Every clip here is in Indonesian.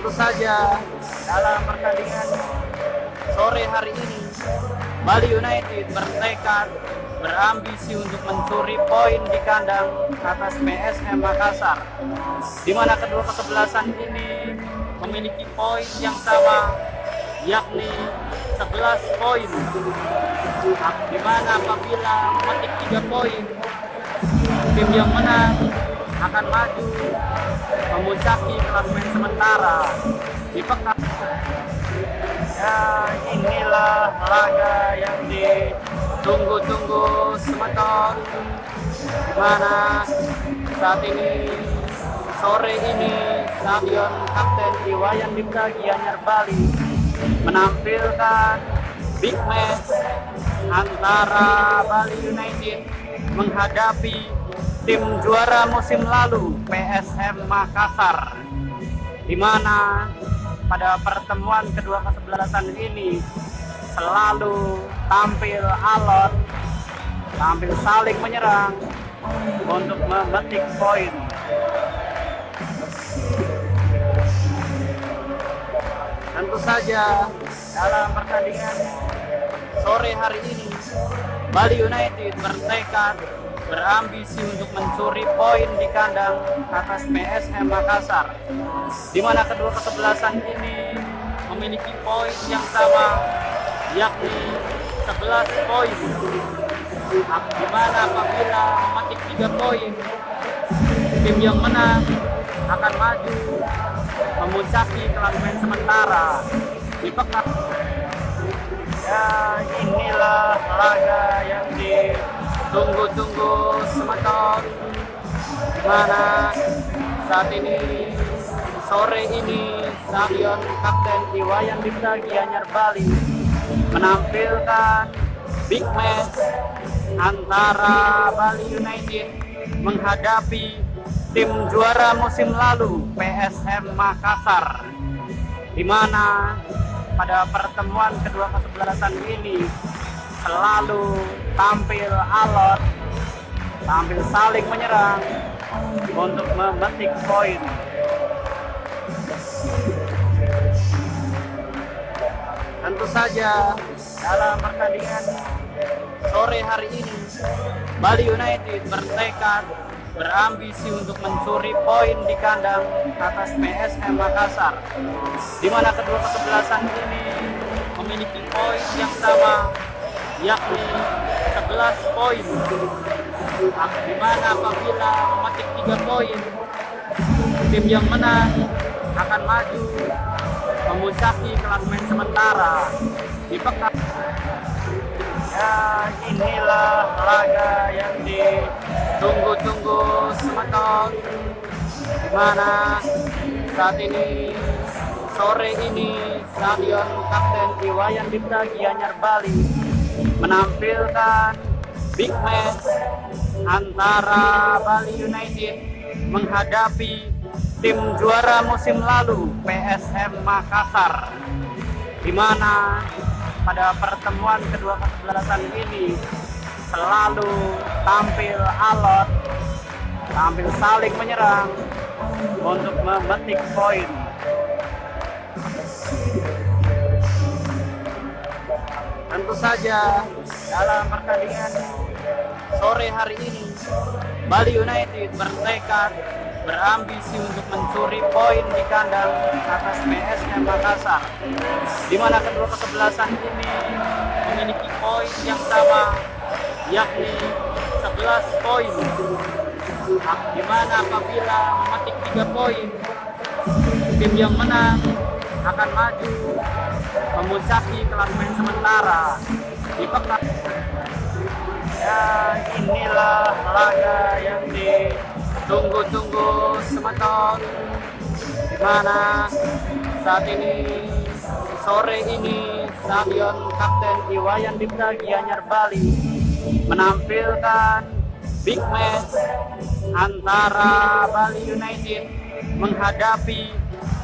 Tentu saja dalam pertandingan sore hari ini, Bali United bertekad berambisi untuk mencuri poin di kandang atas PSM Makassar, di mana kedua kesebelasan ini memiliki poin yang sama, yakni 11 poin, di mana apabila memetik 3 poin, tim yang menang akan maju memuncaki klasemen sementara di pekan. Ya, inilah laga yang ditunggu-tunggu semeton, di mana saat ini sore ini Stadion Kapten Iwayan Dipta Gianyar Bali menampilkan big match antara Bali United menghadapi tim juara musim lalu PSM Makassar, di mana pada pertemuan kedua kesebelasan ini selalu tampil alot, tampil saling menyerang untuk memetik poin. Tentu saja dalam pertandingan sore hari ini, Bali United bertekad berambisi untuk mencuri poin di kandang atas PSM Makassar, di mana kedua kesebelasan ini memiliki poin yang sama, yakni 11 poin, di mana apabila memetik 3 poin, tim yang menang akan maju memuncaki klasemen sementara di pekan. Ya, inilah laga yang ditunggu-tunggu semeton, di mana saat ini sore ini Stadion Kapten Iwayan Dipta Gianyar Bali menampilkan big match antara Bali United menghadapi tim juara musim lalu PSM Makassar, di mana pada pertemuan kedua kesebelasan ini selalu tampil alot, tampil saling menyerang untuk memetik poin. Tentu saja dalam pertandingan sore hari ini, Bali United bertekad berambisi untuk mencuri poin di kandang atas PSM Makassar, di mana kedua kesebelasan ini memiliki poin yang sama, yakni 11 poin, di mana apabila memetik 3 poin, tim yang menang akan maju memuncaki klasemen sementara di pekan. Ya, inilah laga yang ditunggu-tunggu semeton, di mana saat ini sore ini Stadion Kapten Iwayan Dipta Gianyar Bali menampilkan big match antara Bali United menghadapi tim juara musim lalu PSM Makassar, di mana pada pertemuan kedua kesebelasan ini selalu tampil alot, tampil saling menyerang untuk memetik poin. Tentu saja dalam pertandingan sore hari ini, Bali United bertekad berambisi untuk mencuri poin di kandang atas PSM Makassar, di mana kedua kesebelasan ini memiliki poin yang sama, yakni 11 poin, di mana apabila memetik 3 poin, tim yang menang akan maju memuncaki klasemen sementara di pekan. Ya, inilah laga yang ditunggu-tunggu semeton, di mana saat ini sore ini Stadion Kapten Iwayan Dipta Gianyar Bali menampilkan big match antara Bali United menghadapi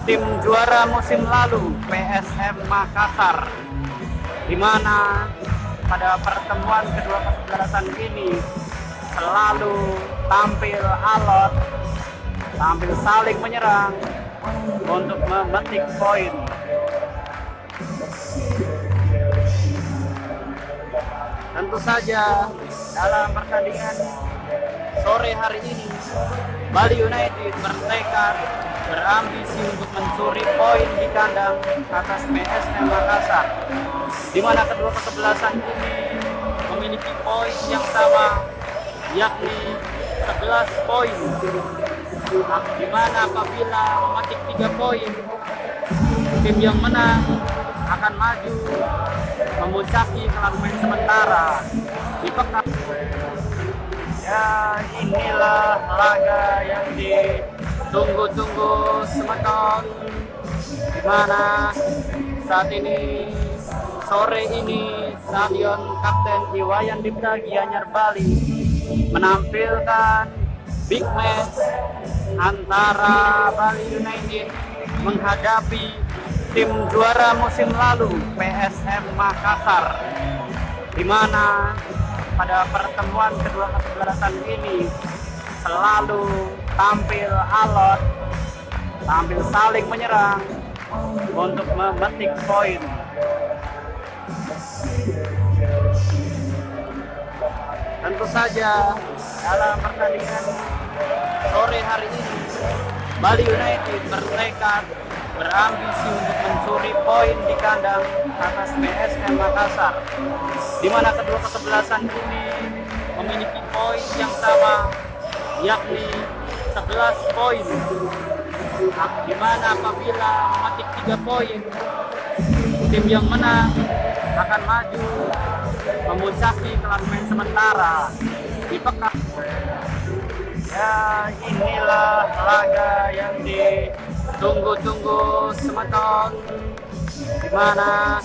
tim juara musim lalu PSM Makassar, di mana pada pertemuan kedua kesebelasan ini selalu tampil alot, tampil saling menyerang untuk memetik poin. Tentu saja dalam pertandingan sore hari ini, Bali United bertekad berambisi untuk mencuri poin di kandang atas PSM Makassar, di mana kedua kesebelasan ini memiliki poin yang sama, yakni 11 poin. Di mana apabila memetik 3 poin, tim yang menang akan maju memuncaki klasemen sementara di pekan. Ya, inilah laga yang ditunggu-tunggu semeton, di mana saat ini sore ini Stadion Kapten Iwayan Dipta Gianyar Bali menampilkan big match antara Bali United menghadapi tim juara musim lalu PSM Makassar, di mana pada pertemuan kedua kesebelasan ini selalu tampil alot, tampil saling menyerang untuk memetik poin. Tentu saja dalam pertandingan sore hari ini, Bali United bertekad berambisi untuk mencuri poin di kandang atas PSM Makassar, di mana kedua kesebelasan ini memiliki poin yang sama, yakni 11 poin. Di mana apabila memetik 3 poin, tim yang menang akan maju memuncaki klasemen sementara di pekan. Ya, inilah laga yang ditunggu-tunggu semeton, di mana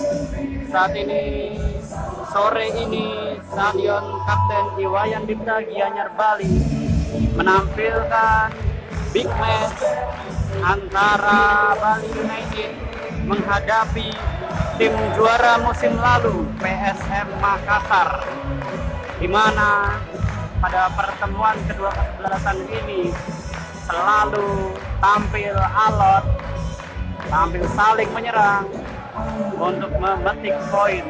saat ini sore ini Stadion Kapten Iwayan Dipta Gianyar Bali menampilkan big match antara Bali United menghadapi tim juara musim lalu PSM Makassar, di mana pada pertemuan kedua kesebelasan ini selalu tampil alot, tampil saling menyerang untuk memetik poin.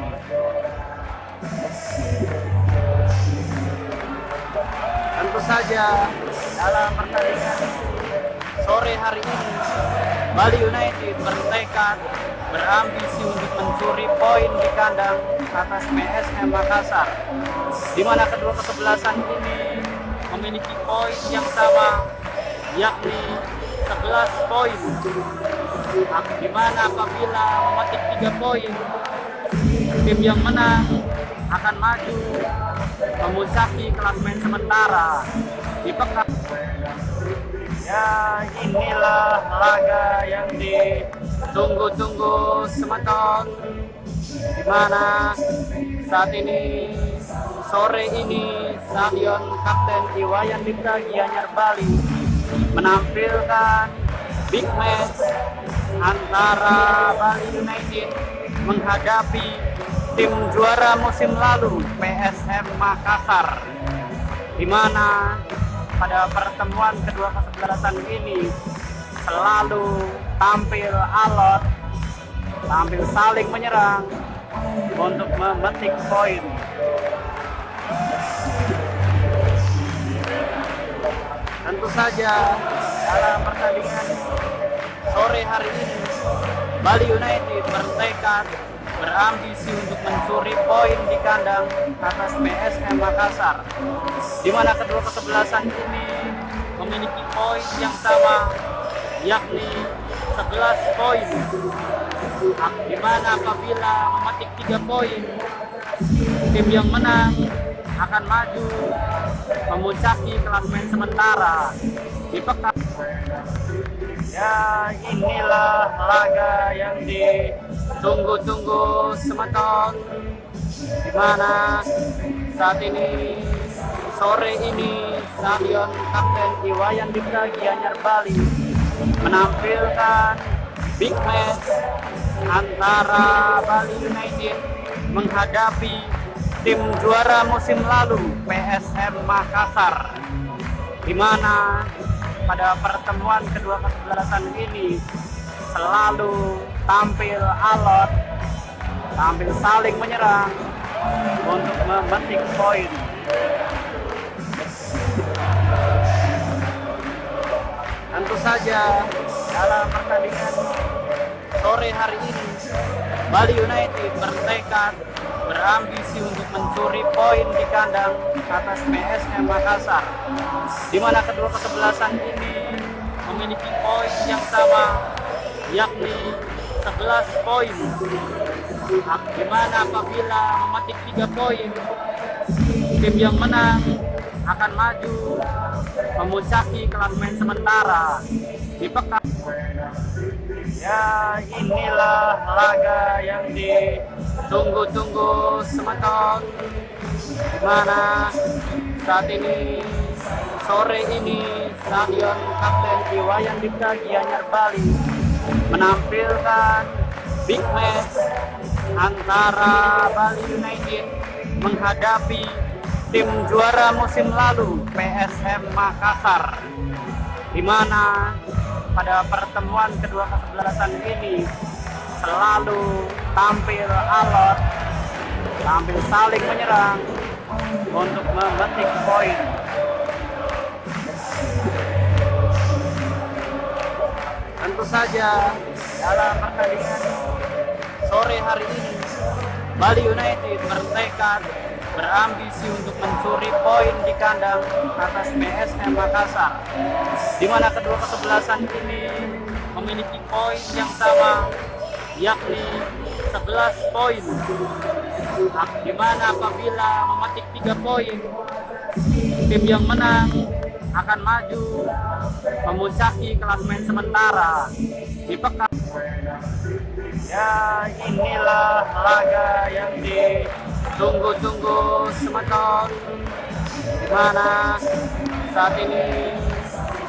Tentu saja dalam pertandingan sore hari ini, Bali United bertekad berambisi untuk mencuri poin di kandang atas PSM Makassar, di mana kedua kesebelasan ini memiliki poin yang sama, yakni 11 poin. Di mana apabila memetik 3 poin, tim yang menang akan maju memuncaki klasemen sementara di pekan. Ya, inilah laga yang ditunggu-tunggu semeton, di mana saat ini sore ini Stadion Kapten Iwayan Dipta Gianyar Bali menampilkan big match antara Bali United menghadapi tim juara musim lalu PSM Makassar, di mana pada pertemuan kedua kesebelasan ini selalu tampil alot, tampil saling menyerang untuk memetik poin. Tentu saja dalam pertandingan sore hari ini, Bali United bertekad berambisi untuk mencuri poin di kandang atas PSM Makassar, di mana kedua kesebelasan ini memiliki poin yang sama, yakni 11 poin. Di mana apabila memetik 3 poin, tim yang menang akan maju memuncaki klasemen sementara di pekan. Ya, inilah laga yang ditunggu-tunggu semeton, di mana saat ini sore ini Stadion Kapten Iwayan Dipta Gianyar Bali menampilkan big match antara Bali United menghadapi tim juara musim lalu PSM Makassar, di mana pada pertemuan kedua kesebelasan ini selalu tampil alot, tampil saling menyerang untuk memetik poin. Tentu saja dalam pertandingan sore hari ini Bali United bertekad berambisi untuk mencuri poin di kandang atas PSM Makassar, di mana kedua kesebelasan ini memiliki poin yang sama, yakni 11 poin. Di mana apabila memetik 3 poin, tim yang menang akan maju memuncaki klasemen sementara di pekan. Ya, inilah laga yang ditunggu-tunggu semeton, di mana saat ini sore ini Stadion Kapten Iwayan Dipta Gianyar Bali menampilkan big match antara Bali United menghadapi tim juara musim lalu PSM Makassar, di mana pada pertemuan kedua kesebelasan ini selalu tampil alot, tampil saling menyerang untuk memetik poin. Tentu saja dalam pertandingan sore hari ini Bali United bertekad berambisi untuk mencuri poin di kandang atas PSM Makassar, di mana kedua kesebelasan ini memiliki poin yang sama, yakni 11 poin. Di mana apabila memetik 3 poin, tim yang menang akan maju memuncaki klasemen sementara di pekan. Ya, inilah laga yang ditunggu-tunggu semeton, di mana saat ini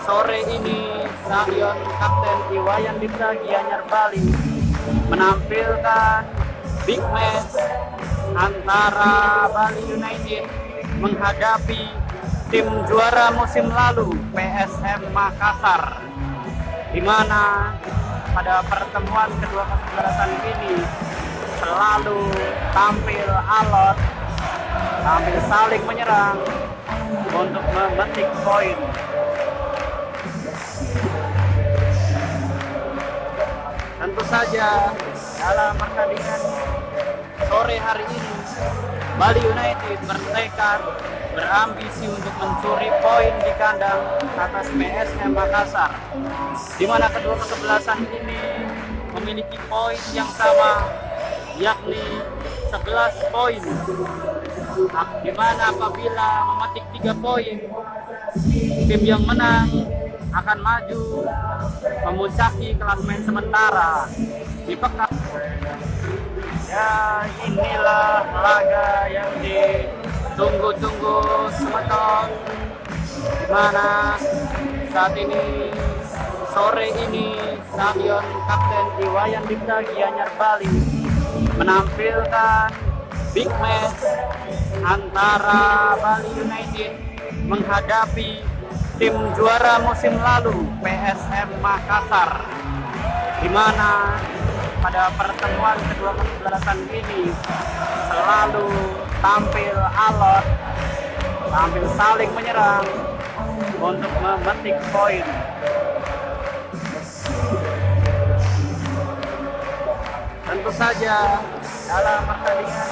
sore ini Stadion Kapten Iwayan Dipta Gianyar Bali menampilkan big match antara Bali United menghadapi tim juara musim lalu PSM Makassar, di mana pada pertemuan kedua kesebelasan ini selalu tampil alot, tampil saling menyerang untuk memetik poin. Tentu saja dalam pertandingan sore hari ini Bali United bertekad berambisi untuk mencuri poin di kandang atas PSM Makassar, di mana kedua kesebelasan ini memiliki poin yang sama, yakni 11 poin. Di mana apabila memetik 3 poin, tim yang menang akan maju memuncaki klasemen sementara di pekan. Ya, inilah laga yang ditunggu-tunggu semeton, di mana saat ini sore ini Stadion Kapten Iwayan Dipta Gianyar Bali menampilkan big match antara Bali United menghadapi tim juara musim lalu PSM Makassar, di mana pada pertemuan kedua kesebelasan ini selalu tampil alot, tampil saling menyerang untuk memetik poin. Tentu saja dalam pertandingan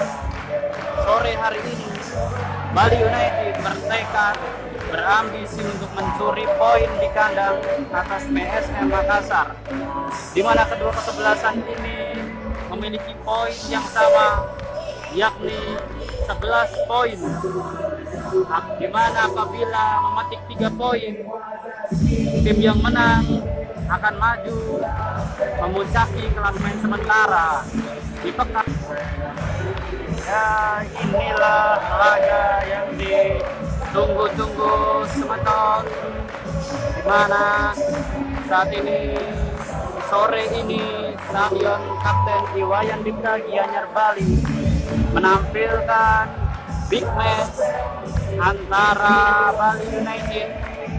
sore hari ini Bali United bertekad berambisi untuk mencuri poin di kandang atas PSM Makassar, di mana kedua kesebelasan ini memiliki poin yang sama, yakni 11 poin. Di mana apabila memetik 3 poin, tim yang menang akan maju memuncaki klasemen sementara di pekan. Ya, inilah laga yang ditunggu-tunggu semeton, di mana saat ini sore ini Stadion Kapten Iwayan Dipta Gianyar Bali menampilkan big match antara Bali United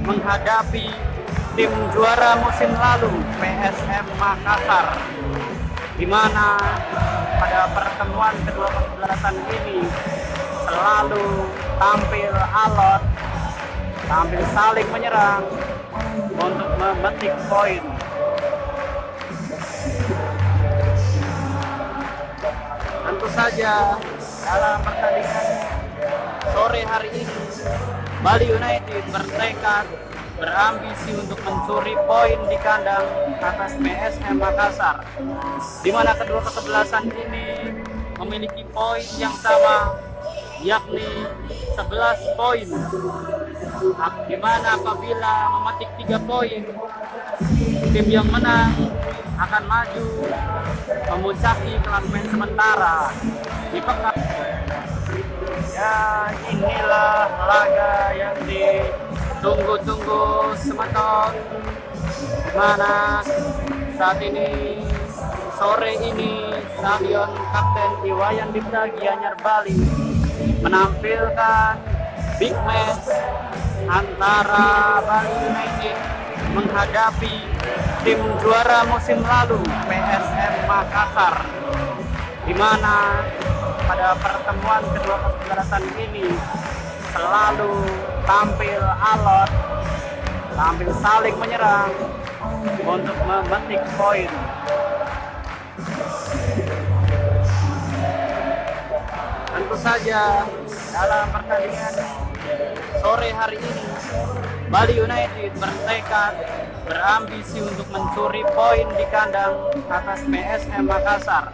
menghadapi tim juara musim lalu PSM Makassar, di mana pada pertemuan kedua kesebelasan ini selalu tampil alot, tampil saling menyerang untuk memetik poin. Tentu saja dalam pertandingan sore hari ini Bali United bertekad berambisi untuk mencuri poin di kandang atas PSM Makassar, di mana kedua kesebelasan ini memiliki poin yang sama, yakni 11 poin, di mana apabila memetik 3 poin, tim yang menang akan maju memuncaki klasemen sementara di pekan. Ya, inilah laga yang ditunggu-tunggu semeton, mana saat ini sore ini Stadion Kapten Iwayan Dipta Gianyar Bali menampilkan big match antara Bali United menghadapi tim juara musim lalu PSM Makassar, di mana pada pertemuan kedua kesebelasan ini selalu tampil alot, tampil saling menyerang untuk memetik poin. Tentu saja dalam pertandingan sore hari ini Bali United bertekad berambisi untuk mencuri poin di kandang atas PSM Makassar,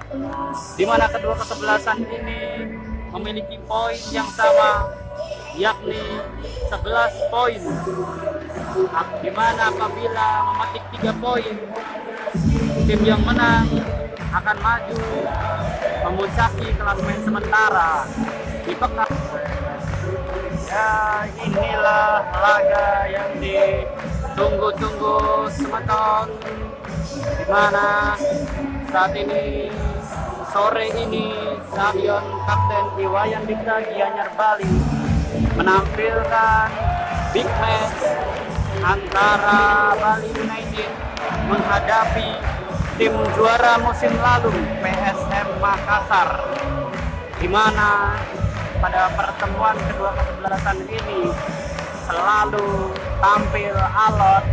di mana kedua kesebelasan ini memiliki poin yang sama, yakni 11 poin, di mana apabila memetik 3 poin, tim yang menang akan maju memuncaki klasemen sementara di pekan. Ya, inilah laga yang ditunggu-tunggu semeton, di mana saat ini sore ini Stadion Kapten Iwayan Dipta Gianyar Bali menampilkan big match antara Bali United menghadapi tim juara musim lalu PSM Makassar, di mana pada pertemuan kedua kesebelasan ini selalu tampil alot,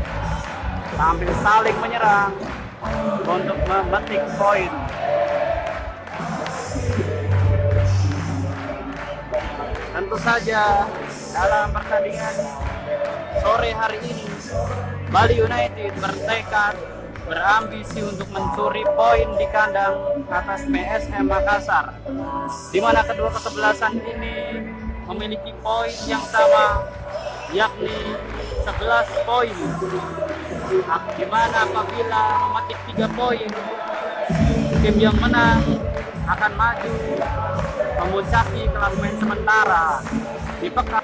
tampil saling menyerang untuk memetik poin. Tentu saja dalam pertandingan sore hari ini Bali United bertekad berambisi untuk mencuri poin di kandang atas PSM Makassar, di mana kedua kesebelasan ini memiliki poin yang sama, yakni 11 poin, di mana apabila memetik 3 poin, tim yang menang akan maju memuncaki klasemen sementara di pekan.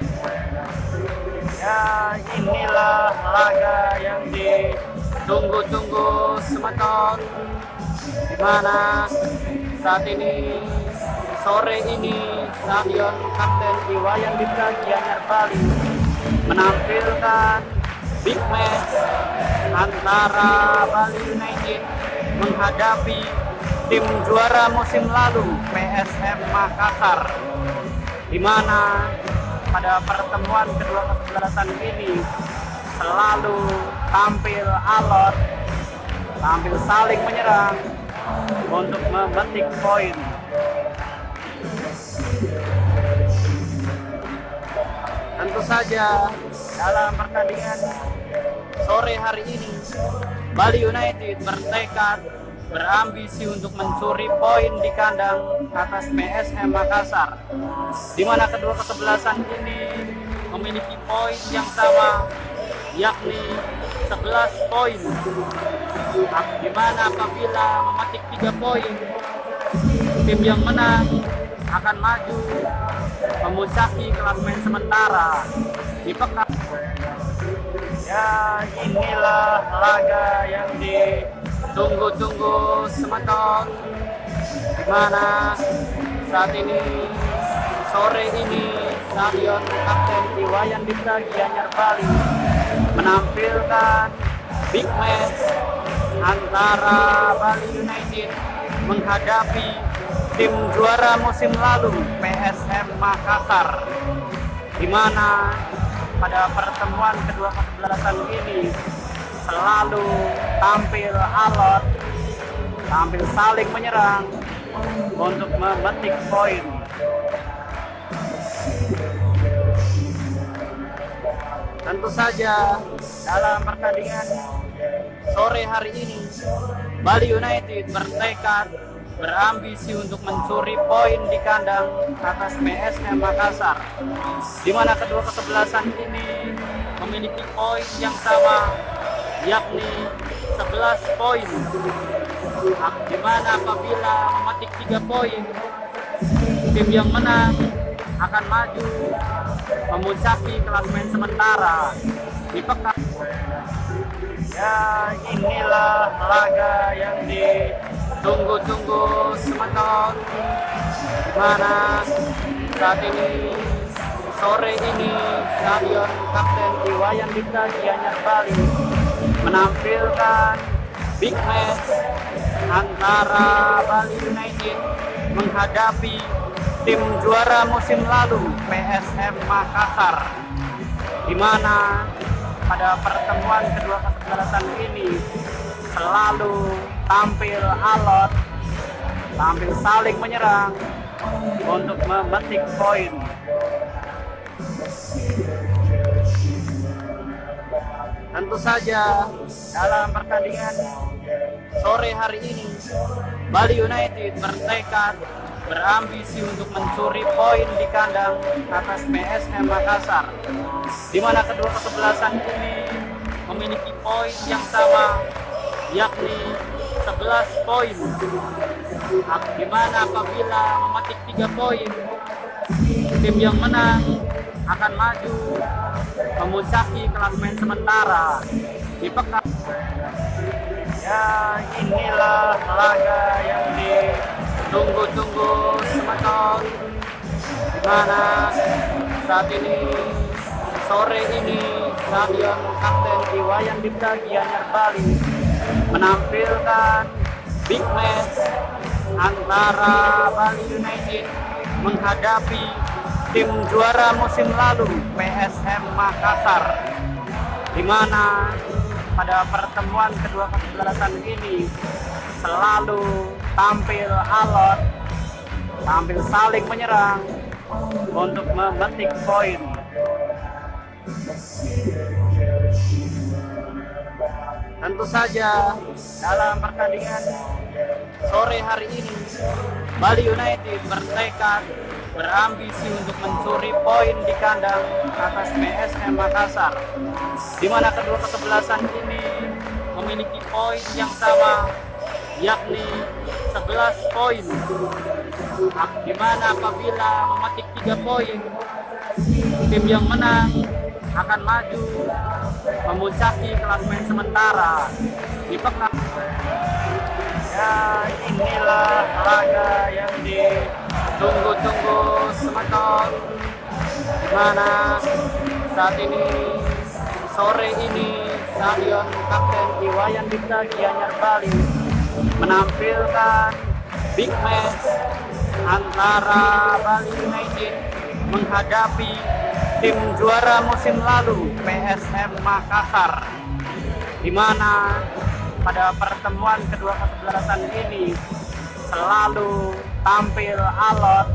Ya, inilah laga yang ditunggu-tunggu semeton, di mana saat ini sore ini Stadion Kapten Iwayan Dipta Gianyar Bali menampilkan big match antara Bali United menghadapi tim juara musim lalu PSM Makassar, di mana pada pertemuan kedua kesebelasan ini selalu tampil alot, tampil saling menyerang untuk memetik poin. Tentu saja dalam pertandingan sore hari ini Bali United bertekad berambisi untuk mencuri poin di kandang atas PSM Makassar, di mana kedua kesebelasan ini memiliki poin yang sama, yakni 11 poin, di mana apabila memetik 3 poin, tim yang menang akan maju memuncaki klasemen sementara di pekan. Ya, inilah laga yang ditunggu-tunggu semeton, di mana saat ini sore ini Stadion Kapten Iwayan Dipta Gianyar Bali menampilkan big match antara Bali United menghadapi tim juara musim lalu PSM Makassar, di mana pada pertemuan kedua kesebelasan ini selalu tampil alot, tampil saling menyerang untuk memetik poin. Tentu saja dalam pertandingan sore hari ini Bali United bertekad berambisi untuk mencuri poin di kandang atas PSM Makassar, di mana kedua kesebelasan ini memiliki poin yang sama, yakni 11 poin, di mana apabila memetik 3 poin, tim yang menang akan maju memuncaki klasemen sementara di pekan. Ya, inilah laga yang ditunggu-tunggu semeton, di mana saat ini sore ini Stadion Kapten Iwayan Dipta Gianyar Bali menampilkan big match antara Bali United menghadapi tim juara musim lalu PSM Makassar, di mana pada pertemuan kedua kesebelasan ini selalu tampil alot, tampil saling menyerang untuk memetik poin. Tentu saja dalam pertandingan sore hari ini Bali United bertekad berambisi untuk mencuri poin di kandang atas PSM Makassar, di mana kedua kesebelasan ini memiliki poin yang sama, yakni 11 poin, di mana apabila memetik 3 poin, tim yang menang akan maju memuncaki klasemen sementara di pekan. Ya, inilah laga yang ditunggu-tunggu semeton, di mana saat ini sore ini Stadion Kapten Iwayan Dipta Gianyar Bali menampilkan big match antara Bali United menghadapi tim juara musim lalu PSM Makassar, di mana pada pertemuan kedua kesebelasan ini selalu tampil alot, tampil saling menyerang untuk memetik poin. Tentu saja dalam pertandingan sore hari ini Bali United bertekad berambisi untuk mencuri poin di kandang atas PSM Makassar, di mana kedua kesebelasan ini memiliki poin yang sama, yakni 11 poin, di mana apabila memetik 3 poin, tim yang menang akan maju memuncaki klasemen sementara di pekan. Ya, inilah laga yang ditunggu-tunggu semeton, di mana saat ini sore ini Stadion Kapten Iwayan Dipta Gianyar Bali menampilkan big match antara Bali United menghadapi tim juara musim lalu PSM Makassar, di mana pada pertemuan kedua kesebelasan ini selalu tampil alot,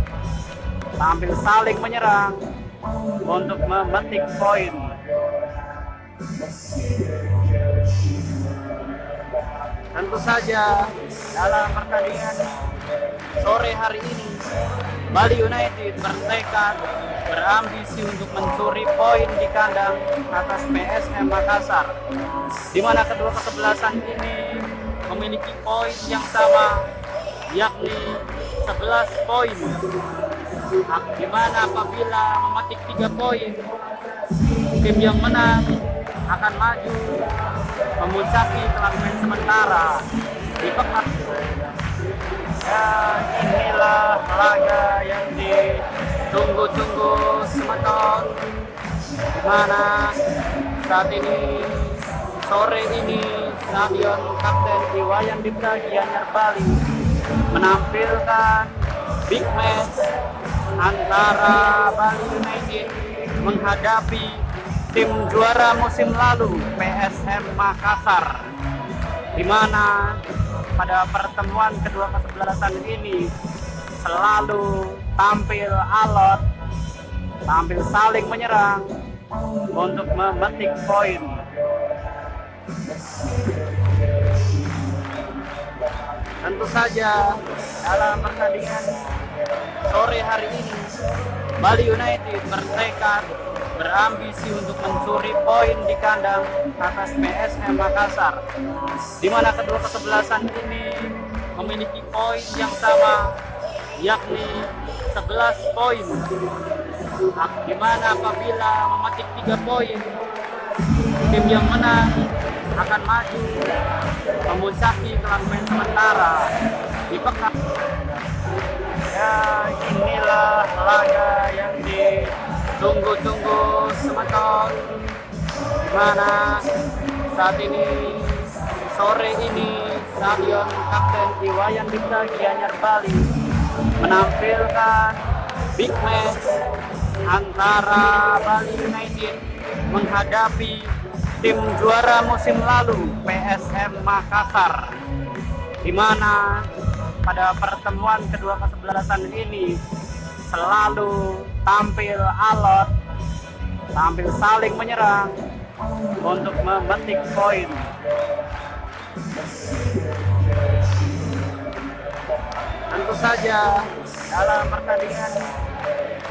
tampil saling menyerang untuk memetik poin. Tentu saja dalam pertandingan sore hari ini Bali United bertekad berambisi untuk mencuri poin di kandang atas PSM Makassar, di mana kedua kesebelasan ini memiliki poin yang sama, yakni 11 poin, di mana apabila memetik 3 poin, tim yang menang akan maju memuncaki klasemen sementara di pekan. Ya, inilah laga yang ditunggu-tunggu semeton, di mana saat ini sore ini Stadion Kapten Iwayan Dipta Gianyar Bali menampilkan big match antara Bali United menghadapi tim juara musim lalu PSM Makassar, di mana pada pertemuan kedua kesebelasan ini selalu tampil alot, tampil saling menyerang untuk memetik poin. Tentu saja dalam pertandingan sore hari ini Bali United bertekad berambisi untuk mencuri poin di kandang atas PSM Makassar, di mana kedua kesebelasan ini memiliki poin yang sama, yakni 11 poin, di mana apabila memetik 3 poin, tim yang menang akan maju memuncaki klasemen sementara di pekan. Ya, inilah laga yang ditunggu-tunggu semeton, di mana saat ini sore ini Stadion Kapten Iwayan Dipta Gianyar Bali menampilkan big match antara Bali United menghadapi tim juara musim lalu PSM Makassar, di mana pada pertemuan kedua kesebelasan ini selalu tampil alot, tampil saling menyerang untuk memetik poin. Tentu saja dalam pertandingan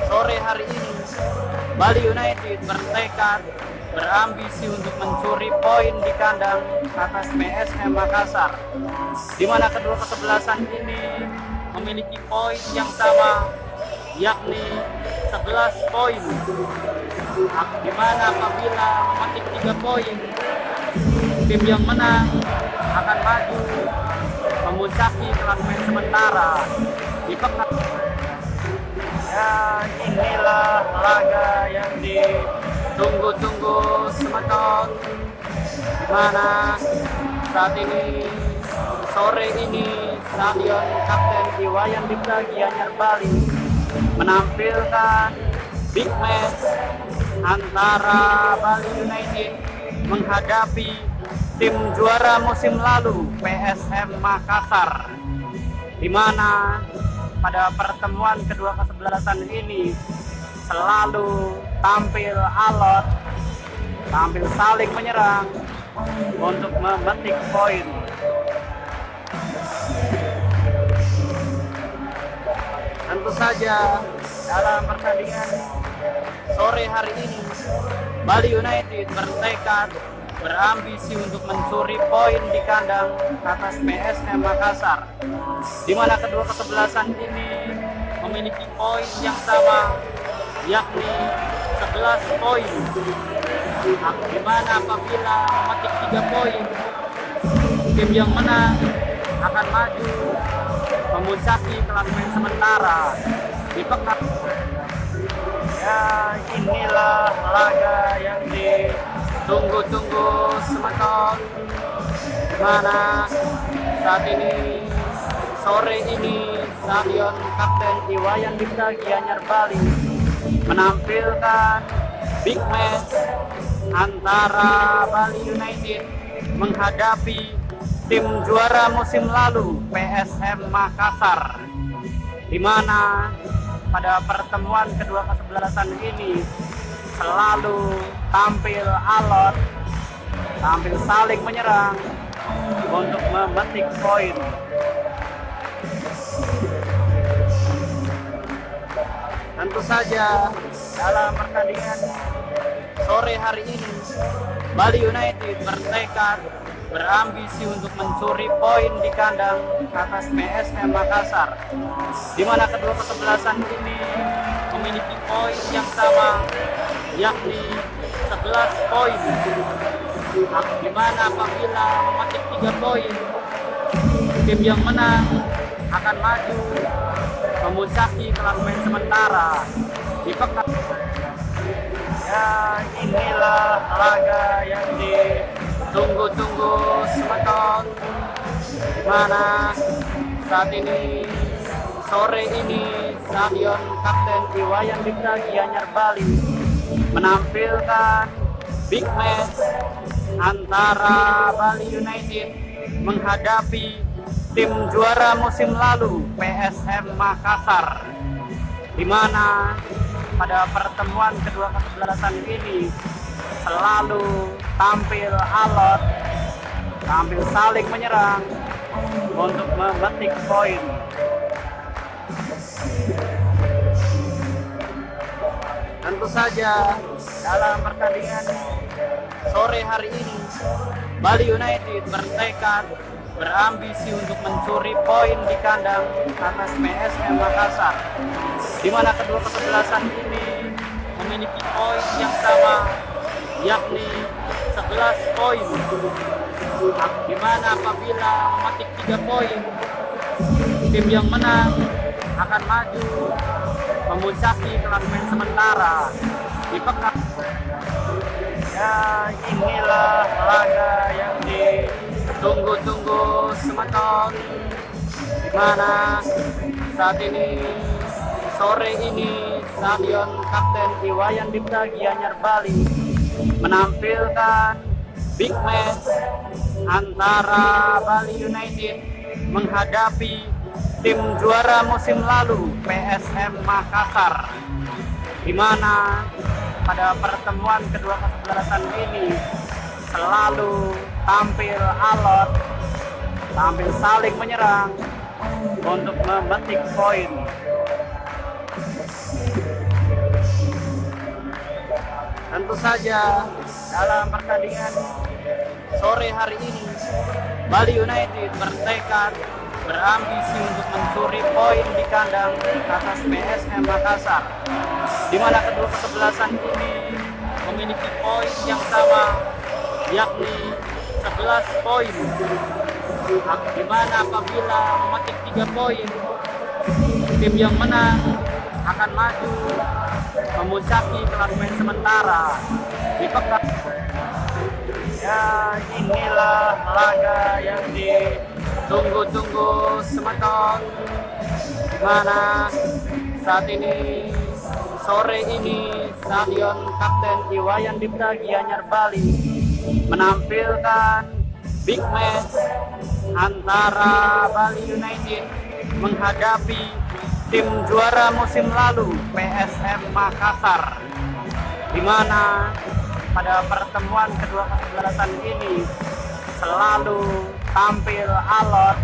sore hari ini Bali United bertekad berambisi untuk mencuri poin di kandang atas PSM Makassar, di mana kedua kesebelasan ini memiliki poin yang sama, yakni 11 poin, di mana apabila memetik 3 poin, tim yang menang akan maju memuncaki klasemen sementara di pekan. Ya, inilah laga yang ditunggu-tunggu semeton, di mana saat ini sore ini Stadion Kapten Iwayan Dipta Gianyar Bali menampilkan big match antara Bali United menghadapi tim juara musim lalu PSM Makassar, di mana pada pertemuan kedua kesebelasan ini selalu tampil alot, tampil saling menyerang untuk memetik poin. Tentu saja dalam pertandingan sore hari ini Bali United bertekad berambisi untuk mencuri poin di kandang atas PSM Makassar, di mana kedua kesebelasan ini memiliki poin yang sama, yakni 11 poin, di mana apabila memetik 3 poin, tim yang menang akan maju memuncaki klasemen sementara di pekan. Ya, inilah laga yang ditunggu-tunggu semeton, di mana saat ini sore ini Stadion Kapten Iwayan Dipta Gianyar Bali menampilkan big match antara Bali United menghadapi tim juara musim lalu PSM Makassar, di mana pada pertemuan kedua kesebelasan ini selalu tampil alot, tampil saling menyerang untuk memetik poin. Tentu saja dalam pertandingan sore hari ini Bali United bertekad berambisi untuk mencuri poin di kandang atas PSM Makassar, di mana kedua kesebelasan ini memiliki poin yang sama, yakni 11 poin, di mana apabila memetik 3 poin, tim yang menang akan maju memuncaki klasemen sementara di pekan. Ya, inilah laga yang ditunggu-tunggu semeton, di mana saat ini sore ini Stadion Kapten Iwayan Dipta Gianyar Bali menampilkan big match antara Bali United menghadapi tim juara musim lalu PSM Makassar, di mana pada pertemuan kedua kesebelasan ini selalu tampil alot, tampil saling menyerang untuk memetik poin. Tentu saja dalam pertandingan sore hari ini Bali United bertekad berambisi untuk mencuri poin di kandang atas PSM Makassar, di mana kedua kesebelasan ini memiliki poin yang sama, yakni 11 poin, di mana apabila memetik 3 poin, tim yang menang akan maju memuncaki klasemen sementara di pekan. Ya, inilah laga yang ditunggu-tunggu semeton, di mana saat ini sore ini Stadion Kapten Iwayan Dipta Gianyar Bali menampilkan big match antara Bali United menghadapi tim juara musim lalu PSM Makassar, di mana pada pertemuan kedua kesebelasan ini selalu tampil alot, tampil saling menyerang untuk memetik poin. Tentu saja dalam pertandingan sore hari ini Bali United bertekad berambisi untuk mencuri poin di kandang atas PSM Makassar, di mana kedua kesebelasan ini memiliki poin yang sama, yakni 11 poin, di mana apabila memetik 3 poin, tim yang menang akan maju memuncaki klasemen sementara di pekan. Ya, inilah laga yang ditunggu-tunggu semeton, di mana saat ini sore ini Stadion Kapten Iwayan Dipta Gianyar Bali menampilkan big match antara Bali United menghadapi tim juara musim lalu PSM Makassar, di mana pada pertemuan kedua kesebelasan ini selalu tampil alot,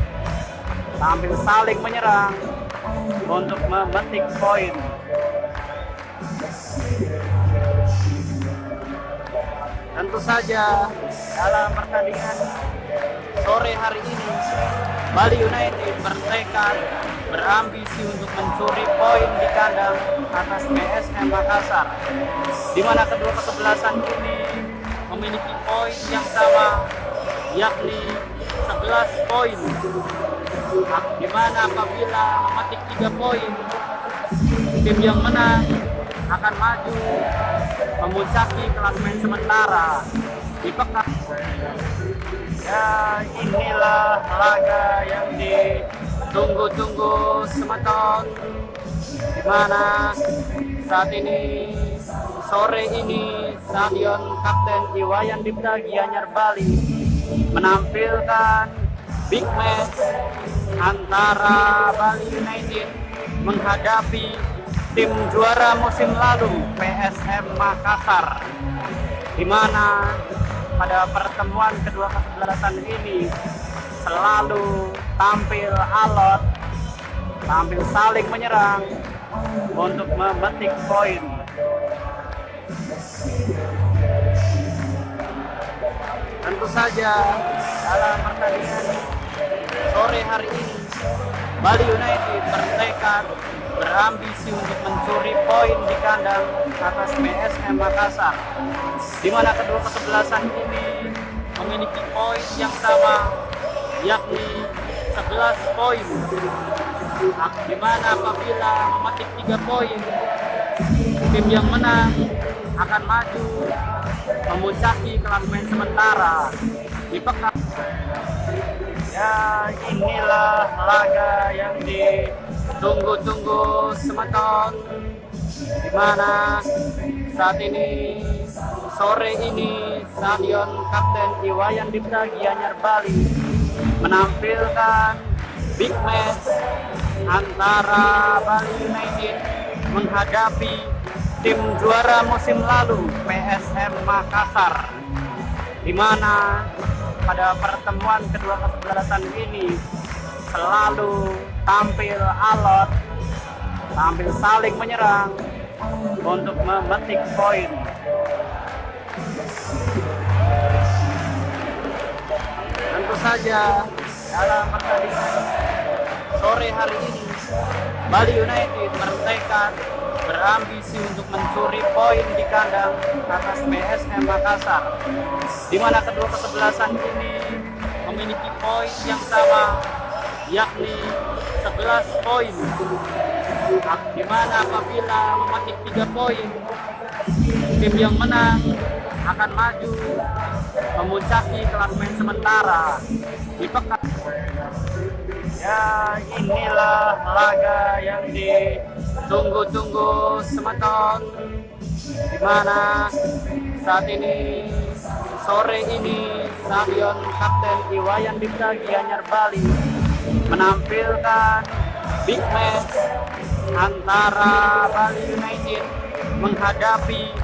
tampil saling menyerang untuk memetik poin. Tentu saja dalam pertandingan sore hari ini Bali United bertekad berambisi untuk mencuri poin di kandang atas PSM Makassar, di mana kedua kesebelasan ini memiliki poin yang sama, yakni 11 poin, di mana apabila memetik 3 poin, tim yang menang akan maju memuncaki klasemen sementara di pekan. Ya, inilah laga yang ditunggu-tunggu semeton, di mana saat ini sore ini Stadion Kapten Iwayan Dipta Gianyar Bali menampilkan big match antara Bali United menghadapi tim juara musim lalu PSM Makassar, di mana pada pertemuan kedua kesebelasan ini selalu tampil alot, tampil saling menyerang untuk memetik poin. Tentu saja dalam pertandingan sore hari ini Bali United bertekad berambisi untuk mencuri poin di kandang atas PSM Makassar, di mana kedua kesebelasan ini memiliki poin yang sama, yakni 11 poin, di mana apabila memetik 3 poin, tim yang menang akan maju memuncaki klasemen sementara di pekan. Ya, inilah laga yang ditunggu-tunggu semeton, di mana saat ini sore ini Stadion Kapten Iwayan Dipta Gianyar Bali menampilkan big match antara Bali United menghadapi tim juara musim lalu PSM Makassar, di mana pada pertemuan kedua kesebelasan ini selalu tampil alot, tampil saling menyerang untuk memetik poin. Tentu saja dalam pertandingan sore hari ini Bali United bertekad berambisi untuk mencuri poin di kandang atas PSM Makassar, di mana kedua kesebelasan ini memiliki poin yang sama, yakni 11 poin, di mana apabila memetik 3 poin, tim yang menang akan maju memuncaki klasemen sementara di pekan. Ya, inilah laga yang ditunggu-tunggu semeton, di mana saat ini sore ini Stadion Kapten Iwayan Dipta Gianyar Bali menampilkan big match antara Bali United menghadapi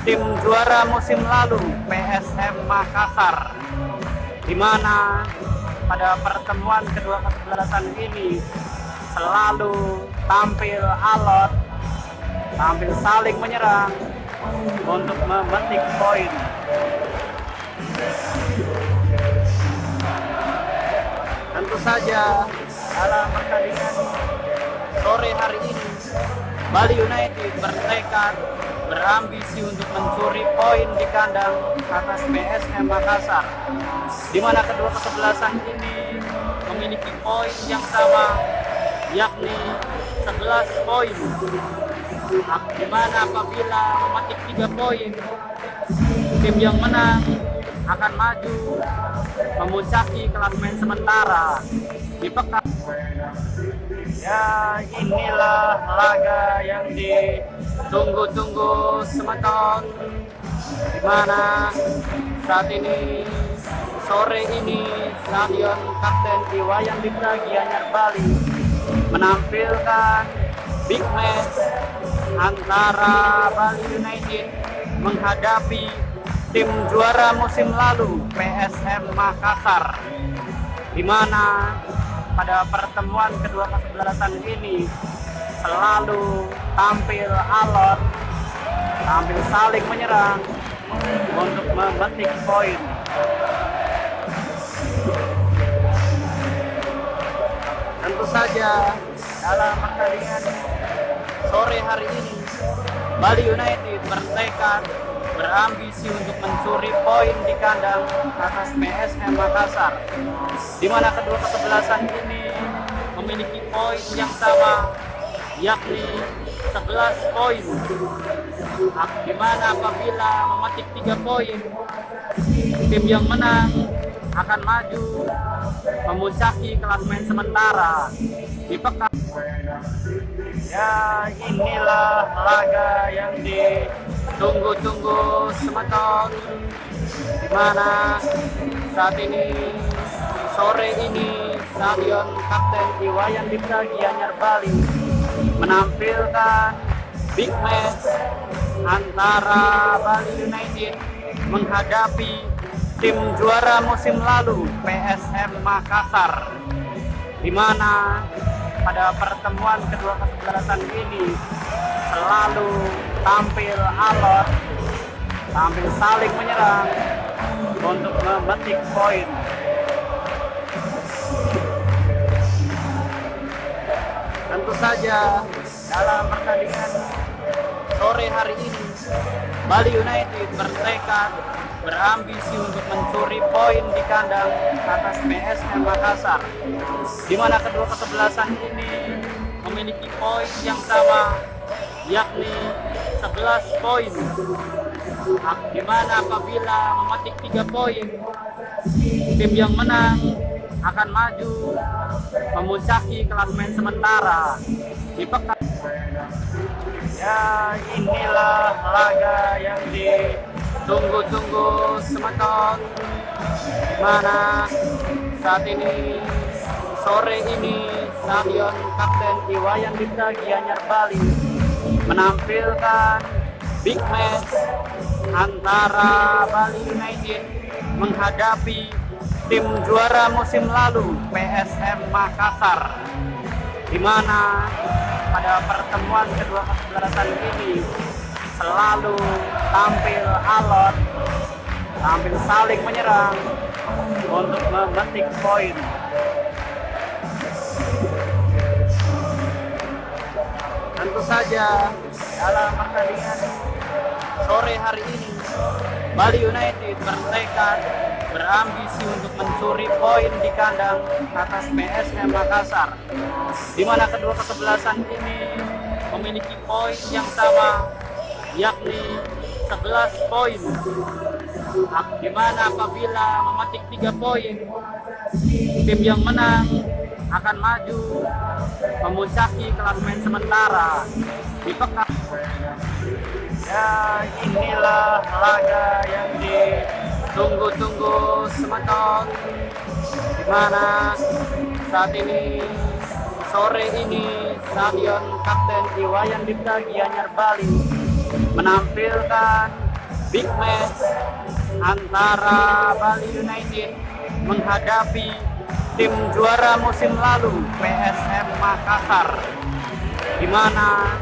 tim juara musim lalu PSM Makassar, di mana pada pertemuan kedua kesebelasan ini selalu tampil alot, tampil saling menyerang untuk memetik poin. Tentu saja dalam pertandingan sore hari ini Bali United bertekad berambisi untuk mencuri poin di kandang atas PSM Makassar, di mana kedua kesebelasan ini memiliki poin yang sama, yakni 11 poin, di mana apabila memetik 3 poin, tim yang menang akan maju memuncaki klasemen sementara di pekan. Ya, inilah laga yang ditunggu-tunggu semeton, di mana saat ini sore ini Stadion Kapten Iwayan Dipta Gianyar Bali menampilkan big match antara Bali United menghadapi tim juara musim lalu PSM Makassar, di mana pada pertemuan kedua kesebelasan ini selalu tampil alot, tampil saling menyerang untuk memetik poin. Tentu saja dalam pertandingan sore hari ini Bali United bertekad berambisi untuk mencuri poin di kandang atas PSM Makassar, di mana kedua kesebelasan ini memiliki poin yang sama, yakni 11 poin, di mana apabila memetik 3 poin, tim yang menang akan maju memuncaki klasemen sementara di pekan. Ya, inilah laga yang ditunggu-tunggu semeton, di mana saat ini sore ini Stadion Kapten Iwayan Dipta Gianyar Bali menampilkan big match antara Bali United menghadapi tim juara musim lalu PSM Makassar, di mana pada pertemuan kedua kesebelasan ini selalu tampil alot, tampil saling menyerang untuk memetik poin. Tentu saja dalam pertandingan sore hari ini Bali United bertekad berambisi untuk mencuri poin di kandang atas PSM Makassar, di mana kedua kesebelasan ini memiliki poin yang sama, yakni 11 poin, di mana apabila memetik 3 poin, tim yang menang akan maju memuncaki klasemen sementara di pekan. Ya, inilah laga yang ditunggu-tunggu Semeton, di mana saat ini sore ini Stadion Kapten Iwayan Dipta Gianyar Bali menampilkan big match antara Bali United menghadapi tim juara musim lalu PSM Makassar, di mana pada pertemuan kedua kesebelasan ini selalu tampil alot, tampil saling menyerang untuk memetik poin. Tentu saja dalam pertandingan sore hari ini Bali United bertekad berambisi untuk mencuri poin di kandang atas PSM Makassar, di mana kedua kesebelasan ini memiliki poin yang sama, yakni 11 poin, di mana apabila memetik 3 poin, tim yang menang akan maju memuncaki klasemen sementara di pekan. Ya, inilah laga yang ditunggu-tunggu Semeton, di mana saat ini sore ini Stadion Kapten Iwayan Dipta Gianyar Bali menampilkan big match antara Bali United menghadapi tim juara musim lalu PSM Makassar, di mana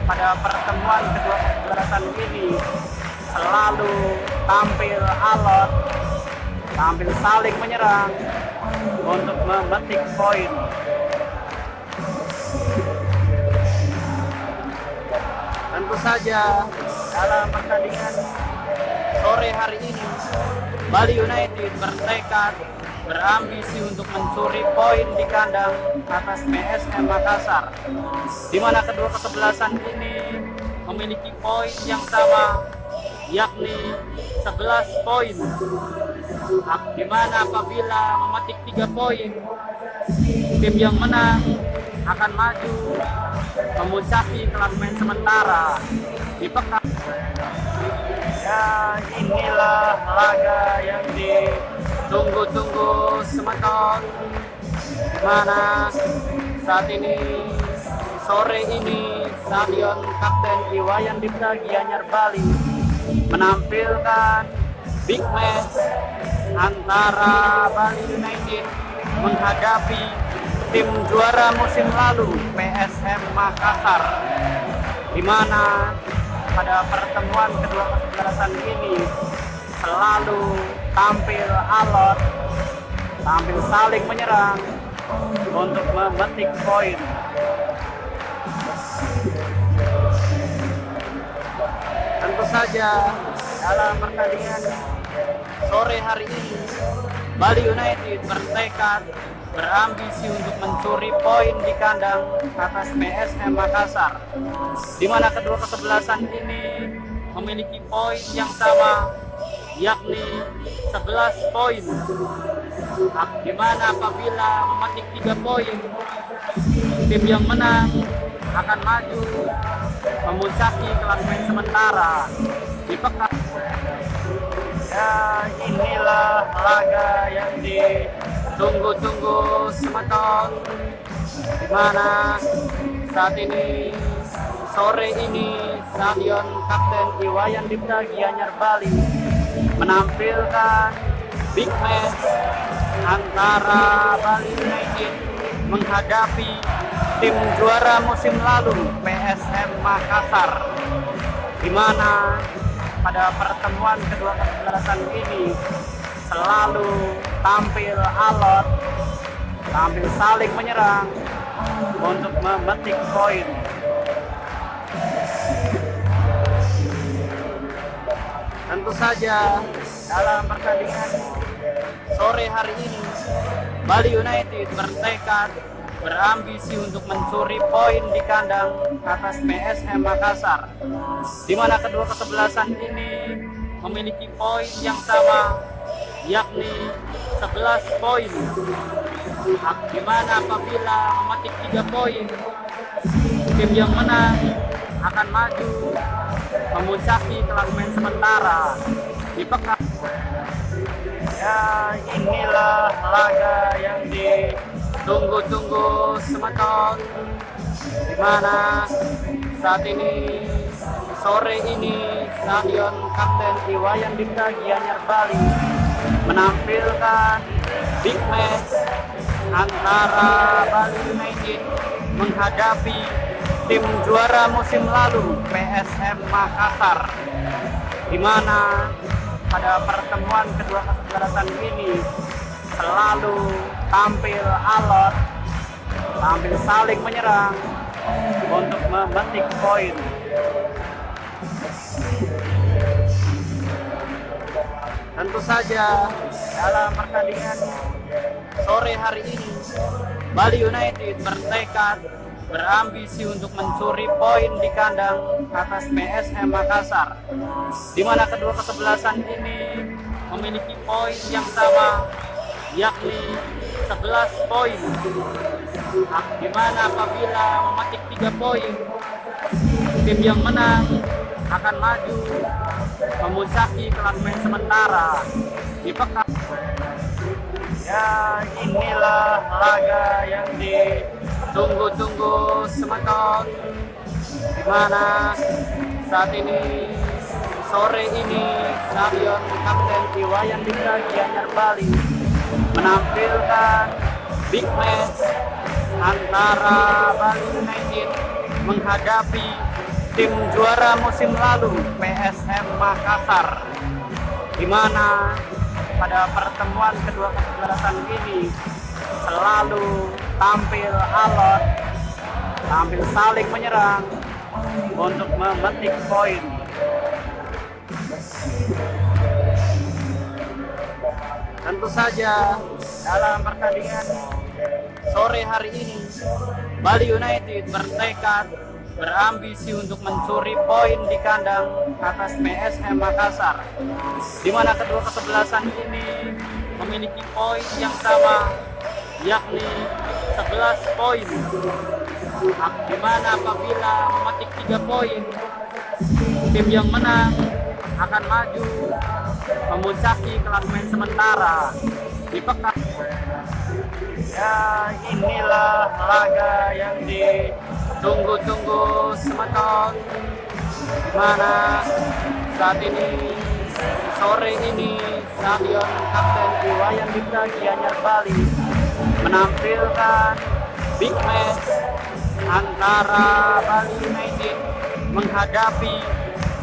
pada pertemuan kedua kesebelasan ini selalu tampil alot, tampil saling menyerang untuk memetik poin. Tentu saja dalam pertandingan sore hari ini Bali United bertekad berambisi untuk mencuri poin di kandang atas PSM Makassar, di mana kedua kesebelasan ini memiliki poin yang sama, yakni 11 poin, di mana apabila memetik 3 poin, tim yang menang akan maju memuncaki klasemen sementara di pekan. Ya, inilah laga yang ditunggu-tunggu Semeton, di mana saat ini sore ini Stadion Kapten Iwayan Dipta Gianyar Bali menampilkan big match antara Bali United menghadapi tim juara musim lalu PSM Makassar, di mana pada pertemuan kedua kesebelasan ini selalu tampil alot, tampil saling menyerang untuk memetik poin. Tentu saja dalam pertandingan sore hari ini Bali United bertekad berambisi untuk mencuri poin di kandang atas PSM Makassar, di mana kedua kesebelasan ini memiliki poin yang sama, yakni 11 poin, di mana apabila memetik 3 poin, tim yang menang akan maju memuncaki klasemen sementara di pekan. Ya, inilah laga yang ditunggu-tunggu Semeton, di mana saat ini sore ini Stadion Kapten Iwayan Dipta Gianyar Bali menampilkan big match antara Bali United menghadapi tim juara musim lalu PSM Makassar, di mana pada pertemuan kedua kesebelasan ini selalu tampil alot, tampil saling menyerang untuk memetik poin. Tentu saja dalam pertandingan sore hari ini Bali United bertekad berambisi untuk mencuri poin di kandang atas PSM Makassar, di mana kedua kesebelasan ini memiliki poin yang sama, yakni 11 poin. Di mana apabila memetik 3 poin, tim yang menang akan maju memuncaki klasemen sementara di pekan. Ya, inilah laga yang ditunggu-tunggu semeton, di mana saat ini sore ini Stadion Kapten Iwayan Dipta Gianyar Bali menampilkan big match antara Bali United menghadapi tim juara musim lalu PSM Makassar, di mana pada pertemuan kedua kesebelasan ini selalu tampil alot, tampil saling menyerang untuk memetik poin. Tentu saja dalam pertandingan sore hari ini Bali United bertekad berambisi untuk mencuri poin di kandang atas PSM Makassar, di mana kedua kesebelasan ini memiliki poin yang sama, yakni 11 poin. Di mana apabila memetik 3 poin, tim yang menang akan maju memuncaki klasemen sementara di pekan. Ya, inilah laga yang ditunggu-tunggu semeton, di mana saat ini sore ini Stadion Kapten Iwayan Dipta Gianyar Bali menampilkan big match antara Bali United menghadapi tim juara musim lalu PSM Makassar, di mana pada pertemuan kedua kesebelasan ini selalu tampil alot, tampil saling menyerang untuk memetik poin. Tentu saja dalam pertandingan sore hari ini Bali United bertekad berambisi untuk mencuri poin di kandang atas PSM Makassar, di mana kedua kesebelasan ini memiliki poin yang sama, yakni 11 poin. Di mana apabila memetik 3 poin, tim yang menang akan maju memuncaki klasemen sementara di pekan. Ya, inilah laga yang ditunggu-tunggu semeton, di mana saat ini sore ini Stadion Kapten Iwayan Dipta Gianyar Bali menampilkan big match antara Bali United menghadapi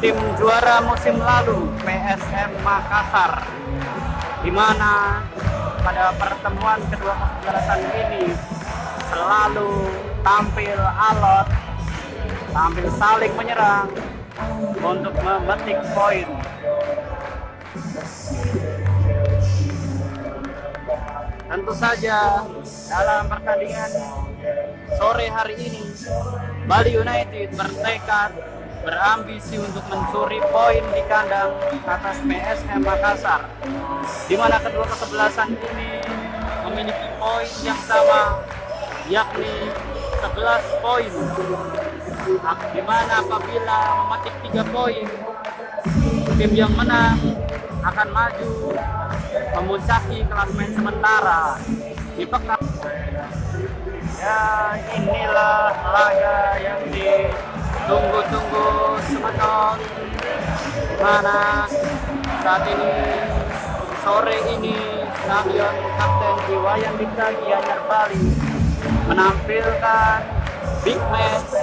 tim juara musim lalu PSM Makassar, di mana pada pertemuan kedua kesebelasan ini selalu tampil alot, tampil saling menyerang untuk memetik poin. Tentu saja dalam pertandingan sore hari ini Bali United bertekad berambisi untuk mencuri poin di kandang atas PSM Makassar, di mana kedua kesebelasan ini memiliki poin yang sama, yakni 11 poin. Di mana apabila memetik 3 poin, tim yang menang akan maju memuncaki klasemen sementara di pekan. Ya, inilah laga yang ditunggu-tunggu semeton, di mana saat ini sore ini Stadion Kapten Iwayan Dipta Gianyar Bali menampilkan big match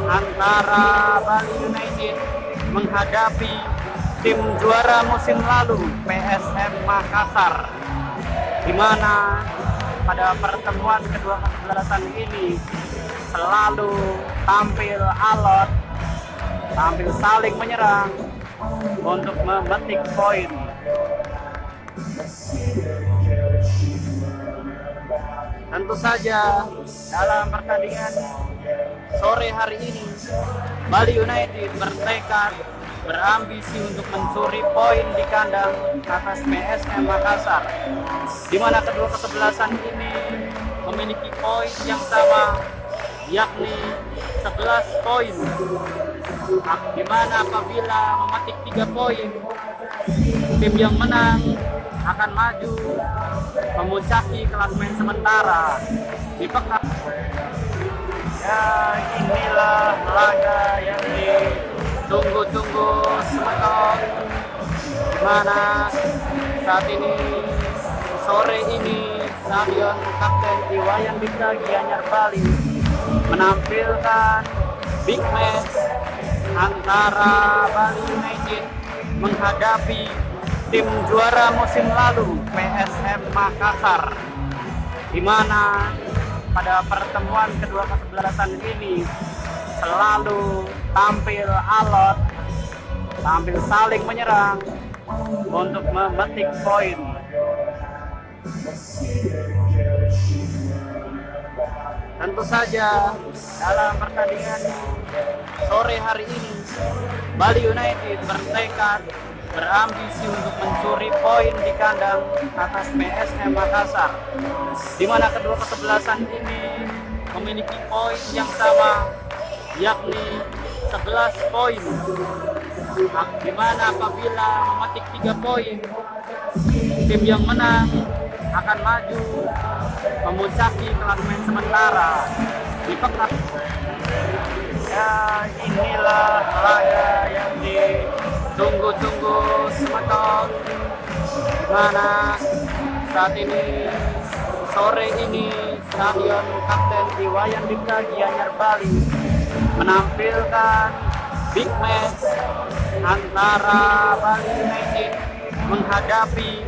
antara Bali United menghadapi tim juara musim lalu PSM Makassar, di mana pada pertemuan kedua kesebelasan ini selalu tampil alot, tampil saling menyerang untuk memetik poin. Tentu saja dalam pertandingan sore hari ini, Bali United bertekad berambisi untuk mencuri poin di kandang atas PSM Makassar, di mana kedua kesebelasan ini memiliki poin yang sama, yakni 11 poin, di mana apabila memetik 3 poin, tim yang menang akan maju memuncaki klasemen sementara di pekan. Ya, inilah laga yang ditunggu-tunggu semeton, mana saat ini sore ini Stadion Kapten Iwayan Dipta Gianyar Bali menampilkan big match antara Bali United menghadapi tim juara musim lalu PSM Makassar, di mana pada pertemuan kedua kesebelasan ini selalu tampil alot, tampil saling menyerang untuk memetik poin. Tentu saja dalam pertandingan sore hari ini, Bali United bertekad berambisi untuk mencuri poin di kandang atas PSM Makassar, di mana kedua kesebelasan ini memiliki poin yang sama, yakni 11 poin, di mana apabila memetik 3 poin, tim yang menang akan maju memuncaki klasemen sementara di pekan. Ya, inilah laga yang ditunggu-tunggu semeton, mana saat ini sore ini Stadion Kapten Iwayan Dipta Gianyar Bali menampilkan big match antara Bali United menghadapi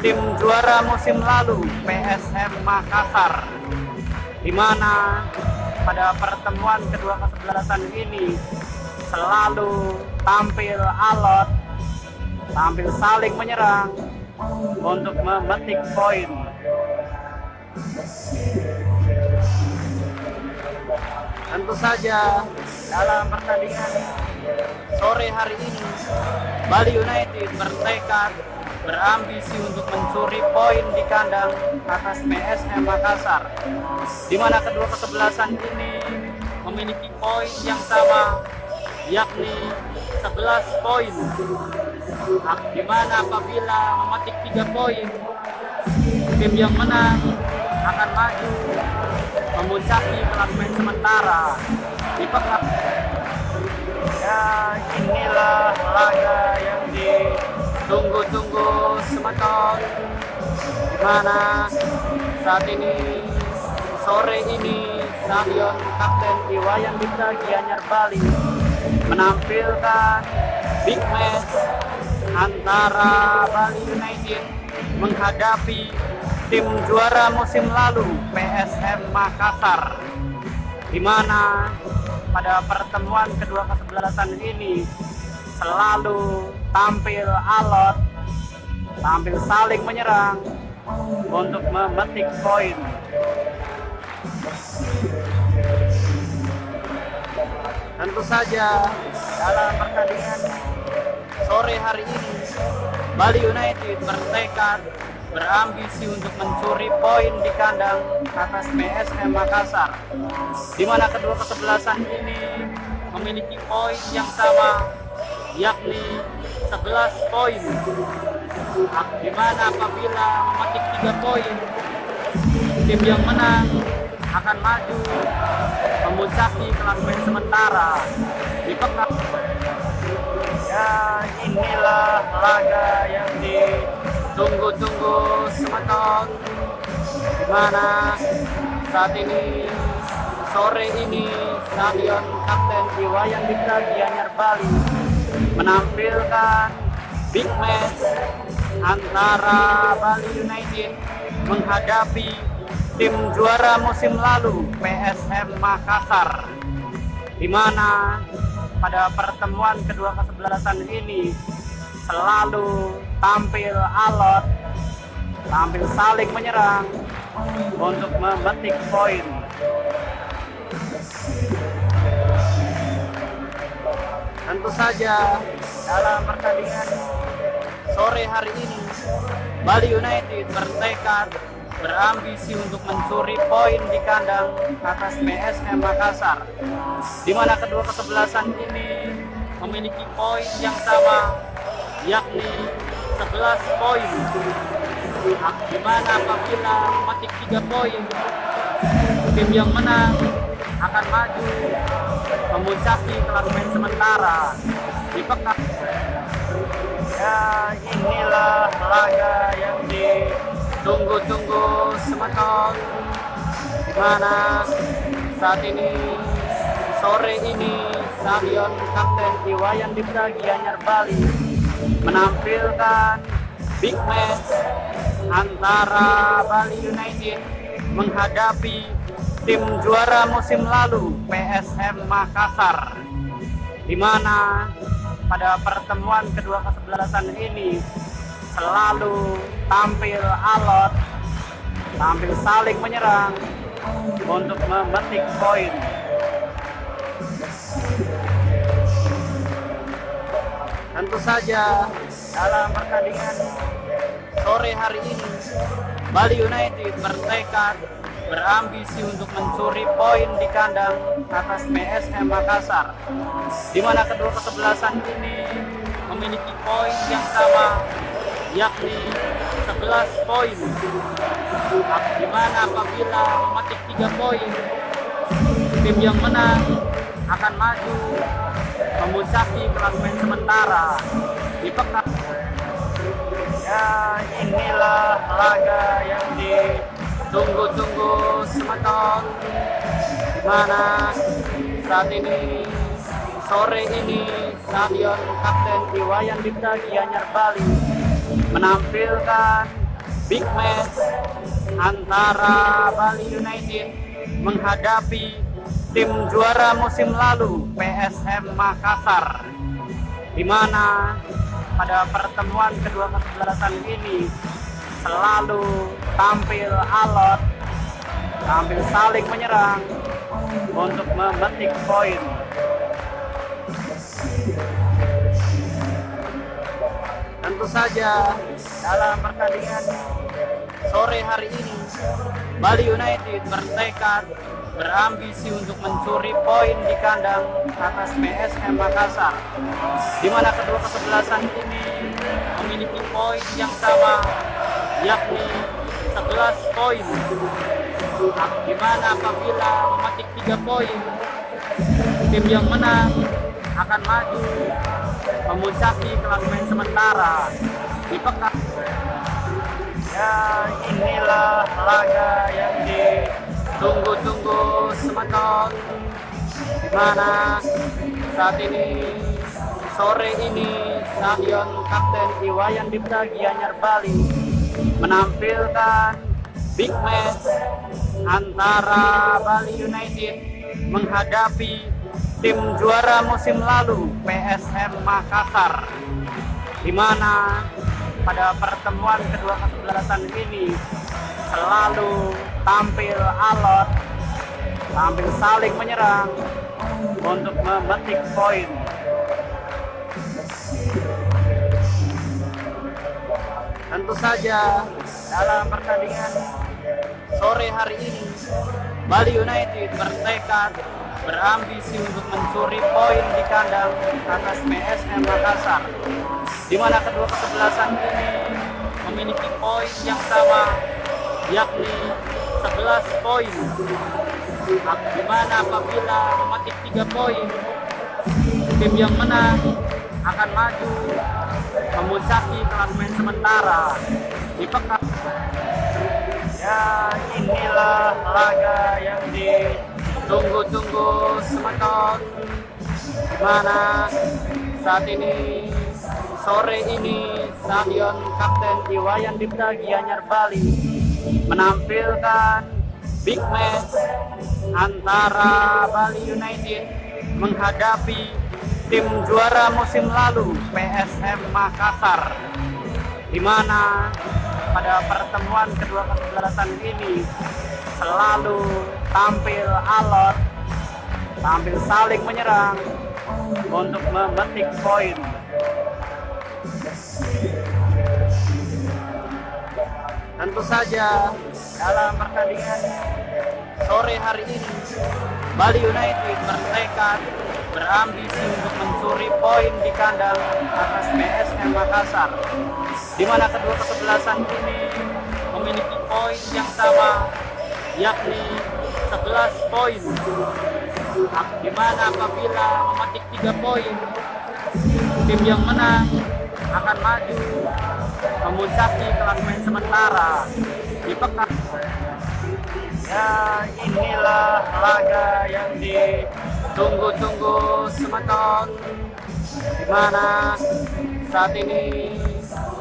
tim juara musim lalu PSM Makassar, di mana pada pertemuan kedua kesebelasan ini selalu tampil alot, tampil saling menyerang untuk memetik poin. Tentu saja dalam pertandingan sore hari ini, Bali United bertekad berambisi untuk mencuri poin di kandang atas PSM Makassar, di mana kedua kesebelasan ini memiliki poin yang sama, yakni 11 poin, di mana apabila memetik 3 poin, tim yang menang akan maju memuncaki klasemen sementara di pekan. Ya, inilah laga yang ditunggu-tunggu semeton, di mana saat ini sore ini Stadion Kapten Iwayan Dipta Gianyar Bali menampilkan big match antara Bali United menghadapi tim juara musim lalu PSM Makassar, di mana pada pertemuan kedua kesebelasan ini selalu tampil alot, tampil saling menyerang untuk memetik poin. Tentu saja dalam pertandingan sore hari ini, Bali United bertekad berambisi untuk mencuri poin di kandang atas PSM Makassar, di mana kedua kesebelasan ini memiliki poin yang sama, yakni 11 poin, di mana apabila memetik 3 poin, tim yang menang akan maju memuncaki klasemen sementara di pekan. Ya, inilah laga yang ditunggu-tunggu semeton, di mana saat ini sore ini Stadion Kapten Iwayan Dipta Gianyar Bali menampilkan big match antara Bali United menghadapi tim juara musim lalu PSM Makassar, di mana pada pertemuan kedua kesebelasan ini selalu tampil alot, tampil saling menyerang untuk memetik poin. Tentu saja dalam pertandingan sore hari ini, Bali United bertekad berambisi untuk mencuri poin di kandang atas PSM Makassar, di mana kedua kesebelasan ini memiliki poin yang sama, yakni 11 poin. Di mana apabila memetik 3 poin, tim yang menang akan maju memuncaki klasemen sementara di pekan. Ya, inilah laga yang ditunggu-tunggu semeton, di mana saat ini sore ini Stadion Kapten Iwayan Dipta Gianyar Bali menampilkan big match antara Bali United menghadapi tim juara musim lalu PSM Makassar, di mana pada pertemuan kedua kesebelasan ini selalu tampil alot, tampil saling menyerang untuk memetik poin. Tentu saja dalam pertandingan sore hari ini, Bali United bertekad berambisi untuk mencuri poin di kandang atas PSM Makassar, di mana kedua kesebelasan ini memiliki poin yang sama, yakni 11 poin. Di mana apabila memetik 3 poin, tim yang menang akan maju memuncaki klasemen sementara di pekan. Ya, inilah laga yang ditunggu-tunggu semeton, di mana saat ini sore ini Stadion Kapten Iwayan Dipta Gianyar Bali menampilkan big match antara Bali United menghadapi tim juara musim lalu PSM Makassar, di mana pada pertemuan kedua kesebelasan ini selalu tampil alot, tampil saling menyerang untuk memetik poin. Tentu saja dalam pertandingan sore hari ini, Bali United bertekad berambisi untuk mencuri poin di kandang atas PSM Makassar, di mana kedua kesebelasan ini memiliki poin yang sama, yakni 11 poin. Di mana apabila memetik 3 poin, tim yang menang akan maju memuncaki klasemen sementara di pekan. Ya, inilah laga yang ditunggu-tunggu semeton, di mana saat ini sore ini Stadion Kapten Iwayan Dipta Gianyar Bali menampilkan big match antara Bali United menghadapi tim juara musim lalu PSM Makassar, di mana pada pertemuan kedua kesebelasan ini selalu tampil alot, tampil saling menyerang untuk memetik poin. Tentu saja dalam pertandingan sore hari ini, Bali United bertekad berambisi untuk mencuri poin di kandang atas PSM Makassar, di mana kedua kesebelasan ini memiliki poin yang sama, yakni 11 poin. Di mana apabila memetik 3 poin, tim yang menang akan maju memuncaki klasemen sementara di pekan. Ya, inilah laga yang ditunggu-tunggu semeton, di mana saat ini sore ini Stadion Kapten Iwayan Dipta Gianyar Bali menampilkan big match antara Bali United menghadapi tim juara musim lalu PSM Makassar, di mana pada pertemuan kedua kesebelasan ini selalu tampil alot, tampil saling menyerang untuk memetik poin. Tentu saja dalam pertandingan sore hari ini Bali United bertekad berambisi untuk mencuri poin di kandang atas PSM Makassar, di mana kedua kesebelasan ini memiliki poin yang sama, yakni 11 poin, di mana apabila memetik 3 poin, tim yang menang akan maju memuncaki klasemen sementara di pekan. Ya, inilah laga yang ditunggu-tunggu semeton, di mana saat ini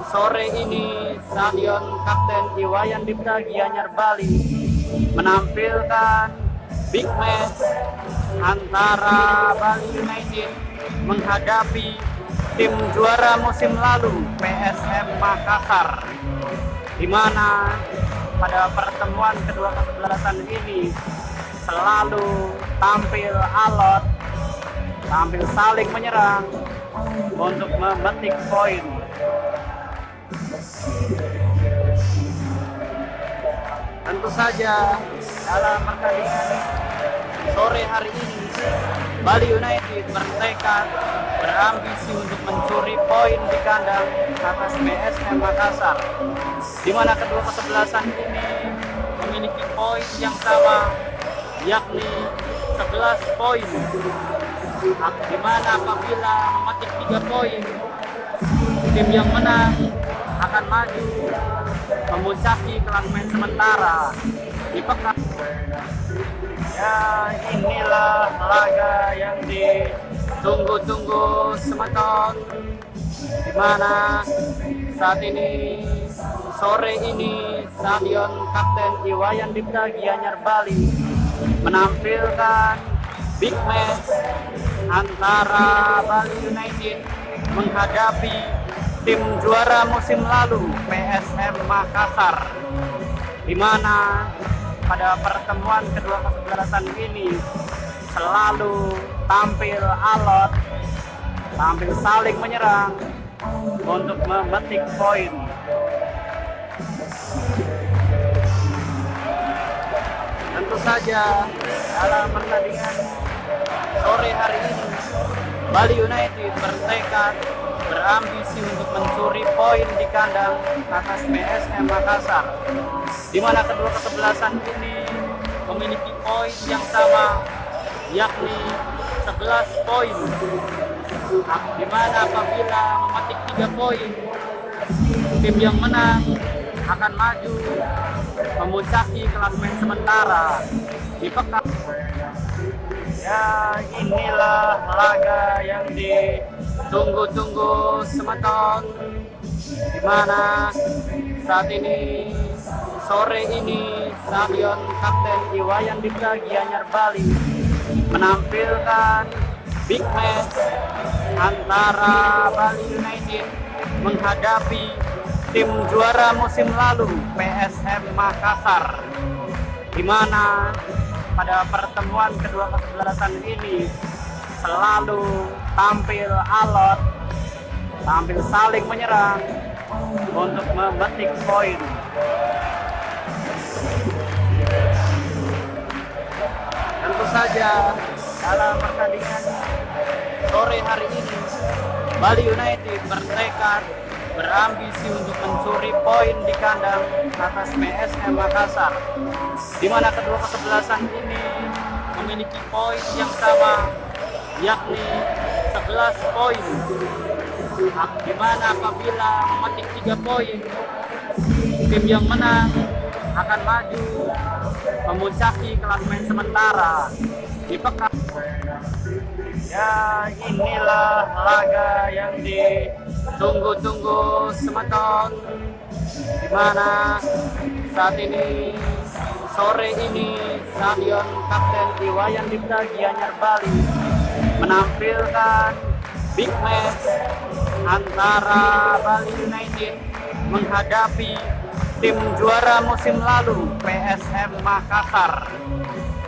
sore ini Stadion Kapten Iwayan Dipta Gianyar Bali menampilkan big match antara Bali United menghadapi tim juara musim lalu PSM Makassar, di mana pada pertemuan kedua kesebelasan ini selalu tampil alot, tampil saling menyerang untuk memetik poin. Tentu saja dalam pertandingan sore hari ini Bali United bertekad berambisi untuk mencuri poin di kandang atas PSM Makassar, di mana kedua kesebelasan ini memiliki poin yang sama, yakni 11 poin, di mana apabila memetik 3 poin, tim yang menang akan maju memuncaki klasemen sementara di pekan. Ya, inilah laga yang ditunggu-tunggu semeton, di mana saat ini sore ini Stadion Kapten Iwayan Dipta Gianyar Bali menampilkan big match antara Bali United menghadapi tim juara musim lalu PSM Makassar, di mana pada pertemuan kedua kesebelasan ini selalu tampil alot, tampil saling menyerang untuk memetik poin. Tentu saja dalam pertandingan sore hari ini Bali United bertekad berambisi untuk mencuri poin di kandang atas PSM Makassar, di mana kedua kesebelasan ini memiliki poin yang sama, yakni 11 poin, di mana apabila memetik 3 poin, tim yang menang akan maju memuncaki klasemen sementara di pekan. Ya, inilah laga yang ditunggu-tunggu semeton, di mana saat ini sore ini Stadion Kapten Iwayan Dipta Gianyar Bali menampilkan big match antara Bali United menghadapi tim juara musim lalu PSM Makassar, di mana pada pertemuan kedua kesebelasan ini selalu tampil alot, tampil saling menyerang untuk memetik poin. Tentu saja dalam pertandingan sore hari ini Bali United bertekad berambisi untuk mencuri poin di kandang atas PSM Makassar, di mana kedua kesebelasan ini memiliki poin yang sama, yakni 11 poin, di mana apabila memetik 3 poin, tim yang menang akan maju memuncaki klasemen sementara di pekan. Ya, inilah laga yang ditunggu-tunggu semeton, di mana saat ini sore ini Stadion Kapten Iwayan Dipta Gianyar Bali menampilkan big match antara Bali United menghadapi tim juara musim lalu PSM Makassar,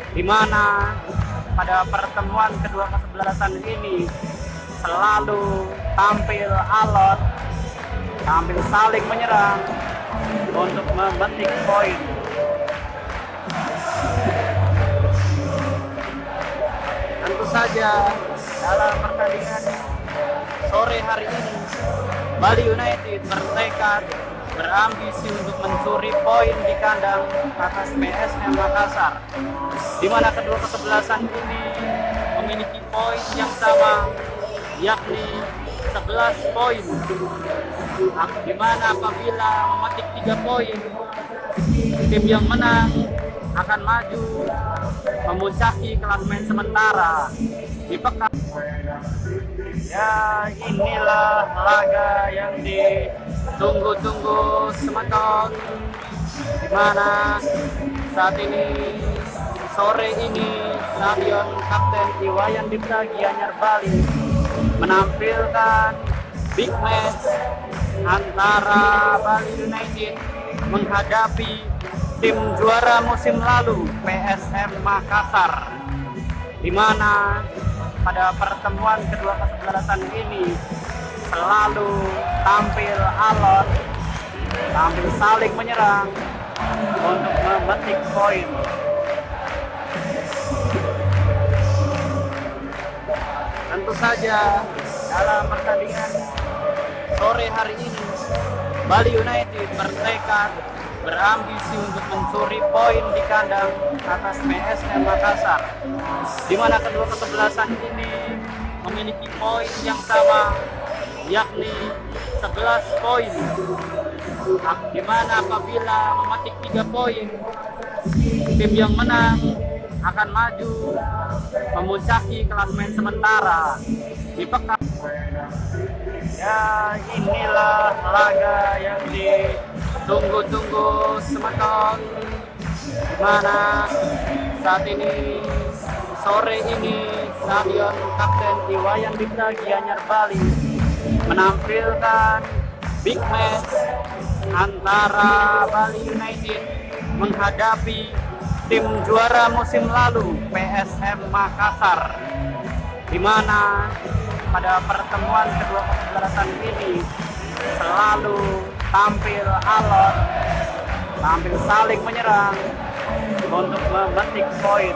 di mana pada pertemuan kedua kesebelasan ini selalu tampil alot, tampil saling menyerang untuk memetik poin. Tentu saja dalam pertandingan sore hari ini Bali United bertekad berambisi untuk mencuri poin di kandang atas PSM Makassar, di mana kedua kesebelasan ini memiliki poin yang sama, yakni 11 poin. Di mana apabila memetik 3 poin, tim yang menang akan maju memuncaki klasemen sementara di pekan. Ya, inilah laga yang ditunggu-tunggu semeton, di mana saat ini sore ini Stadion Kapten Iwayan Dipta Gianyar Bali menampilkan big match antara Bali United menghadapi tim juara musim lalu PSM Makassar, di mana pada pertemuan kedua kesebelasan ini selalu tampil alot, tampil saling menyerang untuk memetik poin. Tentu saja dalam pertandingan sore hari ini Bali United bertekad berambisi untuk mencuri poin di kandang atas PSM Makassar, di mana kedua kesebelasan ini memiliki poin yang sama, yakni 11 poin. Di mana apabila memetik 3 poin, tim yang menang akan maju memuncaki klasemen sementara di pekan. Ya, inilah laga yang ditunggu-tunggu semeton, di mana saat ini sore ini Stadion Kapten Iwayan Dipta Gianyar Bali menampilkan big match antara Bali United menghadapi tim juara musim lalu PSM Makassar, di mana pada pertemuan kedua kesebelasan ini selalu tampil alot, tampil saling menyerang untuk memetik poin.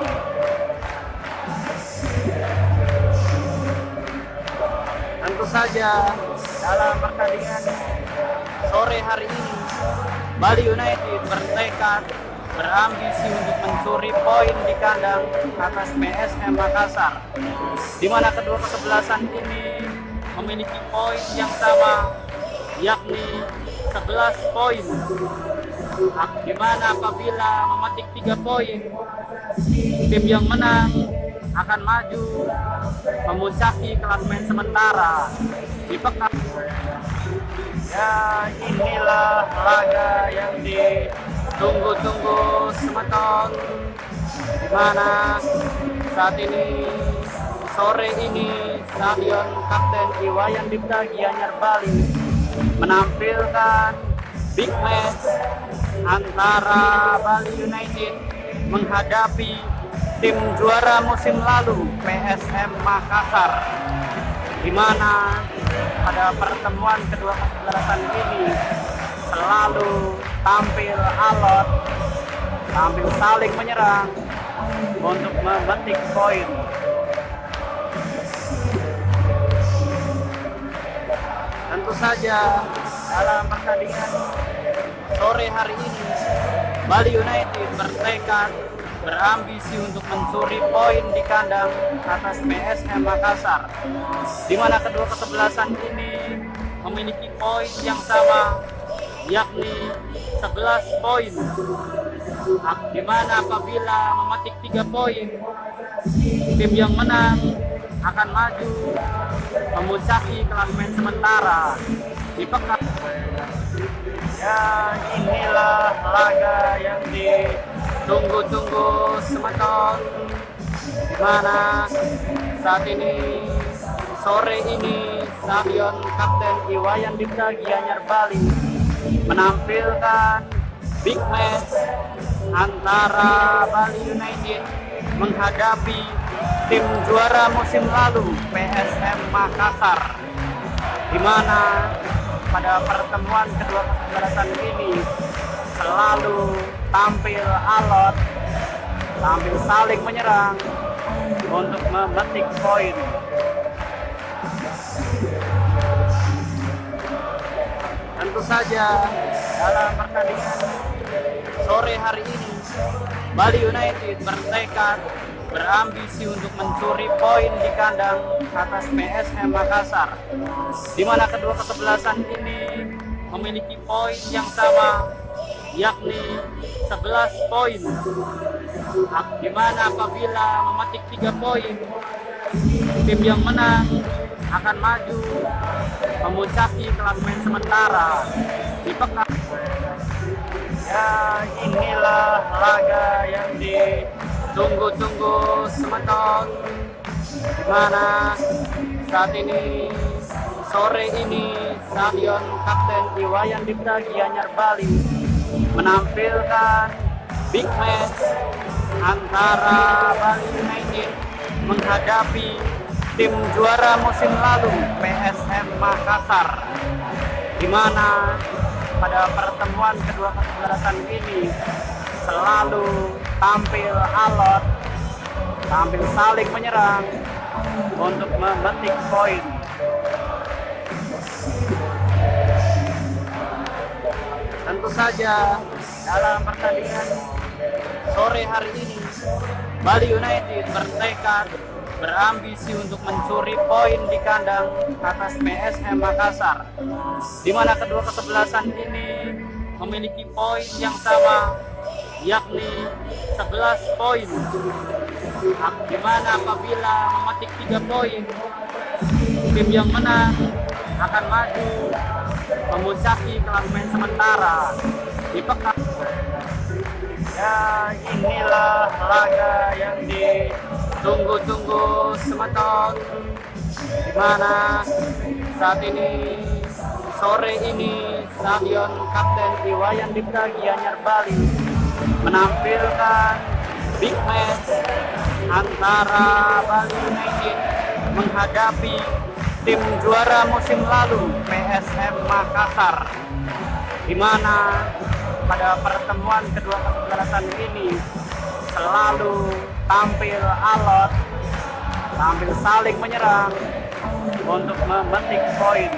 Tentu saja dalam pertandingan sore hari ini Bali United bertekad berambisi untuk mencuri poin di kandang atas PSM Makassar, di mana kedua kesebelasan ini memiliki poin yang sama, yakni 11 poin. Di mana apabila memetik 3 poin, tim yang menang akan maju memuncaki klasemen sementara di pekan. Ya, inilah laga yang ditunggu-tunggu semeton, di mana saat ini sore ini Stadion Kapten Iwayan Dipta Gianyar Bali menampilkan big match antara Bali United menghadapi tim juara musim lalu PSM Makassar, di mana pada pertemuan kedua kesebelasan ini selalu tampil alot, tampil saling menyerang untuk memetik poin. Tentu saja dalam pertandingan sore hari ini Bali United bertekad berambisi untuk mencuri poin di kandang atas PSM Makassar, di mana kedua kesebelasan ini memiliki poin yang sama, yakni 11 poin. Di mana apabila memetik 3 poin, tim yang menang akan maju memuncaki klasemen sementara di pekan. Ya, inilah laga yang ditunggu-tunggu semeton, di mana saat ini sore ini Stadion Kapten Iwayan Dipta Gianyar Bali menampilkan big match antara Bali United menghadapi tim juara musim lalu PSM Makassar, di mana pada pertemuan kedua kesebelasan ini selalu tampil alot, tampil saling menyerang untuk memetik poin. Tentu saja dalam pertandingan sore hari ini Bali United bertekad berambisi untuk mencuri poin di kandang atas PSM Makassar, di mana kedua kesebelasan ini memiliki poin yang sama, yakni 11 poin, di mana apabila memetik 3 poin, tim yang menang akan maju memuncaki klasemen sementara di pekan. Ya, inilah laga yang ditunggu-tunggu semeton, di mana saat ini sore ini Stadion Kapten Iwayan Dipta Gianyar Bali menampilkan big match antara Bali United menghadapi tim juara musim lalu PSM Makassar, di mana pada pertemuan kedua kesebelasan ini selalu tampil alot, tampil saling menyerang untuk memetik poin. Tentu saja dalam pertandingan sore hari ini Bali United bertekad berambisi untuk mencuri poin di kandang atas PSM Makassar, di mana kedua kesebelasan ini memiliki poin yang sama, yakni 11 poin, di mana apabila memetik 3 poin, tim yang menang akan maju memuncaki klasemen sementara di pekan. Ya, inilah laga yang ditunggu-tunggu semeton, di mana saat ini sore ini Stadion Kapten Iwayan Dipta Gianyar Bali menampilkan big match antara Bali United menghadapi tim juara musim lalu PSM Makassar, di mana pada pertemuan kedua kesebelasan ini selalu tampil alot, tampil saling menyerang untuk memetik poin.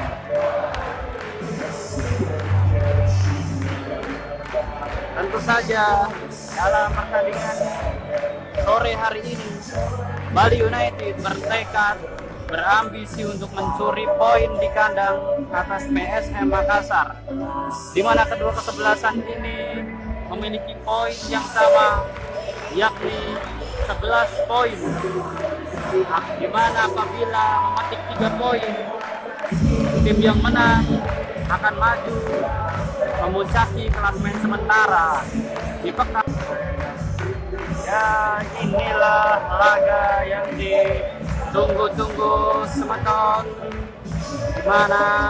Tentu saja dalam pertandingan sore hari ini Bali United bertekad berambisi untuk mencuri poin di kandang atas PSM Makassar, di mana kedua kesebelasan ini memiliki poin yang sama, yakni 11 poin, di mana apabila memetik 3 poin, tim yang menang akan maju memuncaki klasemen sementara di pekan. Ya, inilah laga yang ditunggu-tunggu semeton, di mana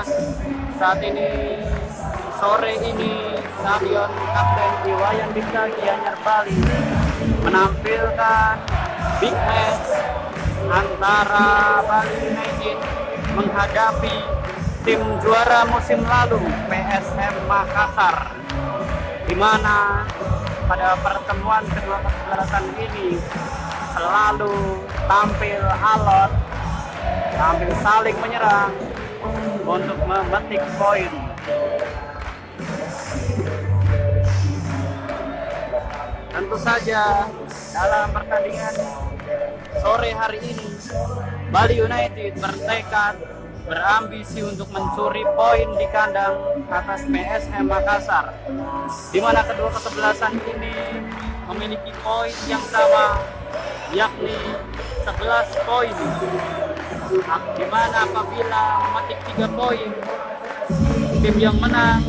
saat ini sore ini Stadion Kapten Iwayan Dipta Gianyar Bali menampilkan big match antara Bali United menghadapi tim juara musim lalu PSM Makassar, di mana pada pertemuan kedua kesebelasan ini selalu tampil alot, tampil saling menyerang untuk memetik poin. Tentu saja dalam pertandingan sore hari ini Bali United bertekad berambisi untuk mencuri poin di kandang atas PSM Makassar, di mana kedua kesebelasan ini memiliki poin yang sama, yakni 11 poin, di mana apabila memetik 3 poin, tim yang menang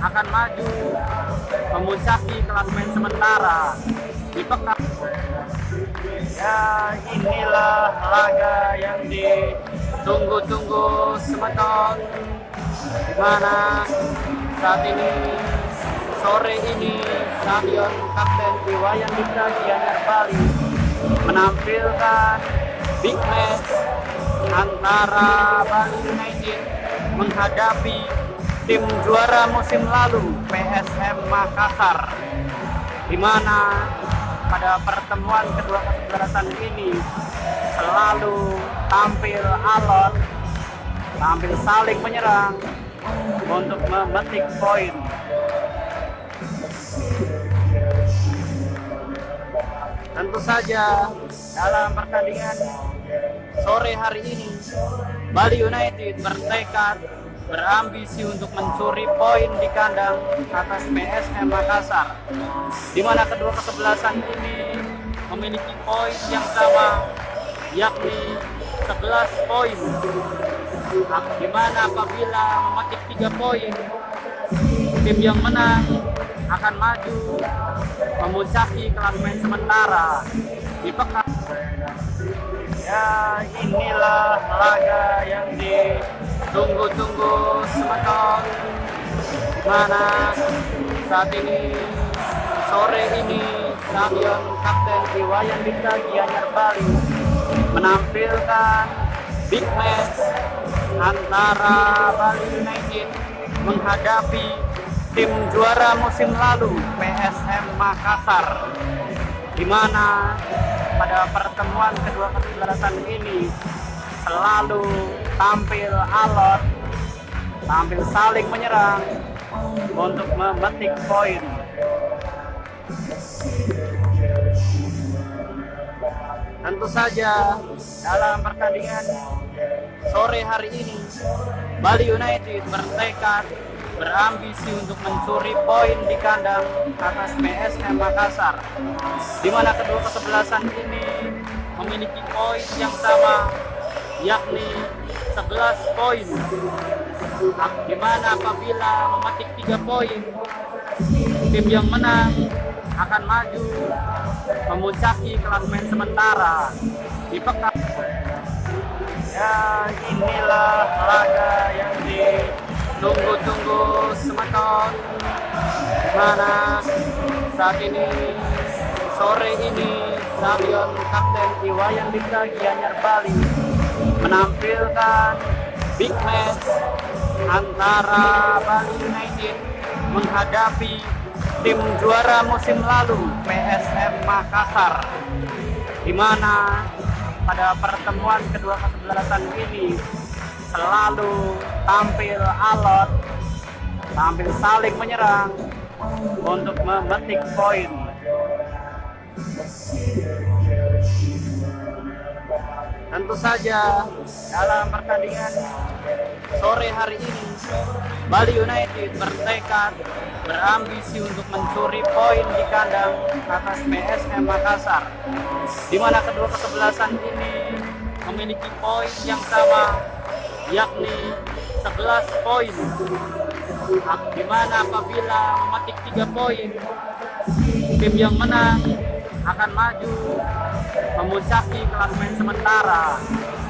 akan maju memuncaki klasemen sementara di pekan. Ya, inilah laga yang ditunggu-tunggu semeton, di mana saat ini sore ini Stadion Kapten Iwayan Dipta Gianyar Bali menampilkan big match antara Bali United menghadapi tim juara musim lalu PSM Makassar, di mana pada pertemuan kedua kesebelasan ini selalu tampil alot, tampil saling menyerang untuk memetik poin. Tentu saja dalam pertandingan sore hari ini Bali United bertekad berambisi untuk mencuri poin di kandang atas PSM Makassar, di mana kedua kesebelasan ini memiliki poin yang sama, yakni 11 poin, di mana apabila memetik 3 poin, tim yang menang akan maju memuncaki klasemen sementara di pekan. Ya, inilah laga yang ditunggu-tunggu semeton, di mana saat ini sore ini Stadion Kapten Iwayan Dipta Gianyar Bali menampilkan big match antara Bali United menghadapi tim juara musim lalu PSM Makassar, di mana pada pertemuan kedua kesebelasan ini selalu tampil alot, tampil saling menyerang untuk memetik poin. Tentu saja dalam pertandingan sore hari ini Bali United bertekad berambisi untuk mencuri poin di kandang atas PSM Makassar, di mana kedua kesebelasan ini memiliki poin yang sama, yakni 11 poin, di mana apabila memetik 3 poin, tim yang menang akan maju memuncaki klasemen sementara di pekan. Ya, inilah laga yang ditunggu-tunggu semeton, di mana saat ini sore ini Stadion Kapten Iwayan Dipta Gianyar Bali menampilkan big match antara Bali United menghadapi tim juara musim lalu PSM Makassar, di mana pada pertemuan kedua kesebelasan ini selalu tampil alot, tampil saling menyerang untuk memetik poin. Tentu saja dalam pertandingan sore hari ini Bali United bertekad berambisi untuk mencuri poin di kandang atas PSM Makassar, di mana kedua kesebelasan ini memiliki poin yang sama, yakni 11 poin, di mana apabila memetik 3 poin, tim yang menang akan maju memuncaki klasemen sementara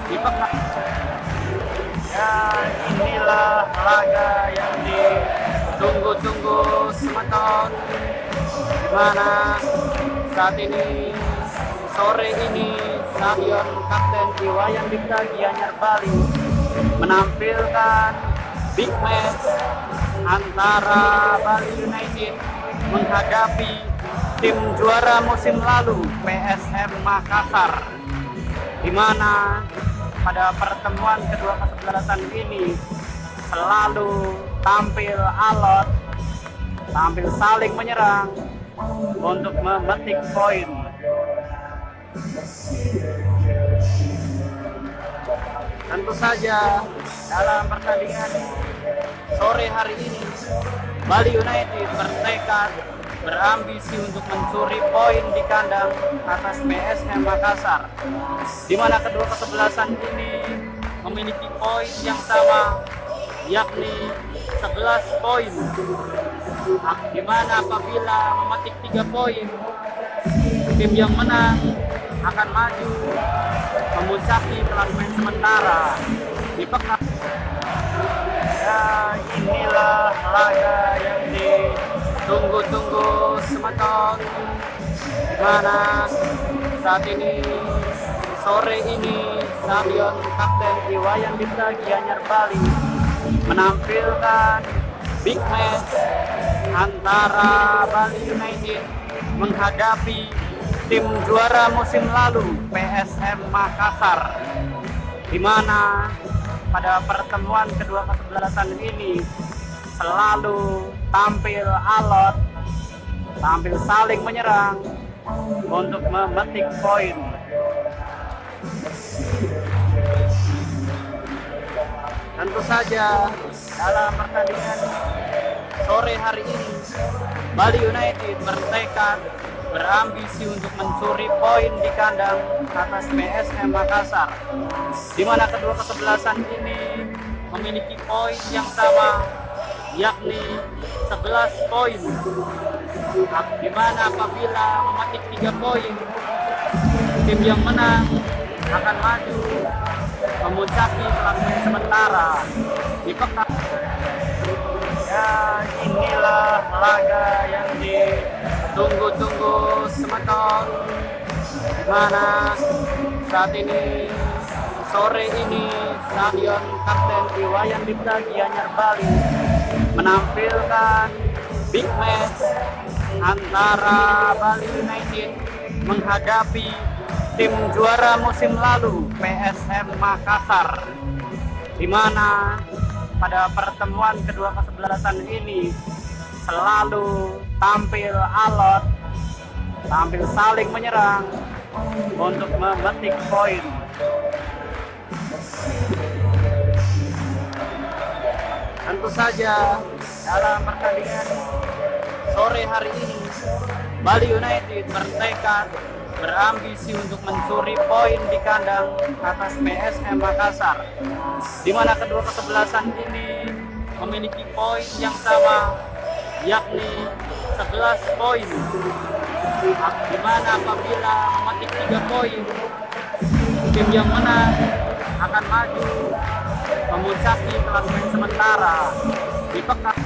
di pekan. Ya, inilah laga yang ditunggu-tunggu semeton, di mana saat ini sore ini Stadion Kapten Iwayan Dipta Gianyar Bali menampilkan big match antara Bali United menghadapi tim juara musim lalu PSM Makassar, di mana pada pertemuan kedua kesebelasan ini selalu tampil alot, tampil saling menyerang untuk memetik poin. Tentu saja dalam pertandingan sore hari ini Bali United bertekad berambisi untuk mencuri poin di kandang atas PSM Makassar, di mana kedua kesebelasan ini memiliki poin yang sama, yakni 11 poin, di mana apabila memetik 3 poin, tim yang menang akan maju memuncaki klasemen sementara di pekan. Ya, inilah laga yang ditunggu-tunggu semeton, mana saat ini sore ini Stadion Kapten Iwayan Dipta Gianyar Bali menampilkan big match antara Bali United menghadapi tim juara musim lalu PSM Makassar, di mana pada pertemuan kedua kesebelasan ini selalu tampil alot, tampil saling menyerang untuk memetik poin. Tentu saja dalam pertandingan sore hari ini Bali United bertekad berambisi untuk mencuri poin di kandang atas PSM Makassar, di mana kedua kesebelasan ini memiliki poin yang sama, yakni 11 poin, di mana apabila memetik 3 poin, tim yang menang akan maju memuncaki klasemen sementara di pekan. Ya, inilah laga yang ditunggu-tunggu semeton, di mana saat ini sore ini Stadion Kapten Iwayan Dipta Gianyar Bali menampilkan big match antara Bali United menghadapi tim juara musim lalu PSM Makassar, di mana pada pertemuan kedua kesebelasan ini selalu tampil alot, tampil saling menyerang untuk memetik poin. Tentu saja dalam pertandingan sore hari ini Bali United bertekad berambisi untuk mencuri poin di kandang atas PSM Makassar, di mana kedua kesebelasan ini memiliki poin yang sama, yakni 11 poin, di mana apabila memetik 3 poin, tim yang menang akan maju memuncaki klasemen sementara di pekan.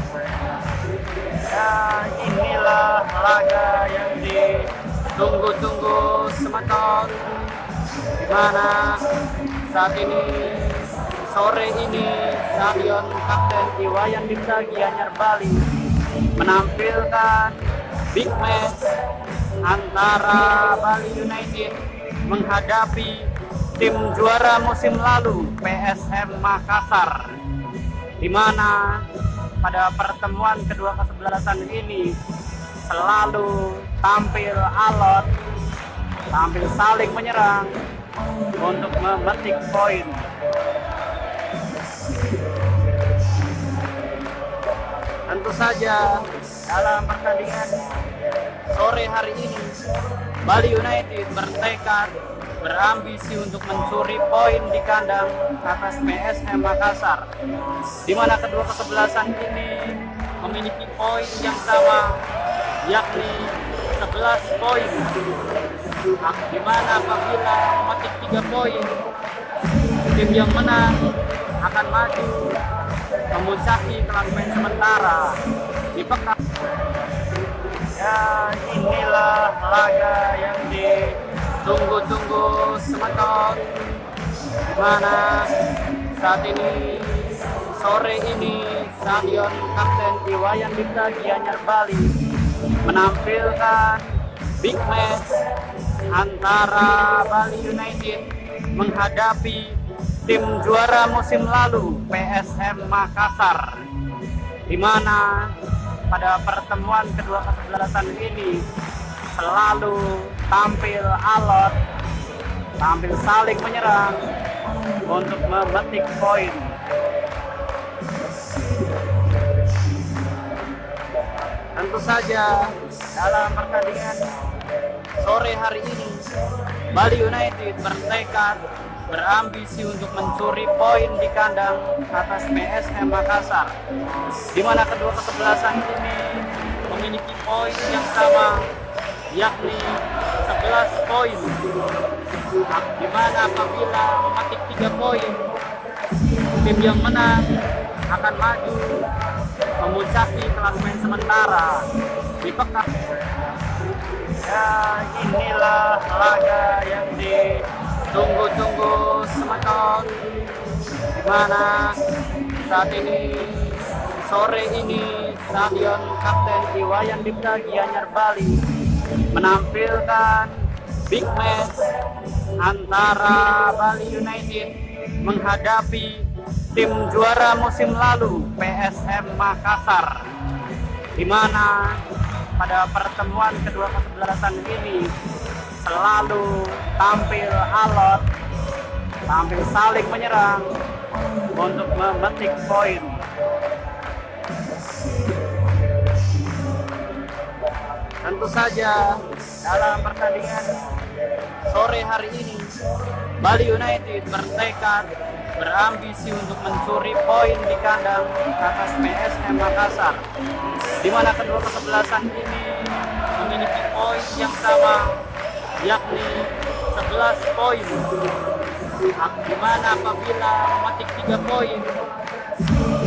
Ya, inilah laga yang ditunggu-tunggu semeton, di mana saat ini sore ini Stadion Kapten Iwayan Dipta Gianyar Bali menampilkan big match antara Bali United menghadapi tim juara musim lalu PSM Makassar, di mana pada pertemuan kedua kesebelasan ini selalu tampil alot, tampil saling menyerang untuk memetik poin. Tentu saja dalam pertandingan sore hari ini Bali United bertekad berambisi untuk mencuri poin di kandang atas PSM Makassar, di mana kedua kesebelasan ini memiliki poin yang sama, yakni 11 poin, di mana apabila memetik 3 poin, tim yang menang akan maju memuncaki klasemen sementara di pekan. Ya, inilah laga yang ditunggu-tunggu semeton, di mana saat ini sore ini Stadion Kapten Iwayan Dipta Gianyar Bali menampilkan big match antara Bali United menghadapi tim juara musim lalu PSM Makassar, di mana pada pertemuan kedua kesebelasan ini selalu tampil alot, tampil saling menyerang untuk memetik poin. Tentu saja dalam pertandingan sore hari ini Bali United bertekad berambisi untuk mencuri poin di kandang atas PSM Makassar, di mana kedua kesebelasan ini memiliki poin yang sama, yakni 11 poin, di mana apabila memetik 3 poin, tim yang menang akan maju memuncaki klasemen sementara di pekan. Ya, inilah laga yang ditunggu-tunggu Semeton, di mana saat ini sore ini Stadion Kapten Iwayan Dipta Gianyar Bali menampilkan big match antara Bali United menghadapi tim juara musim lalu PSM Makassar, di mana pada pertemuan kedua kesebelasan ini selalu tampil alot, tampil saling menyerang untuk memetik poin. Tentu saja dalam pertandingan sore hari ini Bali United bertekad berambisi untuk mencuri poin di kandang atas PSM Makassar, di mana kedua kesebelasan ini memiliki poin yang sama, yakni 11 poin. Di mana apabila memetik 3 poin,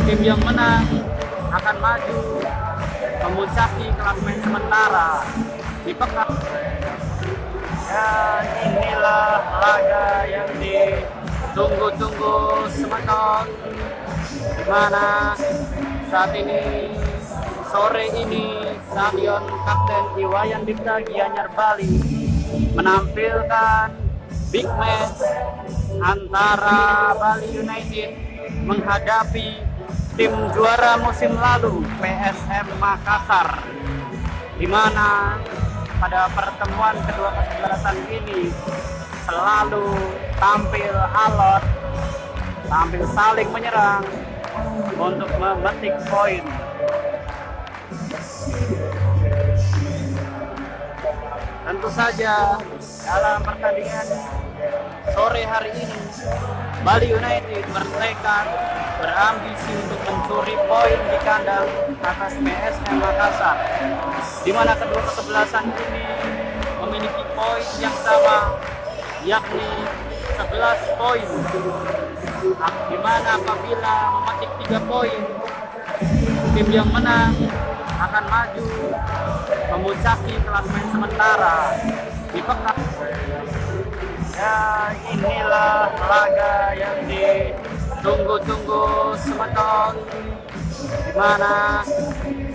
tim yang menang akan maju memuncaki klasemen sementara di pekan. Ya, inilah laga yang ditunggu-tunggu Semeton, di mana saat ini sore ini Stadion Kapten Iwayan Dipta Gianyar Bali menampilkan big match antara Bali United menghadapi tim juara musim lalu PSM Makassar, di mana pada pertemuan kedua kesebelasan ini selalu tampil alot, tampil saling menyerang untuk memetik poin. Tentu saja dalam pertandingan sore hari ini Bali United bertekad berambisi untuk mencuri poin di kandang atas PSM Makassar, di mana kedua kesebelasan ini memiliki poin yang sama, yakni 11 poin. Di mana apabila memetik 3 poin, tim yang menang akan maju memuncaki klasemen sementara di pekan. Ya, inilah laga yang ditunggu-tunggu Semeton, di mana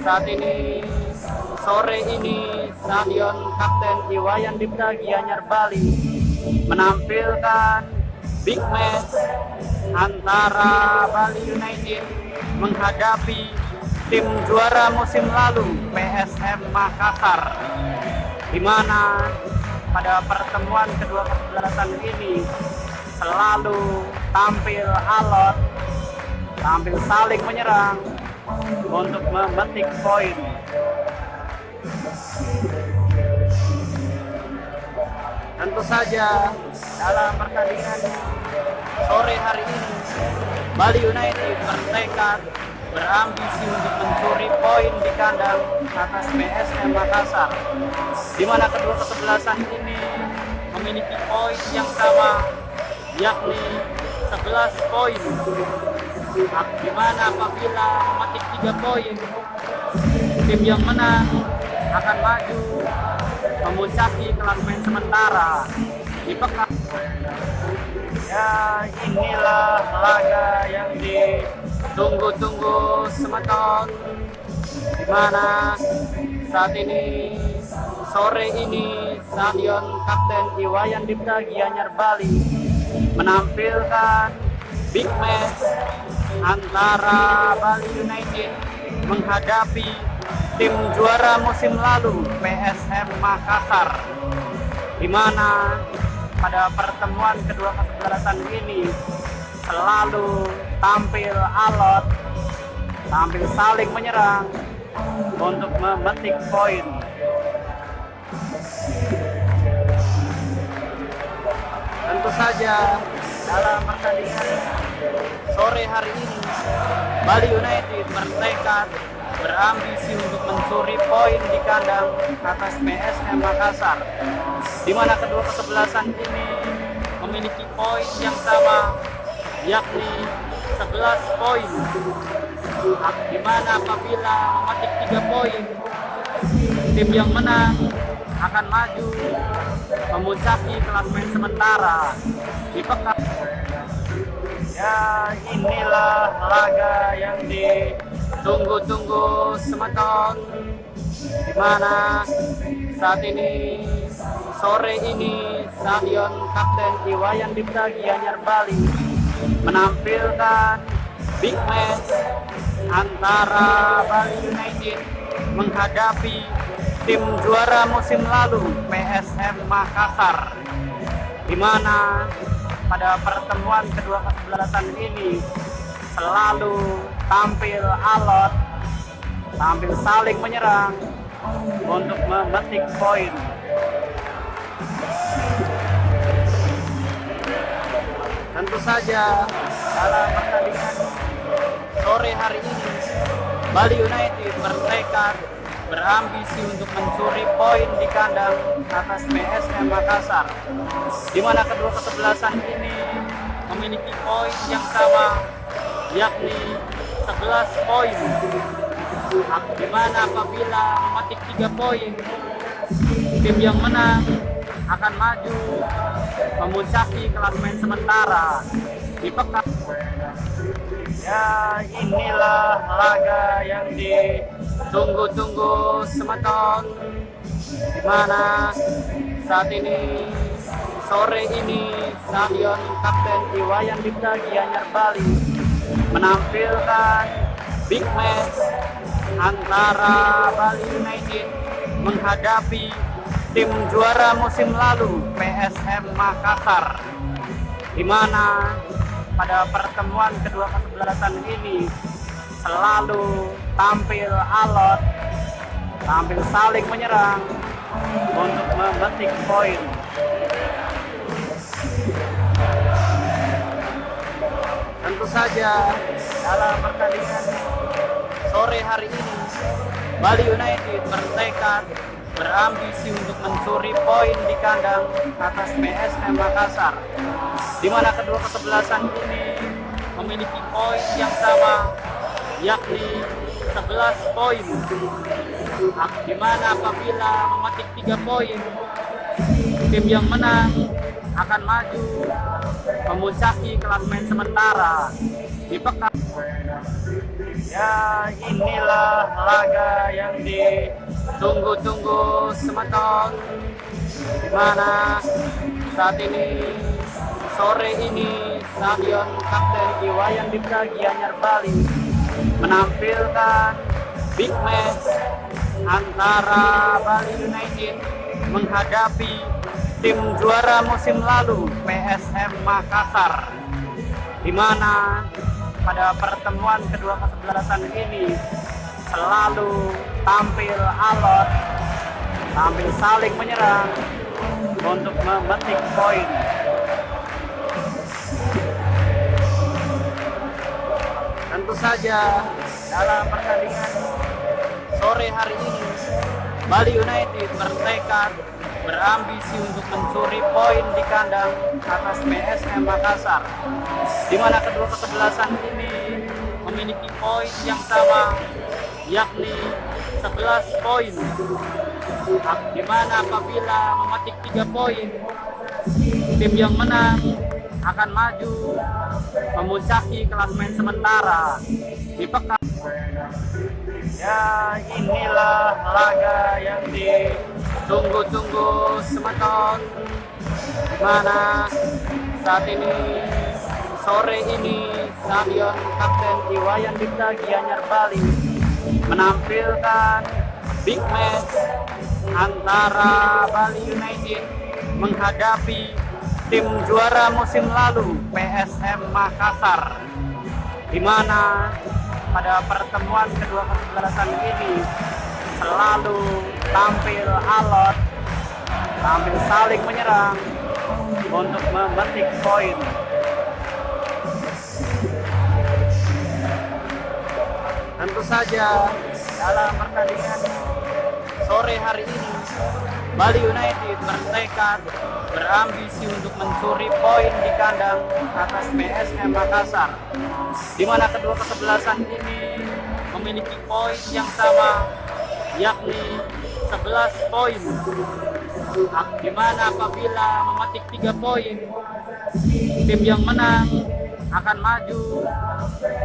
saat ini sore ini Stadion Kapten Iwayan Dipta Gianyar Bali menampilkan big match antara Bali United menghadapi tim juara musim lalu PSM Makassar, di mana pada pertemuan kedua kesebelasan ini selalu tampil alot, tampil saling menyerang untuk memetik poin. Tentu saja dalam pertandingan sore hari ini Bali United bertekad berambisi untuk mencuri poin di kandang atas PSM Makassar, di mana kedua kesebelasan ini memiliki poin yang sama, yakni 11 poin. Di mana apabila memetik 3 poin, tim yang menang akan maju memuncaki klasemen sementara di pekan. Ya, inilah laga yang ditunggu-tunggu Semeton, di mana saat ini sore ini Stadion Kapten Iwayan Dipta Gianyar Bali menampilkan big match antara Bali United menghadapi tim juara musim lalu PSM Makassar, di mana pada pertemuan kedua kesebelasan ini selalu tampil alot, tampil saling menyerang untuk memetik poin. Tentu saja dalam pertandingan sore hari ini Bali United bertekad berambisi untuk mencuri poin di kandang atas PSM Makassar, di mana kedua kesebelasan ini memiliki poin yang sama, yakni 11 poin. di mana apabila memetik 3 poin, tim yang menang akan maju memuncaki klasemen sementara di pekan. Ya, inilah laga yang ditunggu-tunggu semeton, di mana saat ini sore ini Stadion Kapten Iwayan Dipta Gianyar Bali menampilkan big match antara Bali United menghadapi tim juara musim lalu PSM Makassar, di mana pada pertemuan kedua kesebelasan ini selalu tampil alot, tampil saling menyerang untuk memetik poin. Tentu saja dalam pertandingan sore hari ini Bali United bertekad berambisi untuk mencuri poin di kandang atas PSM Makassar, di mana kedua kesebelasan ini memiliki poin yang sama, yakni 11 poin. Di mana apabila memetik 3 poin, tim yang menang akan maju memuncaki klasemen sementara di pekan. Ya, inilah laga yang ditunggu-tunggu semeton, di mana saat ini sore ini Stadion Kapten Iwayan Dipta Gianyar Bali menampilkan big match antara Bali United menghadapi tim juara musim lalu PSM Makassar, di mana pada pertemuan kedua kesebelasan ini selalu tampil alot, tampil saling menyerang untuk memetik poin. Tentu saja dalam pertandingan sore hari ini Bali United bertekad berambisi untuk mencuri poin di kandang atas PSM Makassar, di mana kedua kesebelasan ini memiliki poin yang sama, yakni 11 poin. Di mana apabila memetik 3 poin, tim yang menang akan maju memuncaki klasemen sementara di pekan. Ya, inilah laga yang ditunggu-tunggu semeton, di mana saat ini sore ini Stadion Kapten Iwayan Dipta Gianyar Bali menampilkan big match antara Bali United menghadapi tim juara musim lalu PSM Makassar, di mana pada pertemuan kedua kesebelasan ini selalu tampil alot, tampil saling menyerang untuk memetik poin. Tentu saja dalam pertandingan sore hari ini Bali United bertekad berambisi untuk mencuri poin di kandang atas PSM Makassar, di mana kedua kesebelasan ini memiliki poin yang sama, yakni 11 poin. Di mana apabila memetik 3 poin, tim yang menang akan maju memuncaki klasemen sementara di pekan. Ya, inilah laga yang ditunggu-tunggu semeton, di mana saat ini sore ini Stadion Kapten Iwayan Dipta Gianyar Bali menampilkan big match antara Bali United menghadapi tim juara musim lalu PSM Makassar, di mana pada pertemuan kedua kesebelasan ini selalu tampil alot, tampil saling menyerang untuk memetik poin. Tentu saja dalam pertandingan sore hari ini Bali United bertekad berambisi untuk mencuri poin di kandang atas PSM Makassar, di mana kedua kesebelasan ini memiliki poin yang sama, yakni 11 poin. Di mana apabila memetik 3 poin, tim yang menang akan maju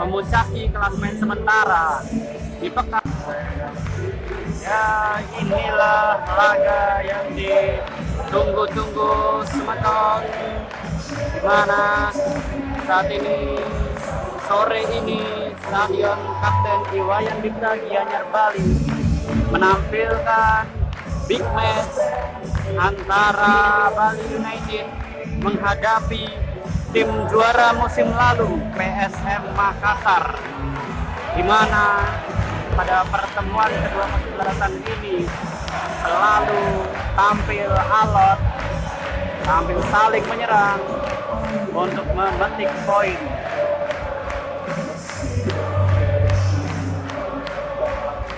memuncaki klasemen sementara di pekan. Ya, inilah laga yang ditunggu-tunggu semeton, di mana saat ini sore ini Stadion Kapten Iwayan Dipta Gianyar Bali menampilkan big match antara Bali United menghadapi tim juara musim lalu PSM Makassar, di mana pada pertemuan kedua kesebelasan ini selalu tampil alot, tampil saling menyerang untuk memetik poin.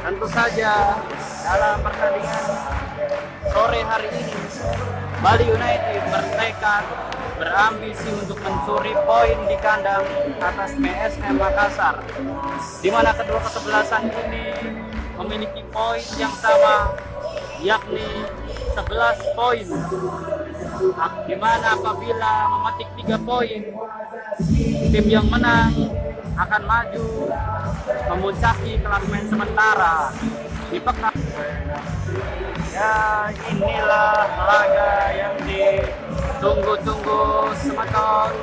Tentu saja dalam pertandingan sore hari ini Bali United bertekad berambisi untuk mencuri poin di kandang atas PSM Makassar, di mana kedua kesebelasan ini memiliki poin yang sama, yakni 11 poin. Di mana apabila memetik 3 poin, tim yang menang akan maju memuncaki klasemen sementara di pekan. Ya, inilah laga yang ditunggu-tunggu semeton,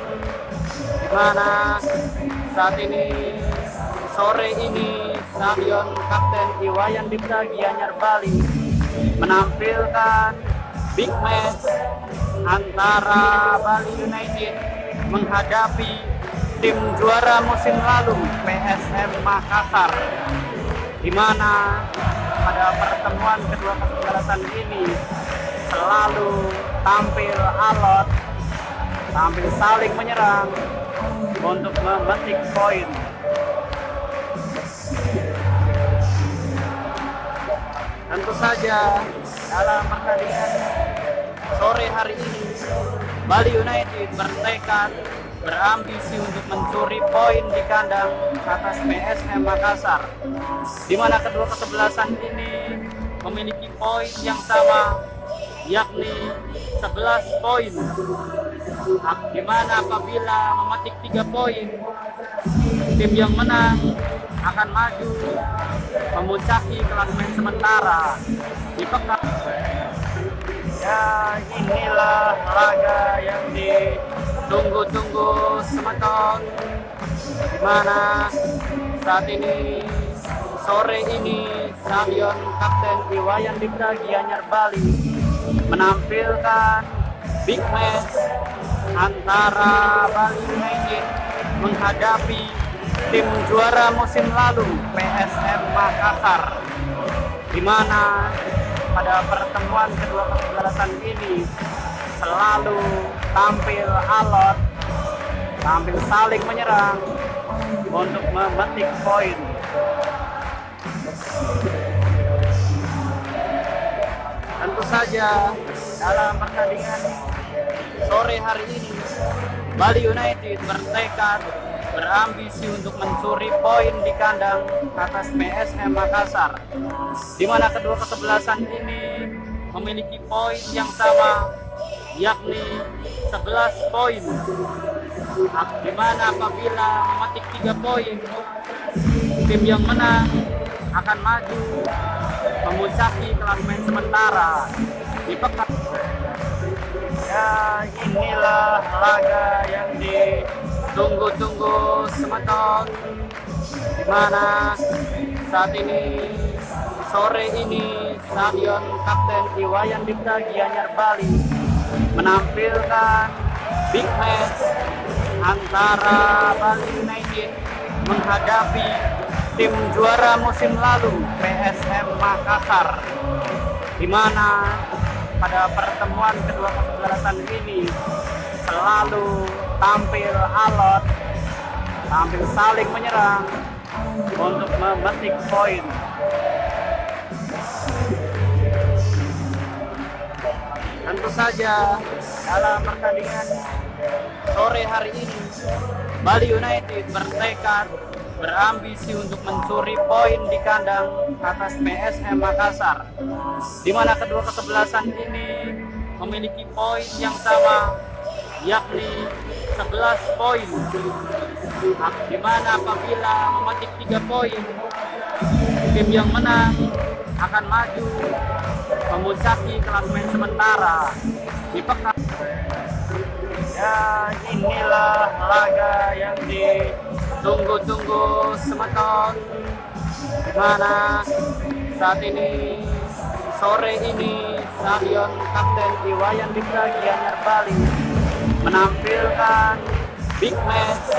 di mana saat ini sore ini Stadion Kapten Iwayan Dipta Gianyar Bali menampilkan big match antara Bali United menghadapi tim juara musim lalu PSM Makassar, di mana pada pertemuan kedua kesebelasan ini selalu tampil alot, tampil saling menyerang untuk memetik poin. Tentu saja dalam pertandingan sore hari ini Bali United bertekad berambisi untuk mencuri poin di kandang atas PSM Makassar, di mana kedua kesebelasan ini memiliki poin yang sama, yakni 11 poin. Di mana apabila memetik 3 poin, tim yang menang akan maju memuncaki klasemen sementara di pekan. Ya, inilah laga yang ditunggu-tunggu semeton, di mana saat ini sore ini Stadion Kapten Iwayan Dipta Gianyar Bali menampilkan big match antara Bali United menghadapi tim juara musim lalu PSM Makassar, di mana pada pertemuan kedua kesebelasan ini selalu tampil alot, tampil saling menyerang untuk memetik poin. Tentu saja dalam pertandingan sore hari ini Bali United bertekad berambisi untuk mencuri poin di kandang atas PSM Makassar, di mana kedua kesebelasan ini memiliki poin yang sama, yakni 11 poin. Di mana apabila memetik 3 poin, tim yang menang akan maju memuncaki klasemen sementara di pekan. Ya, inilah laga yang ditunggu-tunggu semeton, di mana saat ini sore ini Stadion Kapten Iwayan Dipta Gianyar Bali menampilkan big match antara Bali United menghadapi tim juara musim lalu PSM Makassar, di mana pada pertemuan kedua kesebelasan ini selalu tampil alot, tampil saling menyerang untuk memetik poin. Tentu saja dalam pertandingan sore hari ini Bali United bertekad berambisi untuk mencuri poin di kandang atas PSM Makassar, di mana kedua kesebelasan ini memiliki poin yang sama, yakni 11 poin, di mana apabila memetik 3 poin, tim yang menang akan maju memuncaki klasemen sementara di pekan. Ya, inilah laga yang ditunggu-tunggu semeton, di mana saat ini sore ini Stadion Kapten Iwayan Dipta Gianyar Bali menampilkan big match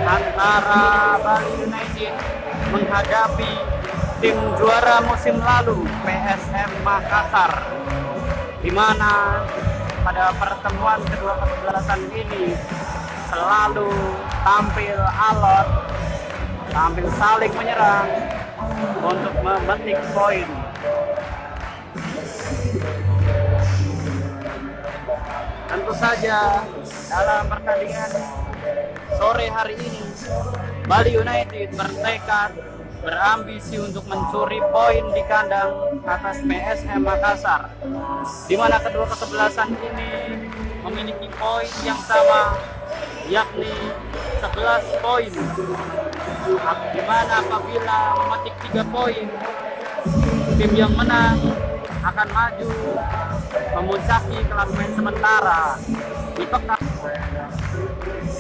antara Bali United menghadapi tim juara musim lalu PSM Makassar, di mana pada pertemuan kedua kesebelasan ini selalu tampil alot, tampil saling menyerang untuk memetik poin. Tentu saja dalam pertandingan sore hari ini Bali United bertekad berambisi untuk mencuri poin di kandang atas PSM Makassar, di mana kedua kesebelasan ini memiliki poin yang sama, yakni 11 poin, di mana apabila memetik 3 poin, tim yang menang akan maju memuncaki klasemen sementara di pekan.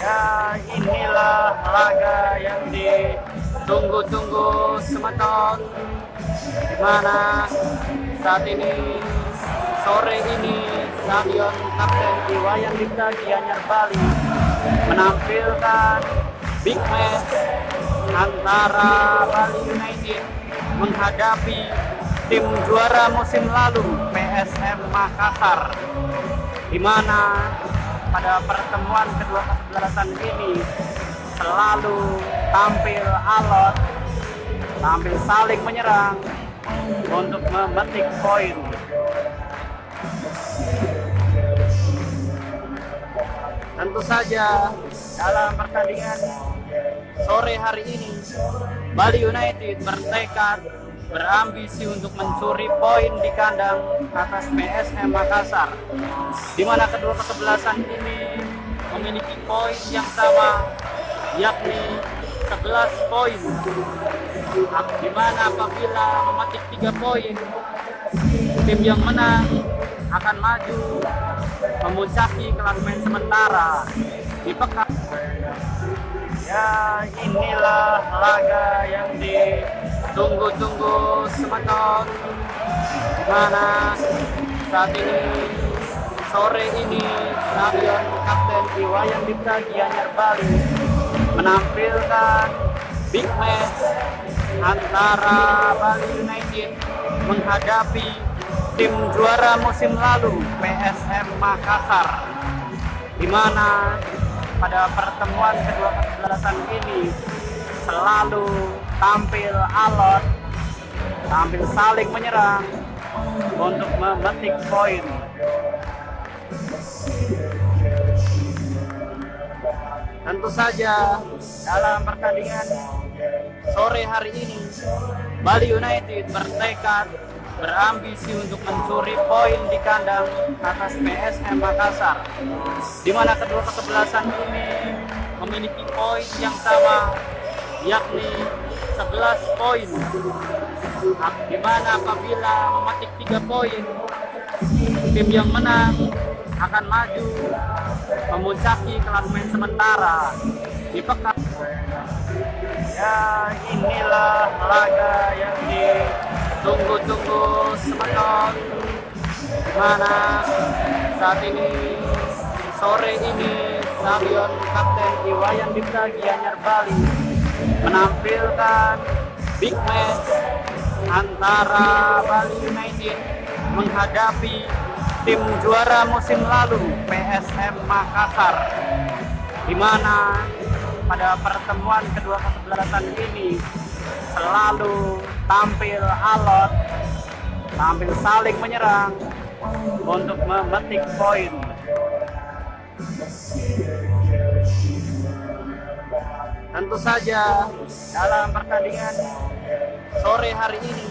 Ya, inilah laga yang ditunggu-tunggu semeton, di mana saat ini sore ini Stadion Kapten Iwayan Dipta Gianyar Bali menampilkan big match antara Bali United menghadapi tim juara musim lalu PSM Makassar, di mana pada pertemuan kedua kesebelasan ini selalu tampil alot, tampil saling menyerang untuk memetik poin. Tentu saja dalam pertandingan sore hari ini Bali United bertekad berambisi untuk mencuri poin di kandang atas PSM Makassar, di mana kedua kesebelasan ini memiliki poin yang sama, yakni 11 poin, di mana apabila memetik 3 poin, tim yang menang akan maju memuncaki klasemen sementara di pekan. Ya, inilah laga yang ditunggu-tunggu semeton, di mana saat ini sore ini Stadion Kapten Iwayan Dipta Gianyar Bali menampilkan big match antara Bali United menghadapi tim juara musim lalu PSM Makassar, di mana pada pertemuan kedua kesebelasan ini selalu tampil alot, tampil saling menyerang untuk memetik poin. Tentu saja dalam pertandingan sore hari ini Bali United bertekad berambisi untuk mencuri poin di kandang atas PSM Makassar, di mana kedua kesebelasan ini memiliki poin yang sama, yakni 11 poin, di mana apabila memetik 3 poin, tim yang menang akan maju memuncaki klasemen sementara di pekan. Ya, inilah laga yang ditunggu-tunggu semeton, di mana saat ini sore ini Stadion Kapten Iwayan Dipta Gianyar Bali menampilkan big match antara Bali United menghadapi tim juara musim lalu PSM Makassar, di mana pada pertemuan kedua kesebelasan ini selalu tampil alot, tampil saling menyerang untuk memetik poin. Tentu saja dalam pertandingan sore hari ini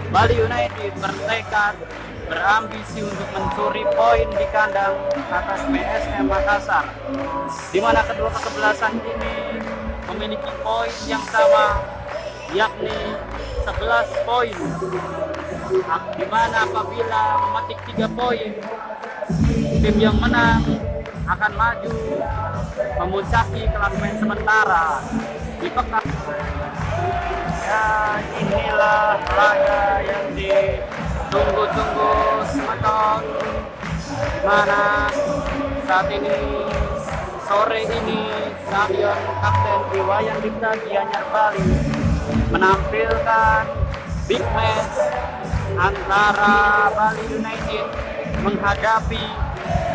Bali United bertekad berambisi untuk mencuri poin di kandang atas PSM Makassar, di mana kedua kesebelasan ini memiliki poin yang sama, yakni 11 poin, di mana apabila memetik 3 poin, tim yang menang akan maju memuncaki klasemen sementara di pekan. Ya, inilah laga yang ditunggu-tunggu semeton, mana saat ini sore ini Stadion Kapten Iwayan Dipta Gianyar Bali menampilkan big match antara Bali United menghadapi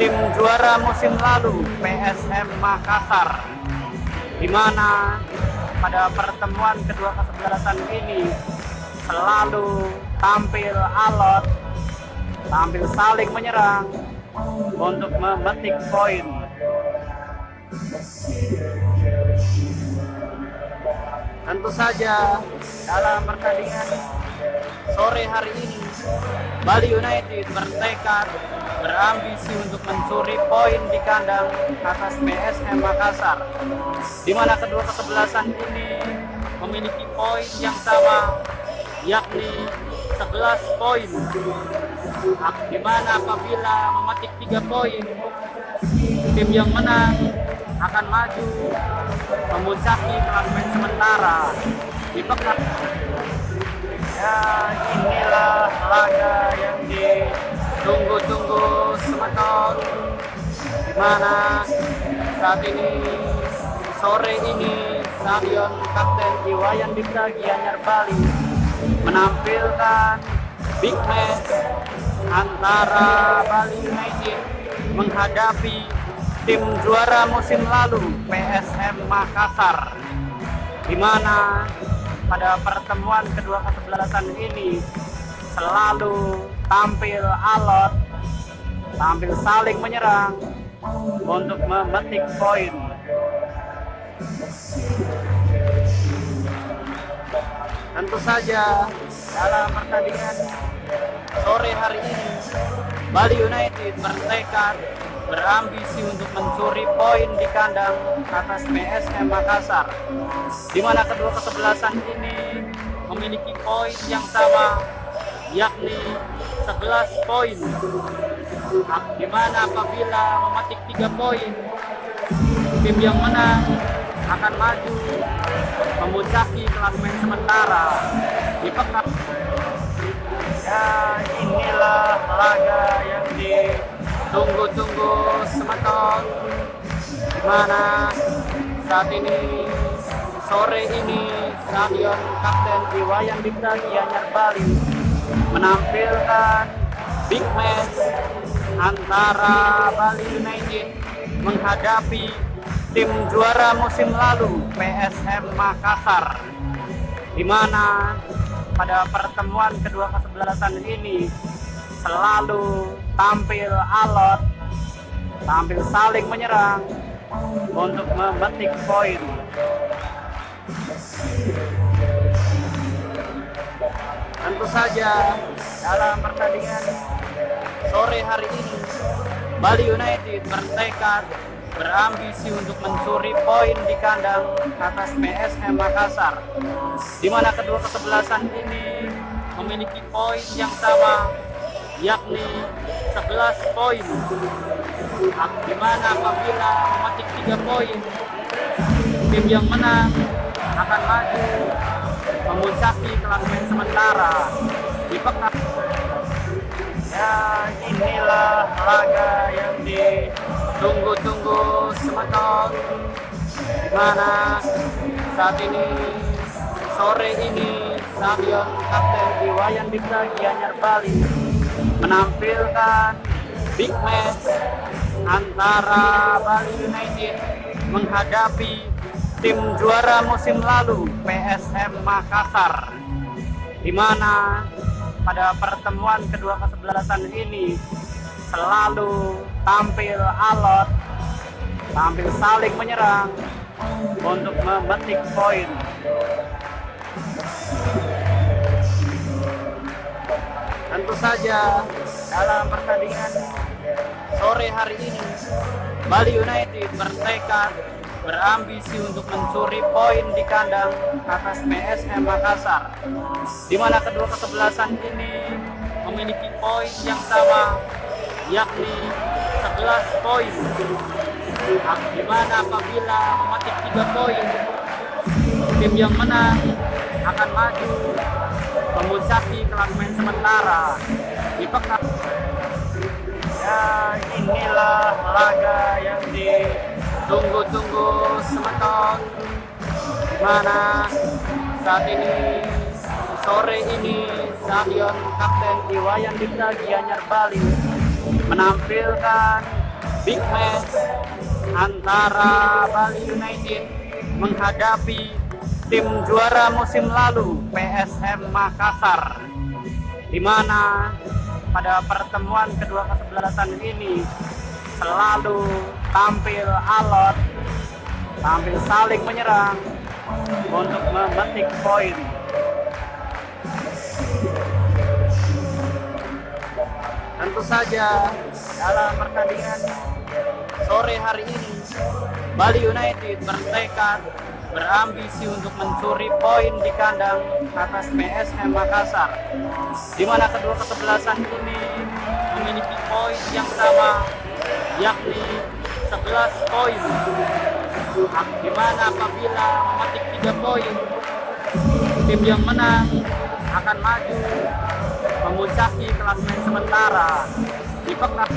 tim juara musim lalu PSM Makassar, di mana pada pertemuan kedua kesebelasan ini selalu tampil alot, tampil saling menyerang untuk memetik poin. Tentu saja dalam pertandingan sore hari ini Bali United bertekad berambisi untuk mencuri poin di kandang atas PSM Makassar, di mana kedua kesebelasan ini memiliki poin yang sama, yakni 11 poin, di mana apabila memetik 3 poin, tim yang menang akan maju memuncaki klasemen sementara di pekan. Ya, inilah laga yang ditunggu-tunggu semeton, di mana saat ini sore ini Stadion Kapten Iwayan Dipta Gianyar Bali menampilkan big match antara Bali United menghadapi tim juara musim lalu PSM Makassar, di mana pada pertemuan kedua kesebelasan ini selalu tampil alot, tampil saling menyerang untuk memetik poin. Tentu saja dalam pertandingan sore hari ini Bali United bertekad berambisi untuk mencuri poin di kandang atas PSM Makassar, di mana kedua kesebelasan ini memiliki poin yang sama, yakni 11 poin, di mana apabila memetik 3 poin, tim yang menang akan maju memuncaki klasemen sementara di pekan. Ya, inilah laga yang ditunggu-tunggu semeton, di mana saat ini sore ini Stadion Kapten Iwayan Dipta Gianyar Bali menampilkan big match antara Bali United menghadapi tim juara musim lalu PSM Makassar, di mana pada pertemuan kedua kesebelasan ini selalu tampil alot, tampil saling menyerang untuk memetik poin. Tentu saja dalam pertandingan sore hari ini Bali United bertekad berambisi untuk mencuri poin di kandang atas PSM Makassar, di mana kedua kesebelasan ini memiliki poin yang sama, yakni 11 poin, di mana apabila memetik 3 poin, tim yang menang akan maju memuncaki klasemen sementara di pekan. Ya, inilah laga yang ditunggu-tunggu semeton, di mana saat ini sore ini Stadion Kapten Iwayan Dipta Gianyar Bali menampilkan big match antara Bali United menghadapi tim juara musim lalu PSM Makassar, di mana pada pertemuan kedua kesebelasan ini selalu tampil alot, tampil saling menyerang untuk memetik poin. Tentu saja dalam pertandingan sore hari ini, Bali United bertekad berambisi untuk mencuri poin di kandang atas PSM Makassar, di mana kedua kesebelasan ini memiliki poin yang sama, yakni 11 poin. Di mana apabila memetik 3 poin, tim yang menang akan maju memuncaki klasemen sementara di pekan. Ya, inilah laga yang ditunggu-tunggu semeton, di mana saat ini sore ini Stadion Kapten Iwayan Dipta Gianyar Bali menampilkan big match antara Bali United menghadapi tim juara musim lalu PSM Makassar, di mana pada pertemuan kedua kesebelasan ini selalu tampil alot, tampil saling menyerang untuk memetik poin. Tentu saja dalam pertandingan sore hari ini, Bali United bertekad berambisi untuk mencuri poin di kandang atas PSM Makassar, di mana kedua kesebelasan ini memiliki poin yang sama, yakni 11 poin. Di mana apabila memetik 3 poin, tim yang menang akan maju memuncaki klasemen sementara di pekan.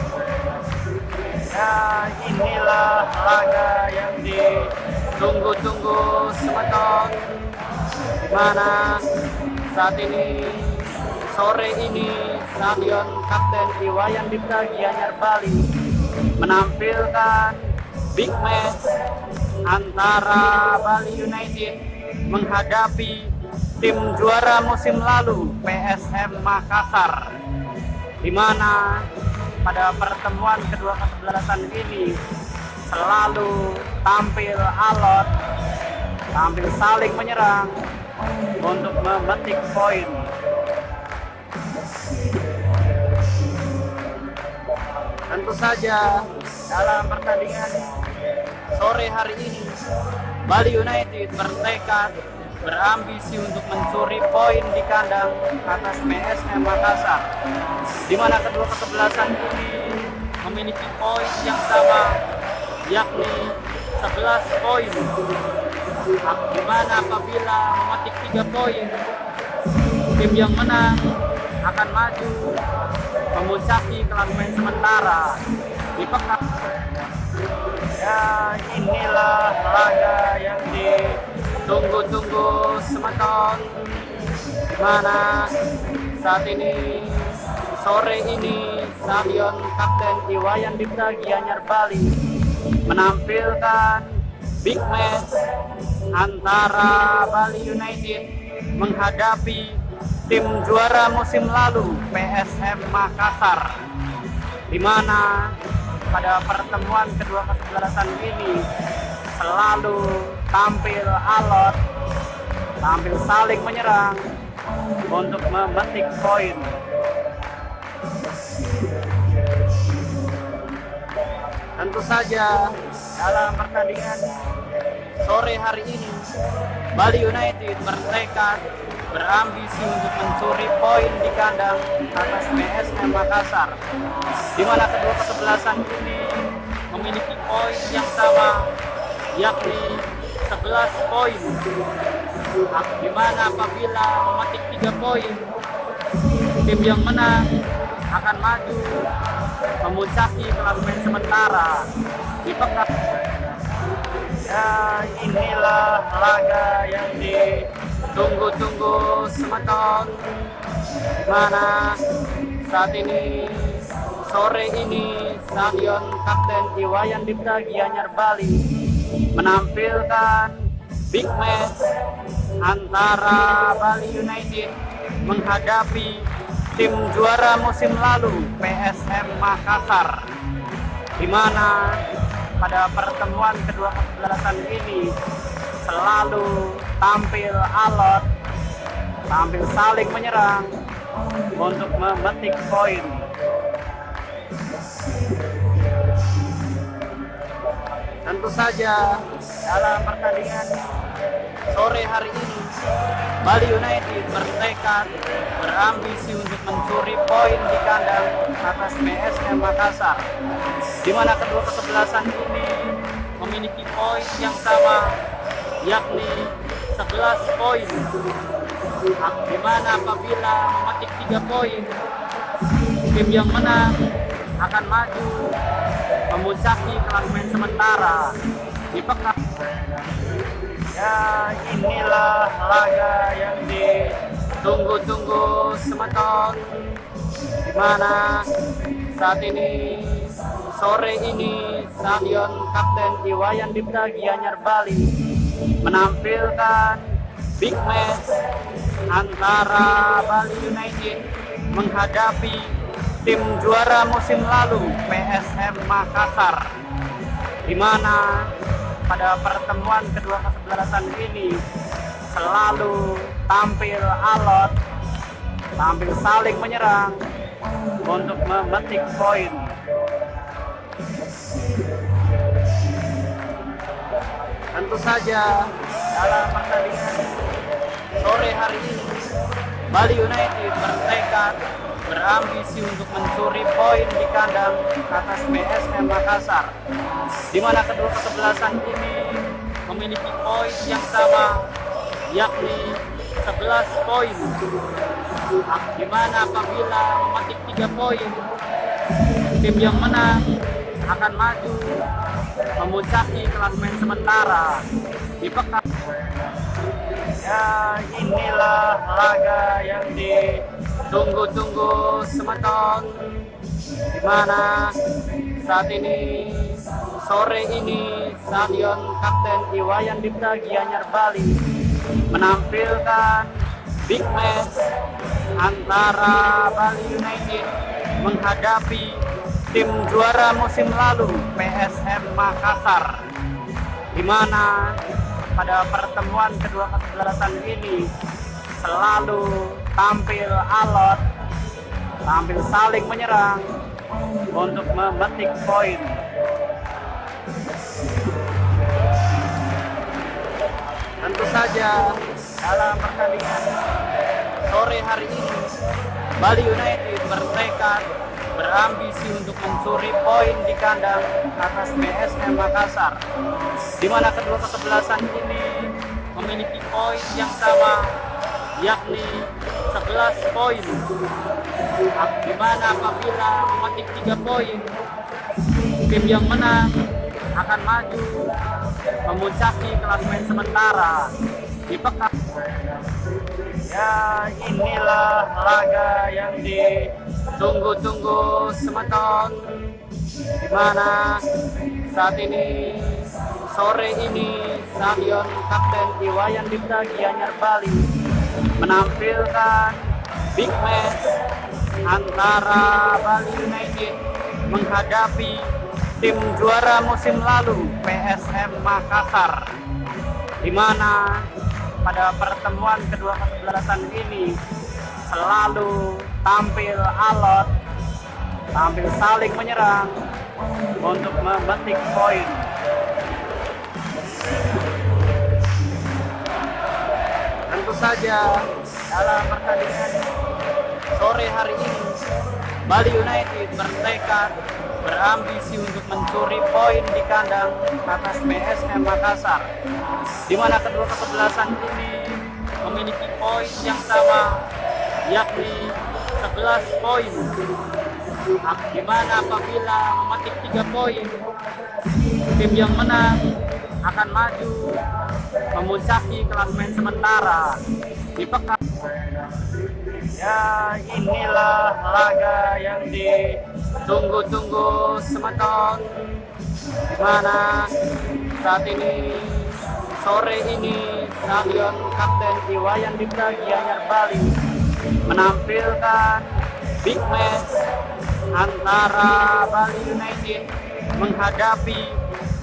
Ya, inilah laga yang ditunggu-tunggu semeton, di mana saat ini sore ini Stadion Kapten Iwayan Dipta Gianyar Bali menampilkan big match antara Bali United menghadapi tim juara musim lalu PSM Makassar, di mana pada pertemuan kedua kesebelasan ini selalu tampil alot, tampil saling menyerang untuk memetik poin. Tentu saja dalam pertandingan sore hari ini, Bali United bertekad berambisi untuk mencuri poin di kandang atas PSM Makassar, di mana kedua kesebelasan ini memiliki poin yang sama, yakni 11 poin. Di mana apabila memetik 3 poin, tim yang menang akan maju memuncaki klasemen sementara di pekan. Ya, inilah laga yang ditunggu-tunggu semeton, di mana saat ini sore ini Stadion Kapten Iwayan Dipta Gianyar Bali menampilkan big match antara Bali United menghadapi tim juara musim lalu PSM Makassar, di mana pada pertemuan kedua kesebelasan ini selalu tampil alot, tampil saling menyerang untuk memetik poin. Tentu saja dalam pertandingan sore hari ini, Bali United bertekad berambisi untuk mencuri poin di kandang atas PSM Makassar, di mana kedua kesebelasan ini memiliki poin yang sama, yakni 11 poin. Di mana apabila memetik 3 poin, tim yang menang akan maju memuncaki klasemen sementara di pekan. Ya, inilah laga yang ditunggu-tunggu semeton, di mana saat ini sore ini Stadion Kapten Iwayan Dipta Gianyar Bali menampilkan big match antara Bali United menghadapi tim juara musim lalu PSM Makassar, di mana pada pertemuan kedua kesebelasan ini selalu tampil alot, tampil saling menyerang untuk memetik poin. Tentu saja dalam pertandingan sore hari ini Bali United bertekad berambisi untuk mencuri poin di kandang atas PSM Makassar, di mana kedua kesebelasan ini memiliki poin yang sama, yakni 11 poin, di mana apabila memetik 3 poin, tim yang menang akan maju memuncaki klasemen sementara di pekan. Ya, inilah laga yang ditunggu-tunggu semeton, di mana saat ini sore ini Stadion Kapten Iwayan Dipta Gianyar Bali menampilkan big match antara Bali United menghadapi tim juara musim lalu PSM Makassar, di mana pada pertemuan kedua kesebelasan ini selalu tampil alot, tampil saling menyerang untuk memetik poin. Tentu saja dalam pertandingan sore hari ini Bali United bertekad berambisi untuk mencuri poin di kandang atas PSM Makassar, di mana kedua kesebelasan ini memiliki poin yang sama, yakni 11 poin, di mana apabila memetik 3 poin, tim yang menang akan maju memuncaki klasemen sementara di pekan. Ya, inilah laga yang ditunggu-tunggu semeton, di mana saat ini sore ini Stadion Kapten Iwayan Dipta Gianyar Bali menampilkan big match antara Bali United menghadapi tim juara musim lalu PSM Makassar, di mana pada pertemuan kedua kesebelasan ini selalu tampil alot, tampil saling menyerang untuk memetik poin. Tentu saja dalam pertandingan sore hari ini Bali United bertekad berambisi untuk mencuri poin di kandang atas PSM Makassar, di mana kedua kesebelasan ini memiliki poin yang sama, yakni 11 poin, di mana apabila memetik 3 poin, tim yang menang akan maju memuncaki klasemen sementara di pekan. Ya, inilah laga yang ditunggu-tunggu semeton, di mana saat ini sore ini Stadion Kapten Iwayan Dipta Gianyar Bali menampilkan big match antara Bali United menghadapi tim juara musim lalu PSM Makassar, di mana pada pertemuan kedua kesebelasan ini selalu tampil alot, tampil saling menyerang untuk memetik poin. Tentu saja dalam pertandingan sore hari ini Bali United bertekad berambisi untuk mencuri poin di kandang atas PSM Makassar, di mana kedua kesebelasan ini memiliki poin yang sama, yakni 11 poin, di mana apabila memetik 3 poin, tim yang menang akan maju memuncaki klasemen sementara di pekan. Ya, inilah laga yang ditunggu-tunggu semeton, di mana saat ini sore ini Stadion Kapten Iwayan Dipta Gianyar Bali menampilkan big match antara Bali United menghadapi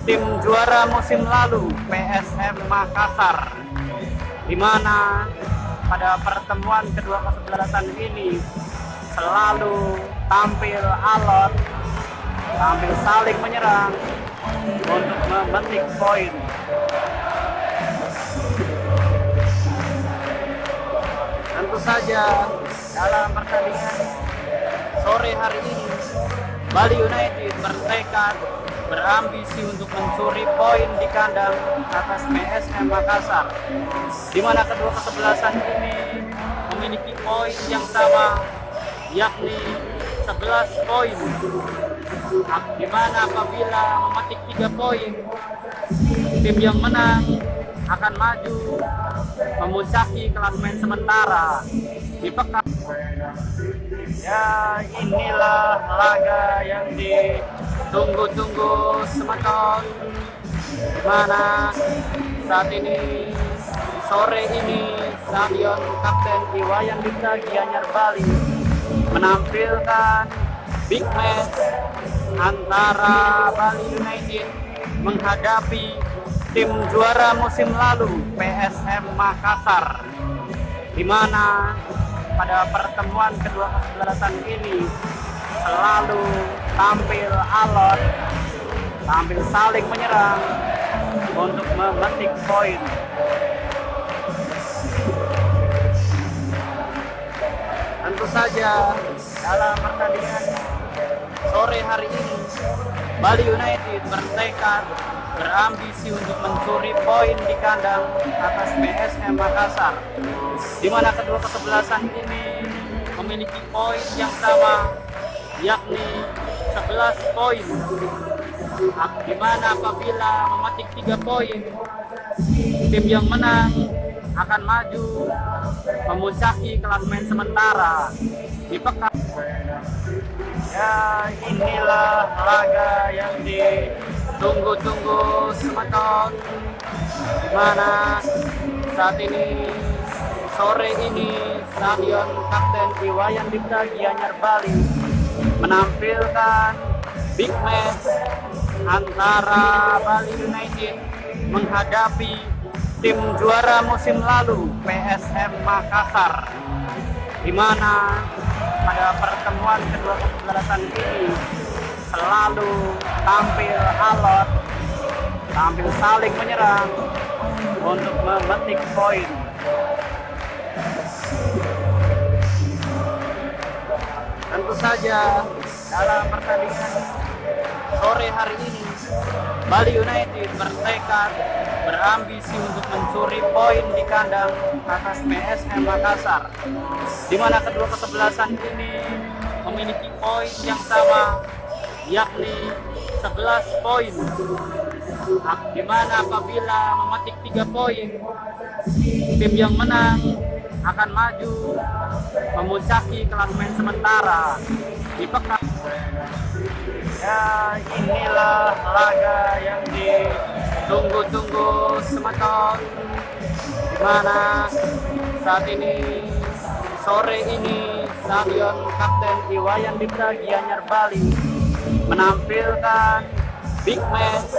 tim juara musim lalu PSM Makassar, di mana pada pertemuan kedua kesebelasan ini selalu tampil alot, tampil saling menyerang untuk memetik poin. Tentu saja dalam pertandingan sore hari ini Bali United bertekad berambisi untuk mencuri poin di kandang atas PSM Makassar, di mana kedua kesebelasan ini memiliki poin yang sama, yakni 11 poin, di mana apabila memetik 3 poin, tim yang menang akan maju memuncaki klasemen sementara di pekan. Ya, inilah laga yang ditunggu-tunggu semeton, di mana saat ini sore ini Stadion Kapten Iwayan Dipta Gianyar Bali menampilkan big match antara Bali United menghadapi tim juara musim lalu PSM Makassar, di mana pada pertemuan kedua kesebelasan ini selalu tampil alot, tampil saling menyerang untuk memetik poin. Tentu saja dalam pertandingan sore hari ini Bali United bertekad berambisi untuk mencuri poin di kandang atas PSM Makassar, di mana kedua kesebelasan ini memiliki poin yang sama, yakni 11 poin, di mana apabila memetik 3 poin, tim yang menang akan maju memuncaki klasemen sementara di pekan. Ya, inilah laga yang ditunggu-tunggu semeton, di mana saat ini sore ini Stadion Kapten Iwayan Dipta Gianyar Bali menampilkan big match antara Bali United menghadapi tim juara musim lalu PSM Makassar, di mana pada pertemuan kedua kesebelasan ini selalu tampil alot, tampil saling menyerang untuk memetik poin. Tentu saja dalam pertandingan sore hari ini Bali United bertekad berambisi untuk mencuri poin di kandang atas PSM Makassar, di mana kedua kesebelasan ini memiliki poin yang sama, yakni 11 poin, di mana apabila memetik 3 poin, tim yang menang akan maju memuncaki klasemen sementara di pekan. Ya, inilah laga yang ditunggu-tunggu semeton, di mana saat ini sore ini Stadion Kapten Iwayan Dipta Gianyar Bali menampilkan big match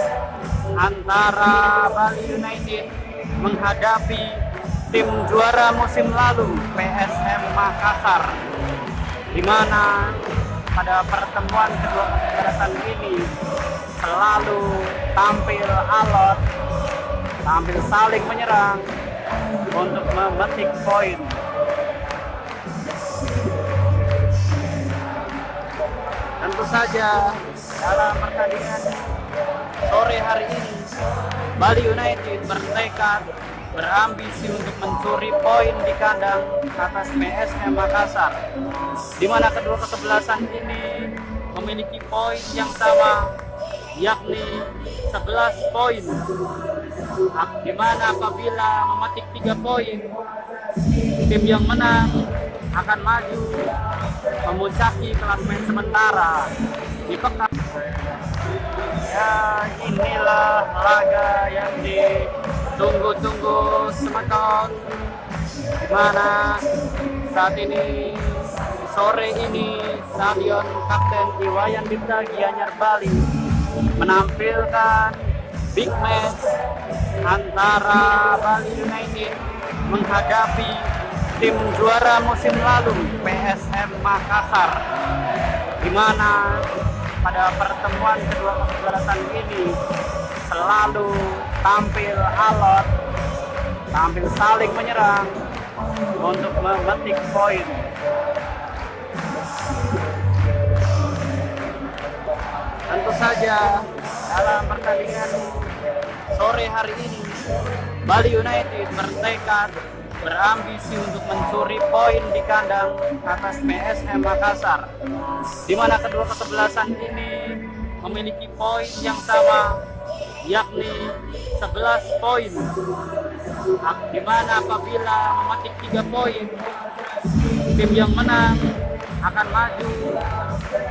antara Bali United menghadapi tim juara musim lalu PSM Makassar, di mana pada pertemuan kedua kesebelasan ini selalu tampil alot, tampil saling menyerang untuk memetik poin. Tentu saja dalam pertandingan sore hari ini Bali United bertekad berambisi untuk mencuri poin di kandang atas PSM Makassar, di mana kedua kesebelasan ini memiliki poin yang sama, yakni 11 poin, di mana apabila memetik 3 poin, tim yang menang akan maju memuncaki klasemen sementara di pekan. Ya, inilah laga yang ditunggu-tunggu semeton, di mana saat ini sore ini Stadion Kapten Iwayan Dipta Gianyar Bali menampilkan big match antara Bali United menghadapi tim juara musim lalu PSM Makassar, di mana pada pertemuan kedua kesebelasan ini selalu tampil alot, tampil saling menyerang untuk memetik poin. Tentu saja dalam pertandingan sore hari ini Bali United bertekad berambisi untuk mencuri poin di kandang atas PSM Makassar, di mana kedua kesebelasan ini memiliki poin yang sama, yakni 11 poin, di mana apabila memetik 3 poin, tim yang menang akan maju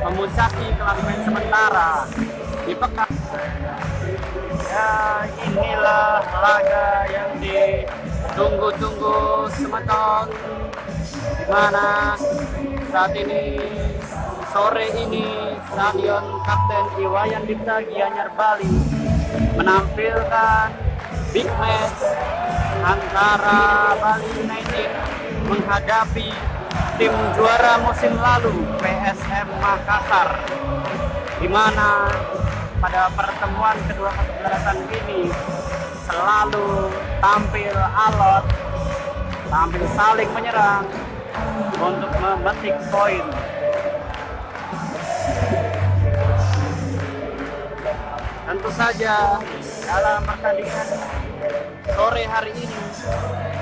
memuncaki klasemen sementara di pekan. Ya, inilah laga yang ditunggu-tunggu semeton, di mana saat ini sore ini Stadion Kapten Iwayan Dipta Gianyar Bali menampilkan big match antara Bali United menghadapi tim juara musim lalu PSM Makassar, di mana pada pertemuan kedua kesebelasan ini selalu tampil alot, tampil saling menyerang untuk memetik poin. Tentu saja dalam pertandingan sore hari ini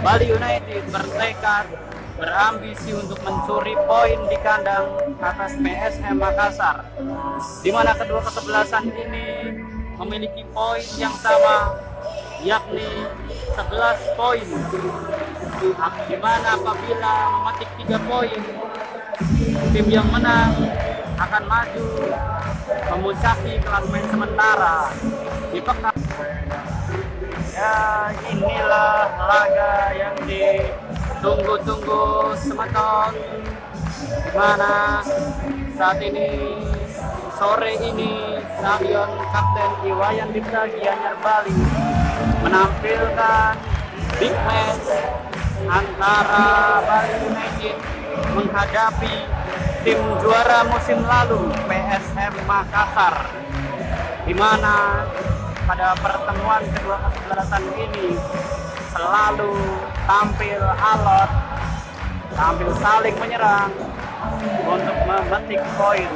Bali United bertekad berambisi untuk mencuri poin di kandang atas PSM Makassar, di mana kedua kesebelasan ini memiliki poin yang sama, yakni 11 poin, di mana apabila memetik 3 poin, tim yang menang akan maju memuncaki klasemen sementara di pekan. Ya, inilah laga yang ditunggu-tunggu semeton, di mana saat ini sore ini Stadion Kapten Iwayan Dipta Gianyar Bali menampilkan big match antara Bali United menghadapi tim juara musim lalu PSM Makassar, di mana pada pertemuan kedua kesebelasan ini selalu tampil alot, tampil saling menyerang untuk memetik poin.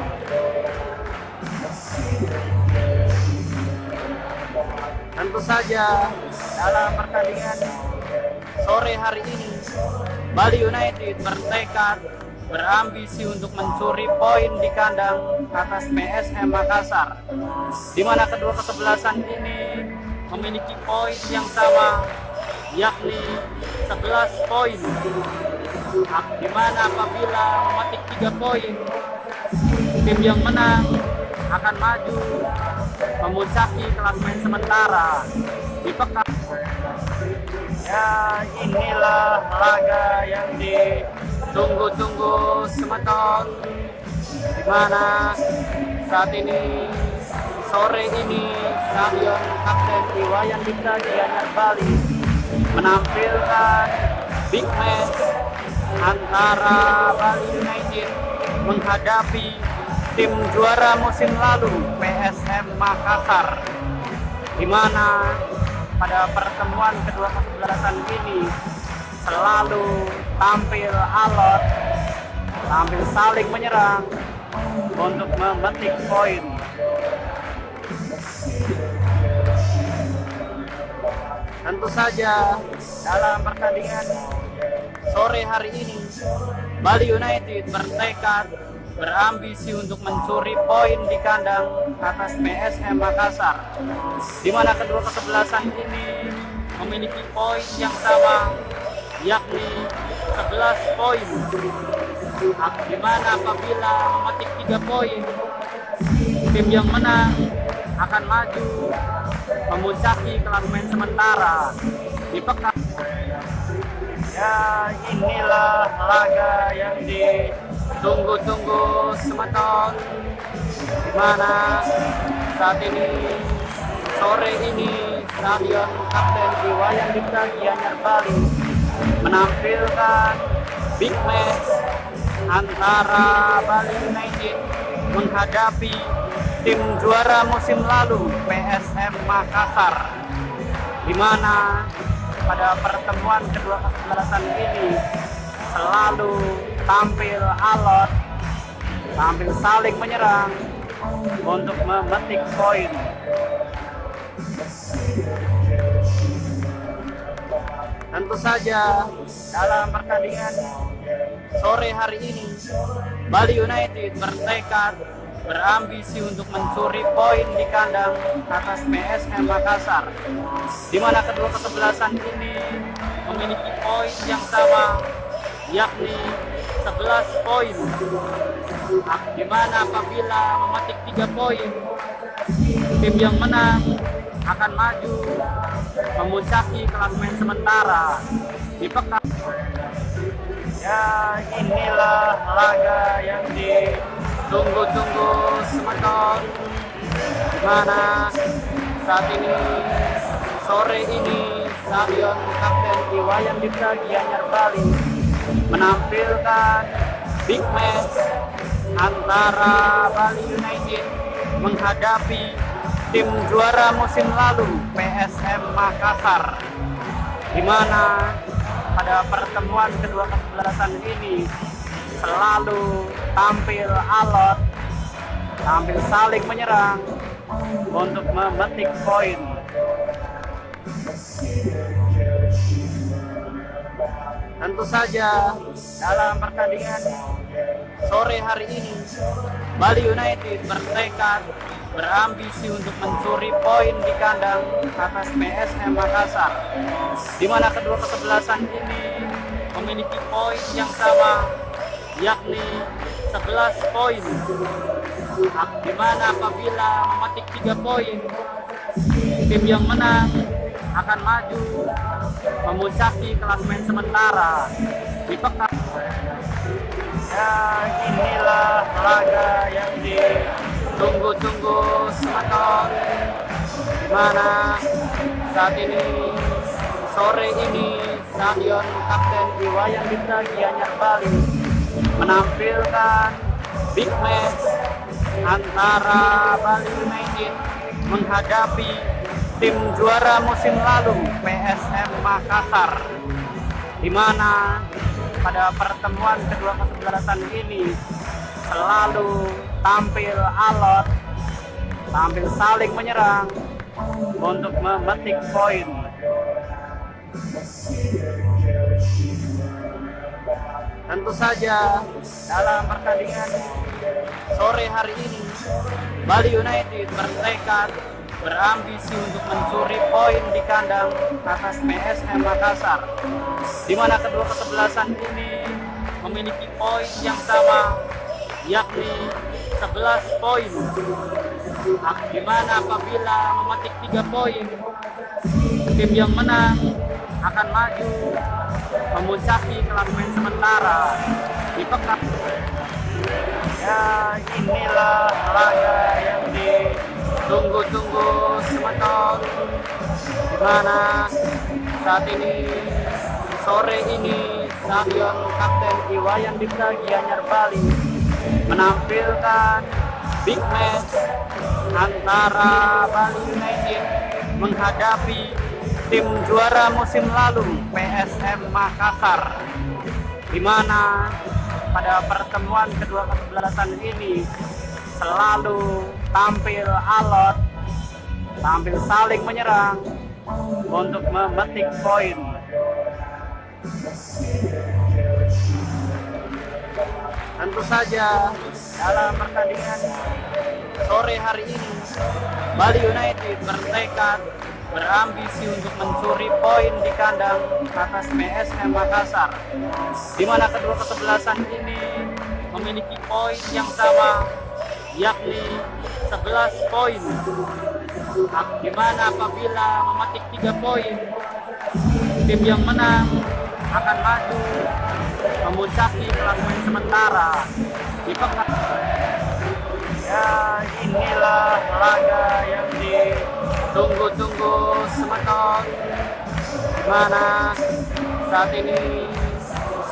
Tentu saja dalam pertandingan sore hari ini Bali United bertekad berambisi untuk mencuri poin di kandang atas PSM Makassar, di mana kedua kesebelasan ini memiliki poin yang sama, yakni 11 poin, di mana apabila memetik 3 poin, tim yang menang akan maju memuncaki klasemen sementara di pekan. Ya, inilah laga yang ditunggu-tunggu semeton, di mana saat ini sore ini Stadion Kapten Iwayan Dipta Gianyar Bali menampilkan big match antara Bali United menghadapi tim juara musim lalu PSM Makassar, di mana pada pertemuan kedua kesebelasan ini selalu tampil alot, tampil saling menyerang untuk memetik poin. Tentu saja dalam pertandingan sore hari ini Bali United bertekad berambisi untuk mencuri poin di kandang atas PSM Makassar, di mana kedua kesebelasan ini memiliki poin yang sama, yakni 11 poin, di mana apabila memetik 3 poin, tim yang menang akan maju memuncaki klasemen sementara di pekan. Ya, inilah laga yang ditunggu-tunggu semeton, di mana saat ini Sore ini Stadion Kapten Iwayan Dipta Gianyar Bali menampilkan big match antara Bali United menghadapi tim juara musim lalu PSM Makassar, di mana pada pertemuan kedua kesebelasan ini selalu tampil alot, tampil saling menyerang untuk memetik poin. Tentu saja dalam pertandingan sore hari ini Bali United bertekad berambisi untuk mencuri poin di kandang atas PSM Makassar, di mana kedua kesebelasan ini memiliki poin yang sama, yakni 11 poin, di mana apabila memetik 3 poin, tim yang menang akan maju memuncaki klasemen sementara di pekan. Ya, inilah laga yang ditunggu-tunggu semeton, di mana saat ini sore ini Stadion Kapten Iwayan Dipta Gianyar Bali menampilkan big match antara Bali United menghadapi tim juara musim lalu PSM Makassar, di mana pada pertemuan kedua kesebelasan ini selalu tampil alot, tampil saling menyerang untuk memetik poin. Tentu saja dalam pertandingan sore hari ini Bali United bertekad berambisi untuk mencuri poin di kandang atas PSM Makassar, di mana kedua kesebelasan ini memiliki poin yang sama, yakni 11 poin, di mana apabila memetik 3 poin, tim yang menang akan maju memuncaki klasemen sementara di pekan. Ya, inilah laga yang ditunggu-tunggu semeton, di mana saat ini sore ini Stadion Kapten Iwayan Dipta Gianyar Bali menampilkan big match antara Bali United menghadapi tim juara musim lalu PSM Makassar, di mana pada pertemuan kedua kesebelasan ini selalu tampil alot, tampil saling menyerang untuk memetik poin. Tentu saja dalam pertandingan sore hari ini Bali United bertekad berambisi untuk mencuri poin di kandang atas PSM Makassar, di mana kedua kesebelasan ini memiliki poin yang sama, yakni 11 poin, di mana apabila memetik 3 poin, tim yang menang akan maju memuncaki klasemen sementara di pekan. Ya, inilah laga yang ditunggu-tunggu semeton, di mana saat ini sore ini Stadion Kapten Iwayan Dipta Gianyar Bali menampilkan big match antara Bali United menghadapi tim juara musim lalu PSM Makassar, di mana pada pertemuan kedua kesebelasan ini selalu tampil alot, tampil saling menyerang untuk memetik poin. Tentu saja dalam pertandingan sore hari ini Bali United bertekad berambisi untuk mencuri poin di kandang atas PSM Makassar, di mana kedua kesebelasan ini memiliki poin yang sama, yakni 11 poin, di mana apabila memetik 3 poin, tim yang menang akan maju memuncaki klasemen sementara di pekan. Ya, inilah laga yang ditunggu Semeton, di mana saat ini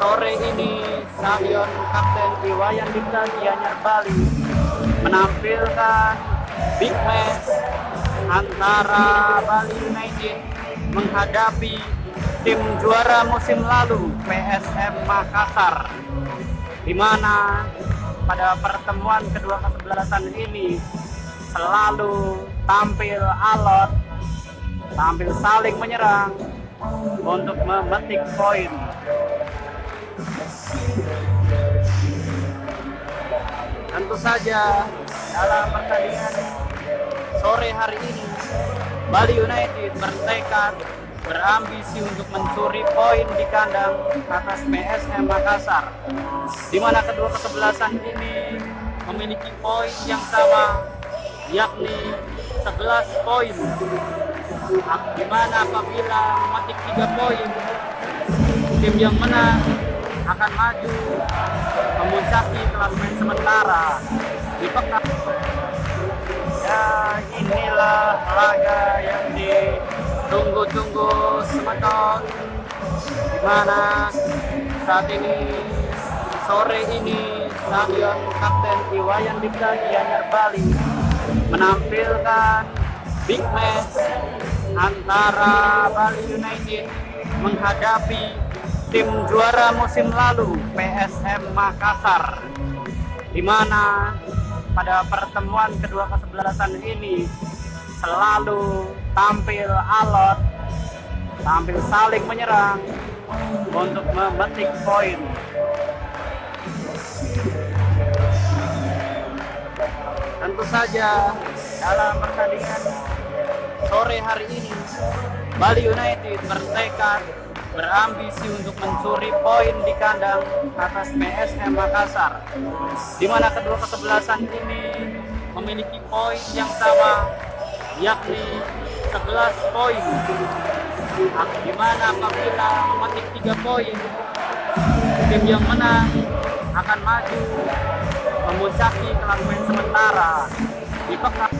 sore ini Stadion Kapten Iwayan Dipta Gianyar Bali menampilkan big match antara Bali United menghadapi tim juara musim lalu PSM Makassar, di mana pada pertemuan kedua kesebelasan ini selalu tampil alot, tampil saling menyerang untuk memetik poin. Tentu saja dalam pertandingan sore hari ini Bali United bertekad berambisi untuk mencuri poin di kandang atas PSM Makassar, di mana kedua kesebelasan ini memiliki poin yang sama, yakni 11 poin. Di mana apabila memetik 3 poin, tim yang menang akan maju memuncaki klasemen sementara di pekan. Ya, inilah laga yang ditunggu-tunggu Semeton, di mana saat ini sore ini Stadion Kapten Iwayan Dipta Gianyar Bali menampilkan big match antara Bali United menghadapi tim juara musim lalu PSM Makassar, di mana pada pertemuan kedua kesebelasan ini selalu tampil alot, tampil saling menyerang untuk memetik poin. Tentu saja dalam pertandingan sore hari ini Bali United bertekad berambisi untuk mencuri poin di kandang atas PSM Makassar, di mana kedua kesebelasan ini memiliki poin yang sama, yakni 11 poin. Di mana apabila memetik 3 poin, tim yang menang akan maju memuncaki klasemen sementara di pekan.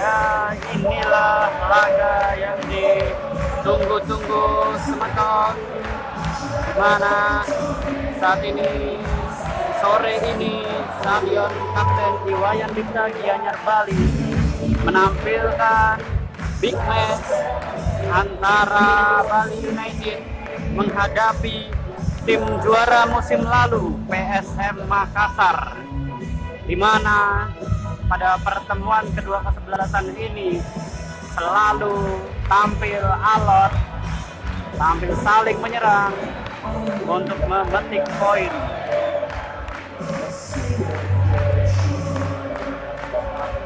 Ya, inilah laga yang ditunggu-tunggu Semeton, di mana saat ini sore ini Stadion Kapten Iwayan Dipta Gianyar Bali menampilkan big match antara Bali United menghadapi tim juara musim lalu PSM Makassar, di mana pada pertemuan kedua kesebelasan ini selalu tampil alot, tampil saling menyerang untuk memetik poin.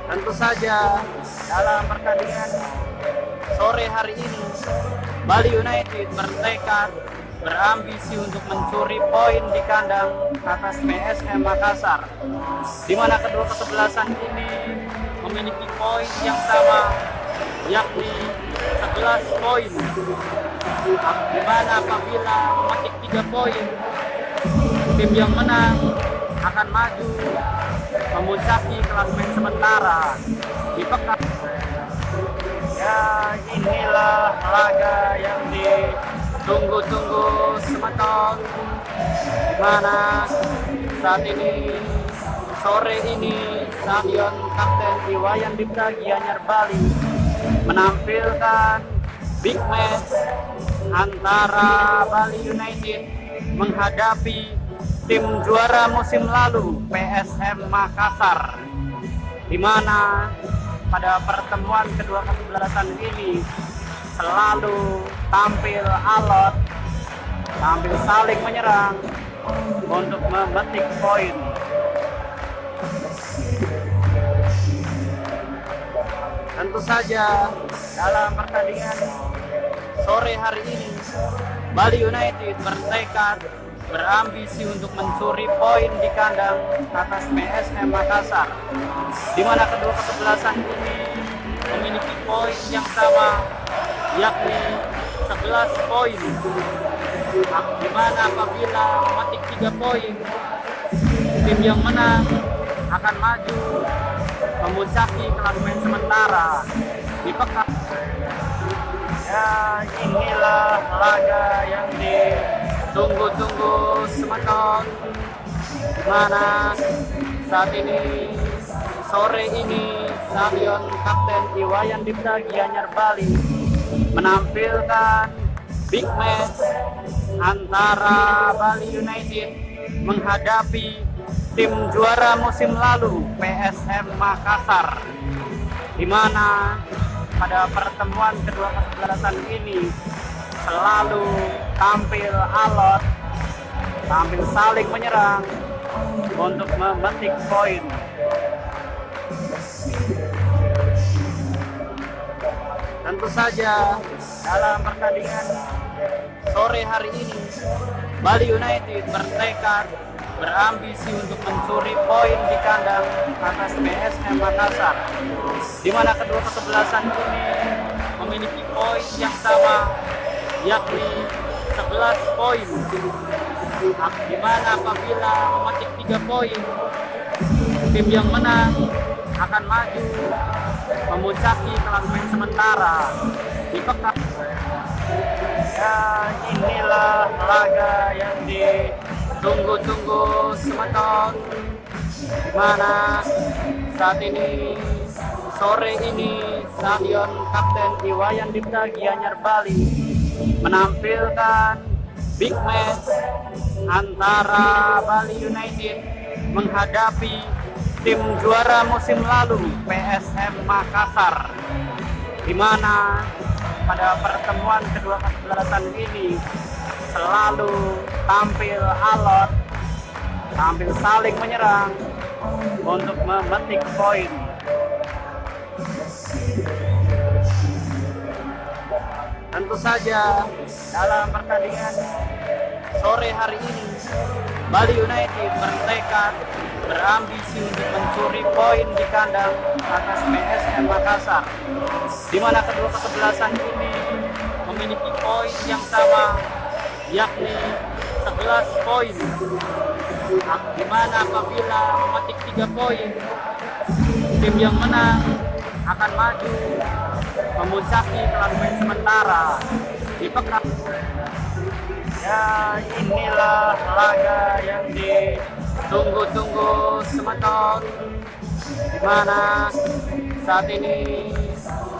Tentu saja dalam pertandingan sore hari ini Bali United bertekad berambisi untuk mencuri poin di kandang atas PSM Makassar, di mana kedua kesebelasan ini memiliki poin yang sama, yakni 11 poin. Di mana apabila memetik 3 poin, tim yang menang akan maju memuncaki klasemen sementara di pekan. Ya, inilah laga yang ditunggu-tunggu Semeton, di mana saat ini sore ini Stadion Kapten Iwayan Dipta Gianyar Bali menampilkan big match antara Bali United menghadapi tim juara musim lalu PSM Makassar, di mana pada pertemuan kedua kesebelasan ini selalu tampil alot, tampil saling menyerang untuk memetik poin. Tentu saja dalam pertandingan sore hari ini Bali United bertekad berambisi untuk mencuri poin di kandang atas PSM Makassar, di mana kedua kesebelasan ini memiliki poin yang sama, yakni 11 poin. Di mana apabila memetik 3 poin, tim yang menang akan maju memuncaki klasemen sementara di di pekan. Ya, inilah laga yang ditunggu-tunggu Sematon, mana saat ini sore ini Stadion Kapten Iwayan Dipta Gianyar Bali menampilkan big match antara Bali United menghadapi tim juara musim lalu PSM Makassar, di mana pada pertemuan kedua kesebelasan ini selalu tampil alot, tampil saling menyerang untuk memetik poin. Tentu saja dalam pertandingan sore hari ini Bali United bertekad berambisi untuk mencuri poin di kandang atas PSM Makassar, di mana kedua kesebelasan ini memiliki poin yang sama, yakni 11 poin, di mana apabila memetik 3 poin, tim yang menang akan maju memuncaki klasemen sementara di pekan. Ya, inilah laga yang ditunggu-tunggu Sematon, di mana saat ini sore ini Stadion Kapten Iwayan Dipta Gianyar Bali menampilkan big match antara Bali United menghadapi tim juara musim lalu PSM Makassar, di mana pada pertemuan kedua kesebelasan ini selalu tampil alot, tampil saling menyerang untuk memetik poin. Tentu saja dalam pertandingan sore hari ini Bali United bertekad berambisi untuk mencuri poin di kandang atas PSM Makassar, di mana kedua kesebelasan ini memiliki poin yang sama, yakni 11 poin, di mana apabila memetik 3 poin, tim yang menang akan maju memuncaki klasemen sementara di pekan. Ya, inilah laga yang ditunggu-tunggu Sematon, di mana saat ini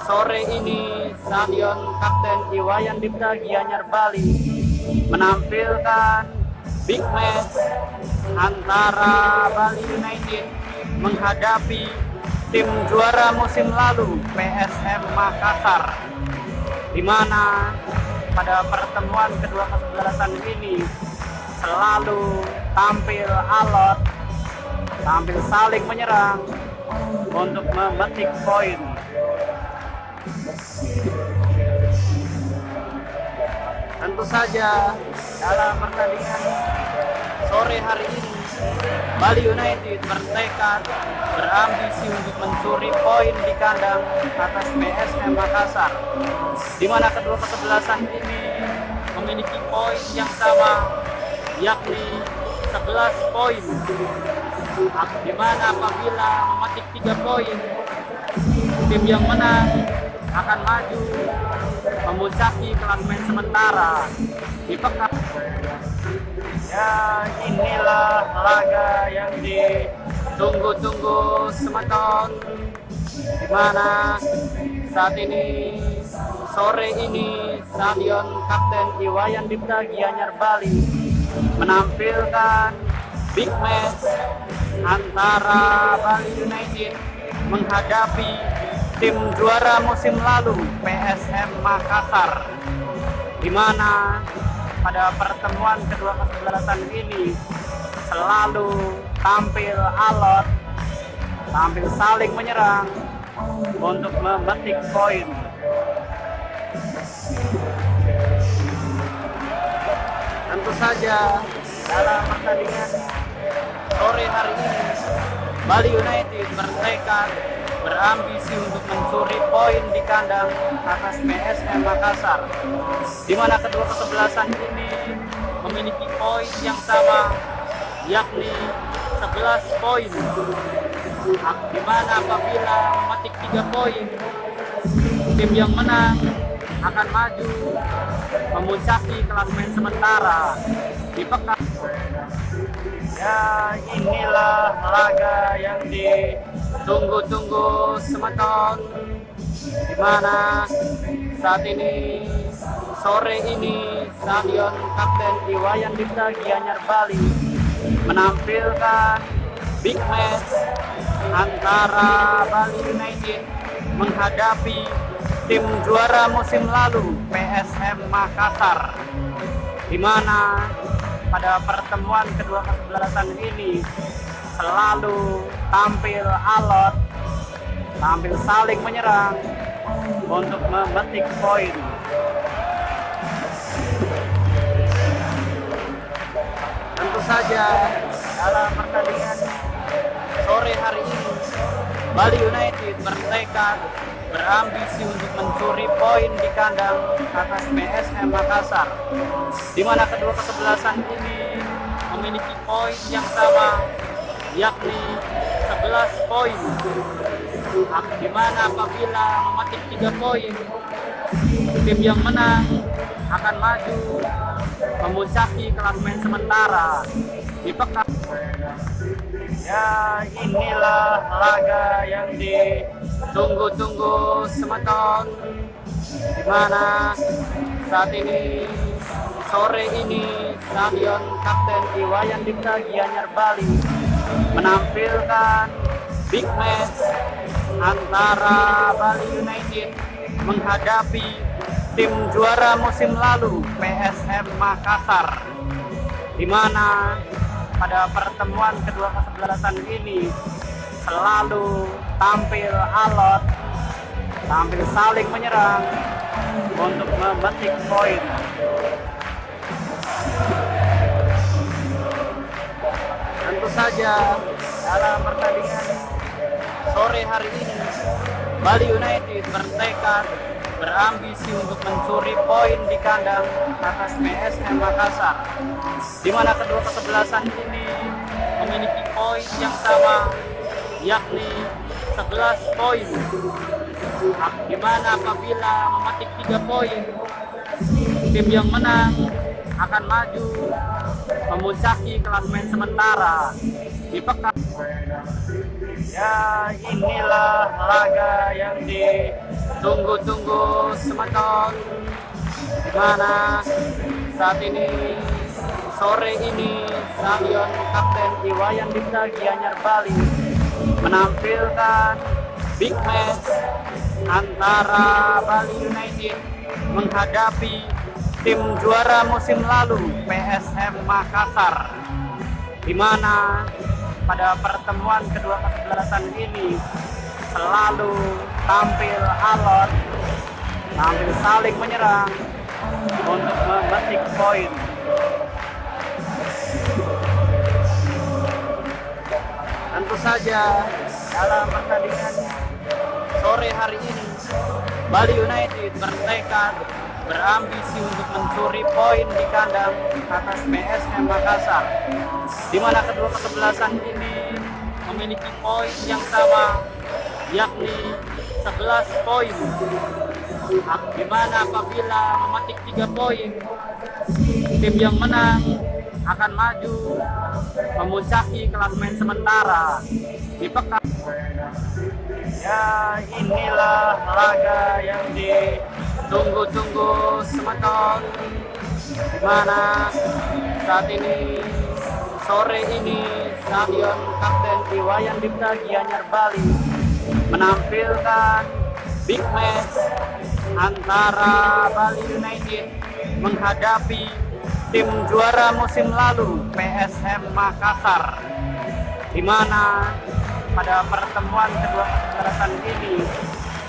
sore ini Stadion Kapten Iwayan Dipta Gianyar Bali menampilkan big match antara Bali United menghadapi tim juara musim lalu PSM Makassar, di mana pada pertemuan kedua kesebelasan ini selalu tampil alot, tampil saling menyerang untuk memetik poin. Tentu saja dalam pertandingan sore hari ini Bali United bertekad berambisi untuk mencuri poin di kandang atas PSM Makassar, di mana kedua kesebelasan ini memiliki poin yang sama, yakni 11 poin, di mana apabila memetik 3 poin, tim yang menang akan maju memuncaki klasemen sementara di pekan. Ya, inilah laga yang ditunggu-tunggu Sematon, di mana saat ini sore ini Stadion Kapten Iwayan Dipta Gianyar Bali menampilkan big match antara Bali United menghadapi tim juara musim lalu PSM Makassar, di mana pada pertemuan kedua kesebelasan ini selalu tampil alot, tampil saling menyerang untuk memetik poin. Tentu saja dalam pertandingan sore hari ini Bali United bertekad berambisi untuk mencuri poin di kandang atas PSM Makassar, di mana kedua kesebelasan ini memiliki poin yang sama, yakni 11 poin, di mana apabila memetik 3 poin, tim yang menang akan maju memuncaki klasemen sementara di pekan. Ya, inilah laga yang ditunggu-tunggu semeton, di mana saat ini sore ini Stadion Kapten Iwayan Dipta Gianyar Bali menampilkan big match antara Bali United menghadapi tim juara musim lalu PSM Makassar, di mana pada pertemuan kedua kesebelasan ini selalu tampil alot, tampil saling menyerang untuk memetik poin. Tentu saja dalam pertandingan sore hari ini Bali United bertekad berambisi untuk mencuri poin di kandang atas PSM Makassar, di mana kedua kesebelasan ini memiliki poin yang sama, yakni 11 poin, di mana apabila mematik 3 poin, tim yang menang akan maju memuncaki klasemen sementara di pekan. Ya, inilah laga yang ditunggu-tunggu semeton, di mana saat ini sore ini Stadion Kapten Iwayan Dipta Gianyar Bali menampilkan big match antara Bali United menghadapi tim juara musim lalu PSM Makassar, di mana pada pertemuan kedua kesebelasan ini selalu tampil alot, tampil saling menyerang untuk memetik poin. Tentu saja dalam pertandingan sore hari ini Bali United bertekad berambisi untuk mencuri poin di kandang atas PSM Makassar, di mana kedua kesebelasan ini memiliki poin yang sama, yakni 11 poin, di mana apabila mematik 3 poin, tim yang menang akan maju memuncaki klasemen sementara di pekan. Ya, inilah laga yang ditunggu-tunggu semeton, di mana saat ini sore ini Stadion Kapten Iwayan Dipta Gianyar Bali menampilkan big match antara Bali United menghadapi tim juara musim lalu PSM Makassar, di mana pada pertemuan kedua kesebelasan ini selalu tampil alot, tampil saling menyerang untuk memetik poin. Tentu saja dalam pertandingan sore hari ini Bali United bertekad berambisi untuk mencuri poin di kandang atas PSM Makassar, di mana kedua kesebelasan ini memiliki poin yang sama, yakni 11 poin, di mana apabila mematik 3 poin, tim yang menang akan maju memuncaki klasemen sementara di pekan. Ya, inilah laga yang ditunggu-tunggu semeton, di mana saat ini sore ini Stadion Kapten Iwayan Dipta Gianyar Bali menampilkan big match antara Bali United menghadapi tim juara musim lalu PSM Makassar, di mana pada pertemuan kedua kesebelasan ini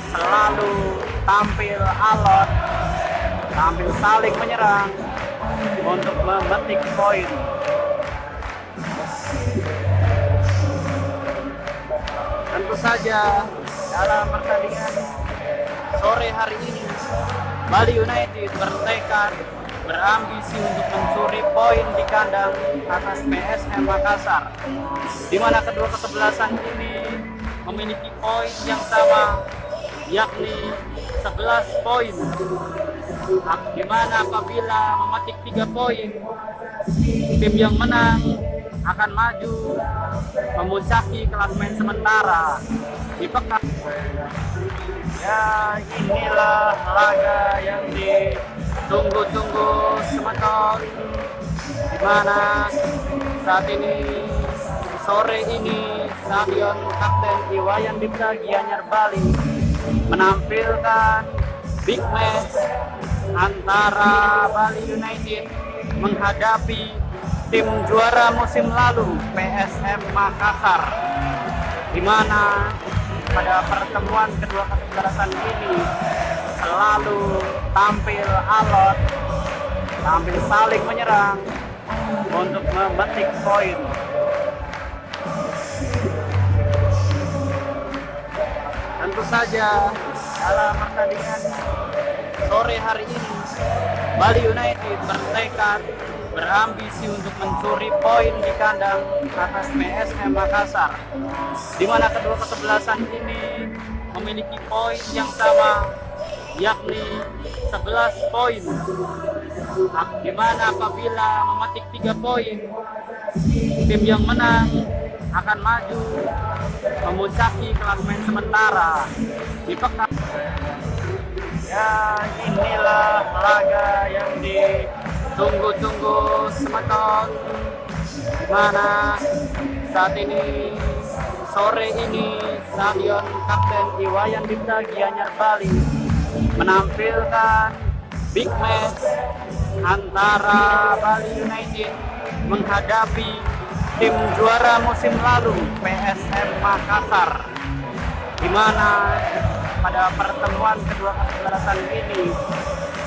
selalu tampil alot, tampil saling menyerang untuk memetik poin. Tentu saja dalam pertandingan sore hari ini Bali United bertekad berambisi untuk mencuri poin di kandang atas PSM Makassar, di mana kedua kesebelasan ini memiliki poin yang sama, yakni 11 poin, di mana apabila memetik 3 poin, tim yang menang akan maju memuncaki klasemen sementara di pekan. Ya, inilah laga yang ditunggu-tunggu semeton, di mana saat ini sore ini Stadion Kapten Iwayan Dipta Gianyar Bali menampilkan big match antara Bali United menghadapi tim juara musim lalu PSM Makassar, di mana pada pertemuan kedua kesebelasan ini selalu tampil alot, tampil saling menyerang untuk memetik poin. Tentu saja dalam pertandingan sore hari ini Bali United bertekad berambisi untuk mencuri poin di kandang atas PSM Makassar, di mana kedua kesebelasan ini memiliki poin yang sama, yakni 11 poin, di mana apabila memetik 3 poin, tim yang menang akan maju memuncaki klasemen sementara di pekan. Ya, inilah laga yang ditunggu-tunggu semeton, di mana saat ini sore ini Stadion Kapten Iwayan Dipta Gianyar Bali menampilkan big match antara Bali United menghadapi tim juara musim lalu PSM Makassar, di mana pada pertemuan kedua kesebelasan ini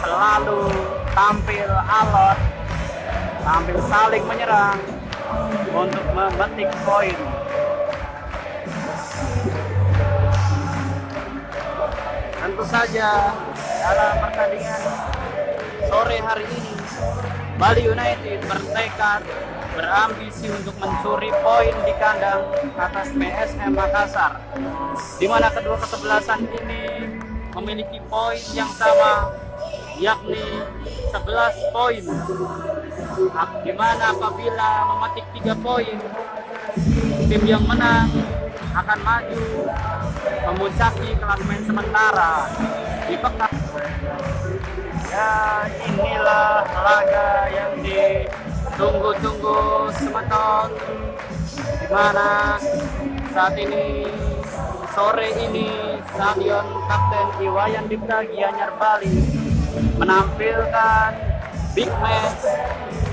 selalu tampil alot, tampil saling menyerang untuk memetik poin. Tentu saja dalam pertandingan sore hari ini Bali United bertekad berambisi untuk mencuri poin di kandang atas PSM Makassar, di mana kedua kesebelasan ini memiliki poin yang sama, yakni 11 poin, di mana apabila memetik 3 poin, tim yang menang akan maju memuncaki klasemen sementara di pekan. Ya, inilah laga yang ditunggu-tunggu semeton, di mana saat ini sore ini Stadion Kapten Iwayan Dipta Gianyar Bali menampilkan big match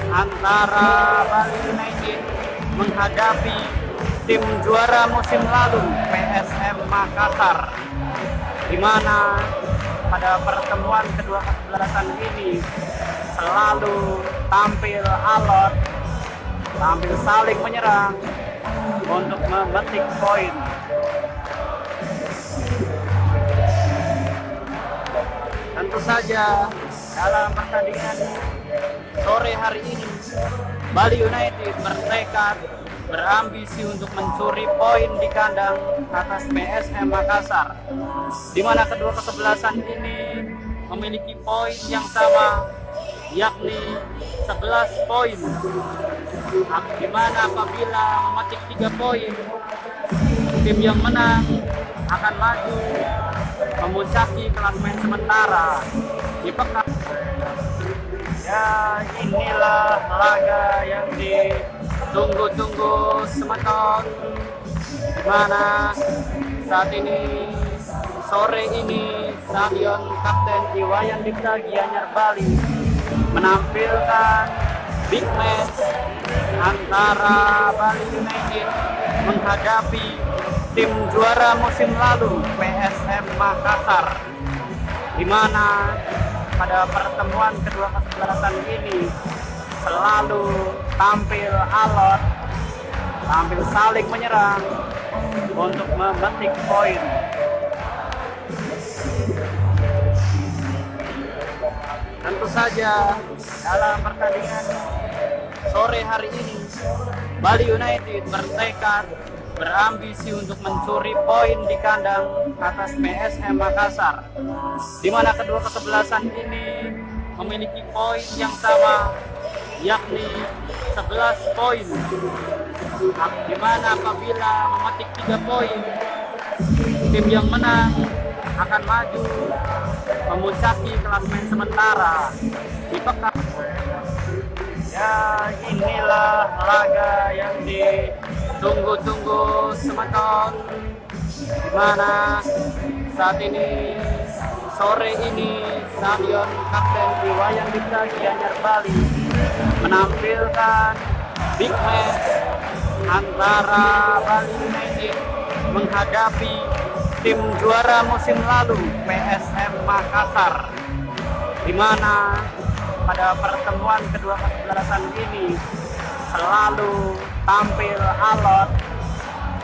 antara Bali United menghadapi tim juara musim lalu PSM Makassar, di mana pada pertemuan kedua kesebelasan ini selalu tampil alot, tampil saling menyerang untuk memetik poin. Tentu saja dalam pertandingan sore hari ini Bali United bertekad berambisi untuk mencuri poin di kandang atas PSM Makassar, di mana kedua kesebelasan ini memiliki poin yang sama, yakni 11 poin, di mana apabila memetik 3 poin, tim yang menang akan maju memuncaki klasemen sementara di pekan. Ya, inilah laga yang ditunggu-tunggu semeton, di mana saat ini sore ini Stadion Kapten Iwayan Dipta Gianyar Bali menampilkan big match antara Bali United menghadapi tim juara musim lalu PSM Makassar, di mana pada pertemuan kedua kesebelasan ini selalu tampil alot, tampil saling menyerang untuk memetik poin. Tentu saja dalam pertandingan sore hari ini Bali United bertekad berambisi untuk mencuri poin di kandang atas PSM Makassar, di mana kedua kesebelasan ini memiliki poin yang sama, yakni 11 poin, di mana apabila memetik 3 poin, tim yang menang akan maju memuncaki klasemen sementara di pekan. Ya, inilah laga yang ditunggu-tunggu semeton, di mana saat ini sore ini Stadion Kapten Iwayan Dipta Gianyar Bali menampilkan big match antara Bali United menghadapi tim juara musim lalu PSM Makassar, di mana pada pertemuan kedua kesebelasan ini selalu tampil alot,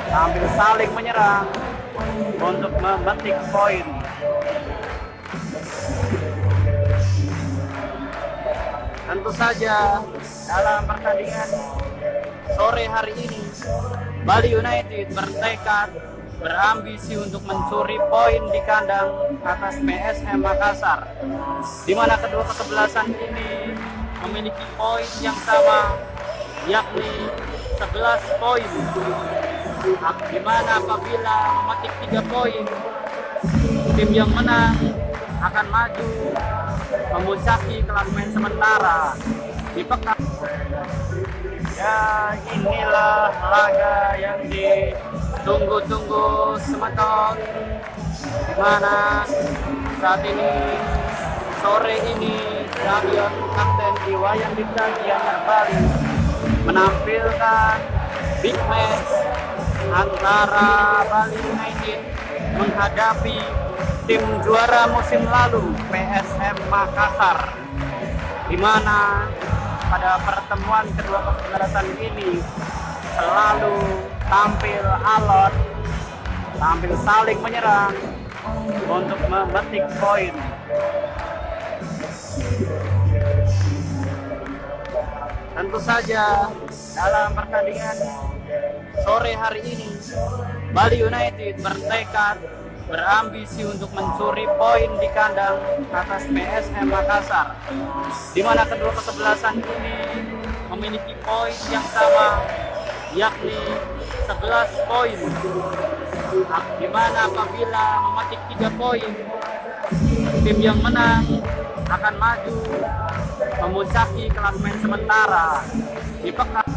tampil saling menyerang untuk memetik poin. Tentu saja dalam pertandingan sore hari ini Bali United bertekad berambisi untuk mencuri poin di kandang atas PSM Makassar, di mana kedua kesebelasan ini memiliki poin yang sama, yakni 11 poin, di mana apabila memetik 3 poin, tim yang menang akan maju memuncaki klasemen sementara di pekan. Ya, inilah laga yang ditunggu-tunggu semeton, di mana saat ini sore ini Stadion Kapten Iwayan Dipta Gianyar Bali menampilkan big match antara Bali United menghadapi tim juara musim lalu PSM Makassar, di mana pada pertemuan kedua kesebelasan ini selalu tampil alot, tampil saling menyerang untuk memetik poin. Tentu saja dalam pertandingan sore hari ini Bali United bertekad berambisi untuk mencuri poin di kandang atas PSM Makassar, di mana kedua kesebelasan ini memiliki poin yang sama, yakni 11 poin, di mana apabila memetik 3 poin, tim yang menang akan maju memuncaki klasemen sementara di pekan.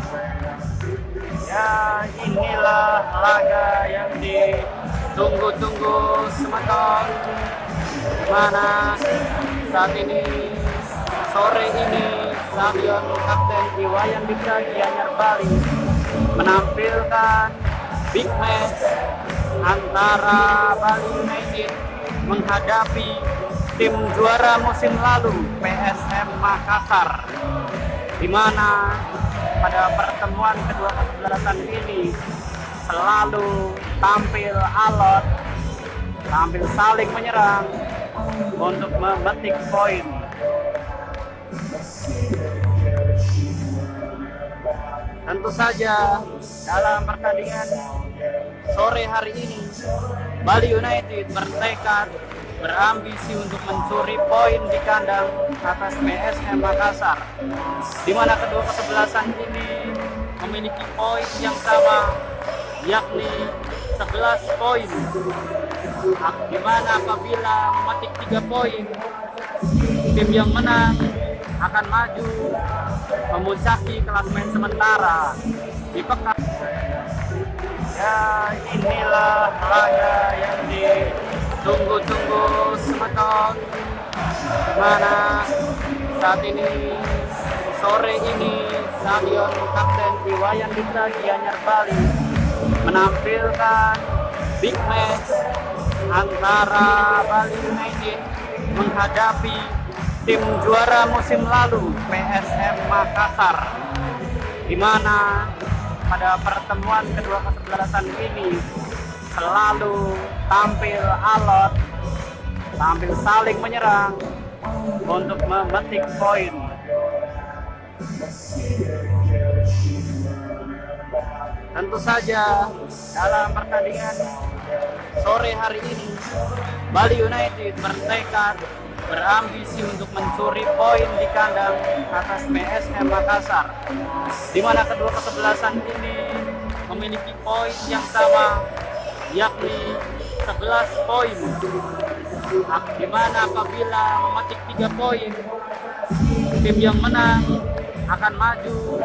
Ya, inilah laga yang ditunggu-tunggu semeton, di mana saat ini sore ini Stadion Kapten Iwayan Dipta Gianyar Bali menampilkan big match antara Bali United menghadapi tim juara musim lalu PSM Makassar, di mana pada pertemuan kedua kesebelasan ini selalu tampil alot, tampil saling menyerang untuk memetik poin. Tentu saja dalam pertandingan sore hari ini Bali United bertekad berambisi untuk mencuri poin di kandang atas PSM Makassar, di mana kedua kesebelasan ini memiliki poin yang sama, yakni 11 poin, di mana apabila memetik 3 poin, tim yang menang akan maju memuncaki klasemen sementara di pekan. Ya, inilah laga yang ditunggu-tunggu semeton, di mana saat ini sore ini Stadion Kapten Iwayan Dipta Gianyar Bali menampilkan big match antara Bali United menghadapi tim juara musim lalu PSM Makassar, di mana pada pertemuan kedua kesebelasan ini selalu tampil alot, tampil saling menyerang untuk memetik poin. Tentu saja dalam pertandingan sore hari ini, Bali United bertekad berambisi untuk mencuri poin di kandang atas PSM Makassar, di mana kedua kesebelasan ini memiliki poin yang sama, yakni 11 poin. Di mana apabila memetik 3 poin, tim yang menang akan maju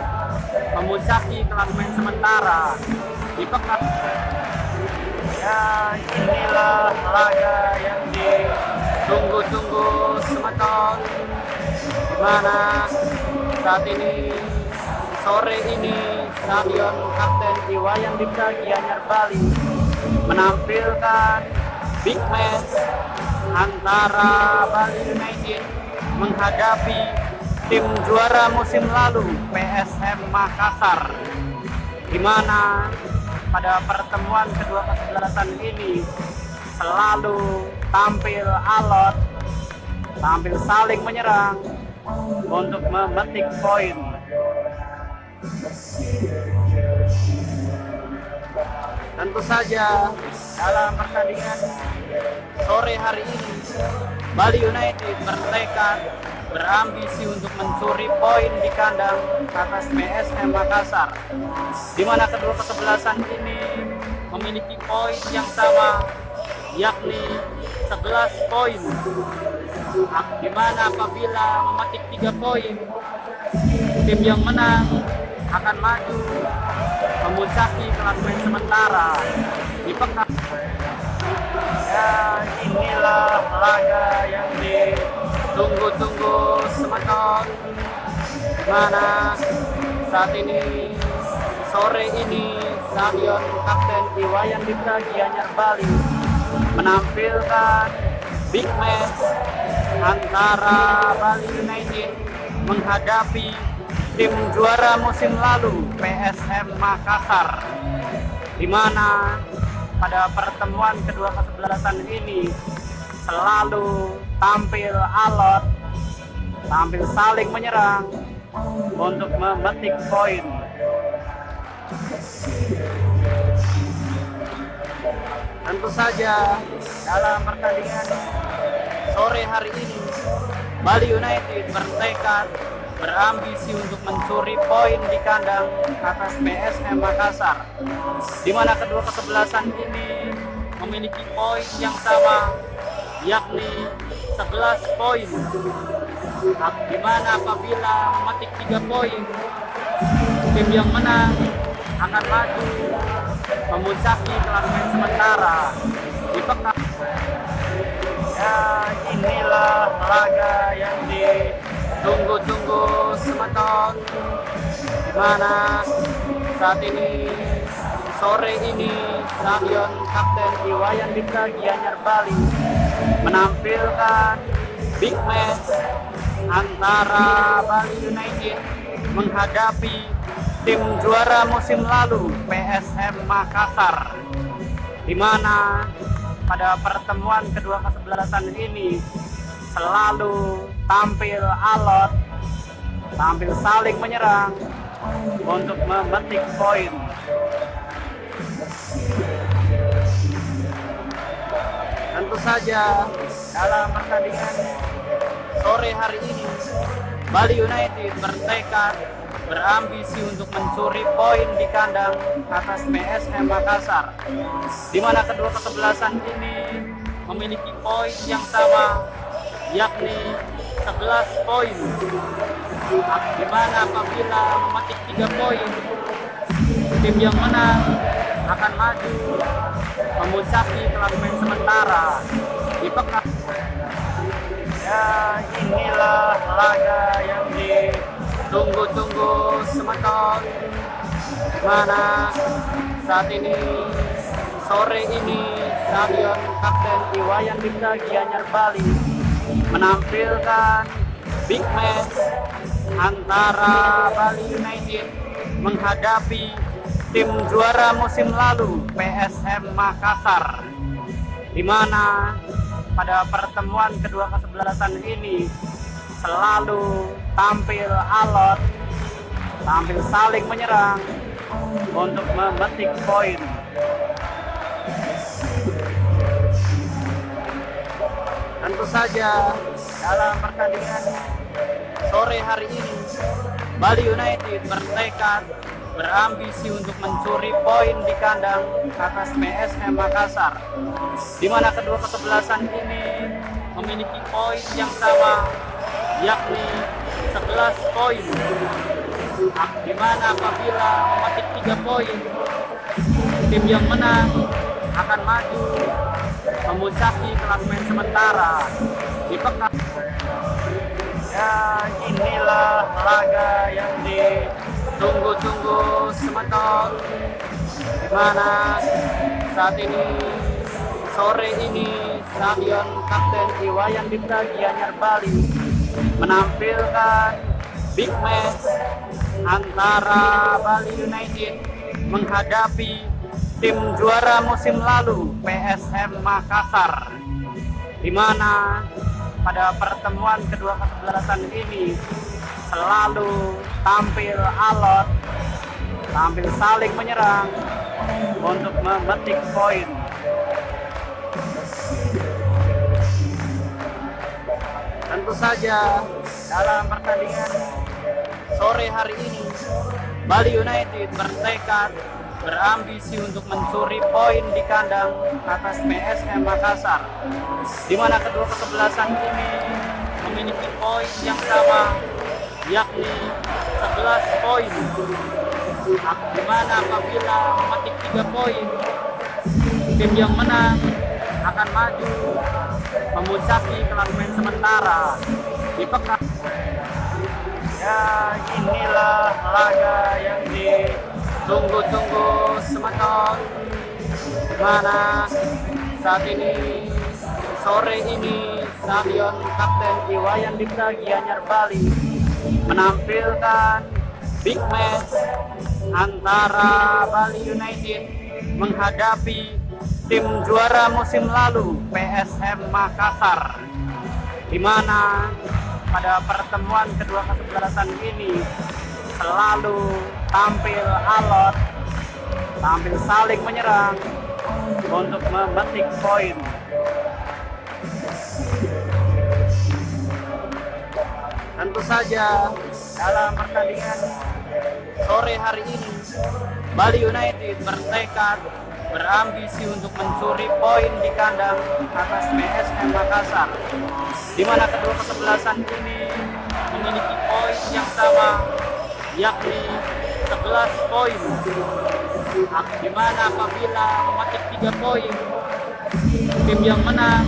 memuncaki klasemen sementara di pekan. Ya, inilah laga yang ditunggu-tunggu semeton, di mana saat ini sore ini Stadion Kapten Iwayan Dipta Gianyar Bali menampilkan big match antara Bali United menghadapi tim juara musim lalu PSM Makassar, di mana pada pertemuan kedua kesebelasan ini selalu tampil alot, tampil saling menyerang untuk memetik poin. Tentu saja dalam pertandingan sore hari ini, Bali United bertekad berambisi untuk mencuri poin di kandang atas PSM Makassar, di mana kedua kesebelasan ini memiliki poin yang sama, yakni 11 poin. Di mana apabila memetik 3 poin, tim yang menang akan maju memuncaki klasemen sementara di pekan. Ya, inilah laga yang ditunggu-tunggu semeton, di mana saat ini sore ini Stadion Kapten Iwayan Dipta Gianyar Bali menampilkan big match antara Bali United menghadapi tim juara musim lalu PSM Makassar, di mana pada pertemuan kedua kesebelasan ini selalu tampil alot, tampil saling menyerang untuk memetik poin. Tentu saja dalam pertandingan sore hari ini, Bali United bertekad berambisi untuk mencuri poin di kandang atas PSM Makassar, di mana kedua kesebelasan ini memiliki poin yang sama, yakni 11 poin. Di mana apabila memetik 3 poin, tim yang menang akan maju memuncaki klasemen sementara di pekan. Ya, inilah laga yang ditunggu-tunggu semeton, di mana saat ini sore ini Stadion Kapten Iwayan Dipta Gianyar Bali menampilkan big match antara Bali United menghadapi tim juara musim lalu PSM Makassar, di mana pada pertemuan kedua kesebelasan ini selalu tampil alot, tampil saling menyerang untuk memetik poin. Tentu saja dalam pertandingan sore hari ini, Bali United bertekad berambisi untuk mencuri poin di kandang atas PSM Makassar, di mana kedua kesebelasan ini memiliki poin yang sama, yakni 11 poin. Di mana apabila memetik 3 poin, tim yang menang akan maju memuncaki klasemen sementara di pekan. Ya, inilah laga yang ditunggu-tunggu semeton, di mana saat ini sore ini Stadion Kapten Iwayan Dipta Gianyar Bali menampilkan big match antara Bali United menghadapi tim juara musim lalu PSM Makassar, di mana pada pertemuan kedua kesebelasan ini selalu tampil alot, tampil saling menyerang untuk memetik poin. Tentu saja dalam pertandingan sore hari ini, Bali United bertekad berambisi untuk mencuri poin di kandang atas PSM Makassar, di mana kedua kesebelasan ini memiliki poin yang sama, yakni 11 poin, di mana apabila memetik 3 poin, tim yang menang akan maju memuncaki klasemen sementara di pekan. Ya, inilah laga yang ditunggu-tunggu semeton, di mana saat ini sore ini Stadion Kapten Iwayan Dipta Gianyar Bali menampilkan big match antara Bali United menghadapi tim juara musim lalu PSM Makassar, di mana pada pertemuan kedua kesebelasan ini selalu tampil alot, tampil saling menyerang untuk memetik poin. Tentu saja dalam pertandingan sore hari ini, Bali United bertekad berambisi untuk mencuri poin di kandang atas PSM Makassar, di mana kedua kesebelasan ini memiliki poin yang sama, yakni 11 poin, di mana apabila memetik 3 poin, tim yang menang akan maju memuncaki klasemen sementara di pekan. Ya, inilah laga yang ditunggu-tunggu semeton, di mana saat ini sore ini Stadion Kapten Iwayan Dipta Gianyar Bali menampilkan big match antara Bali United menghadapi tim juara musim lalu PSM Makassar, di mana pada pertemuan kedua kesebelasan ini selalu tampil alot, tampil saling menyerang untuk memetik poin. Tentu saja dalam pertandingan sore hari ini, Bali United bertekad berambisi untuk mencuri poin di kandang atas PSM Makassar, di mana kedua kesebelasan ini memiliki poin yang sama, yakni 11 poin, di mana apabila memetik 3 poin, tim yang menang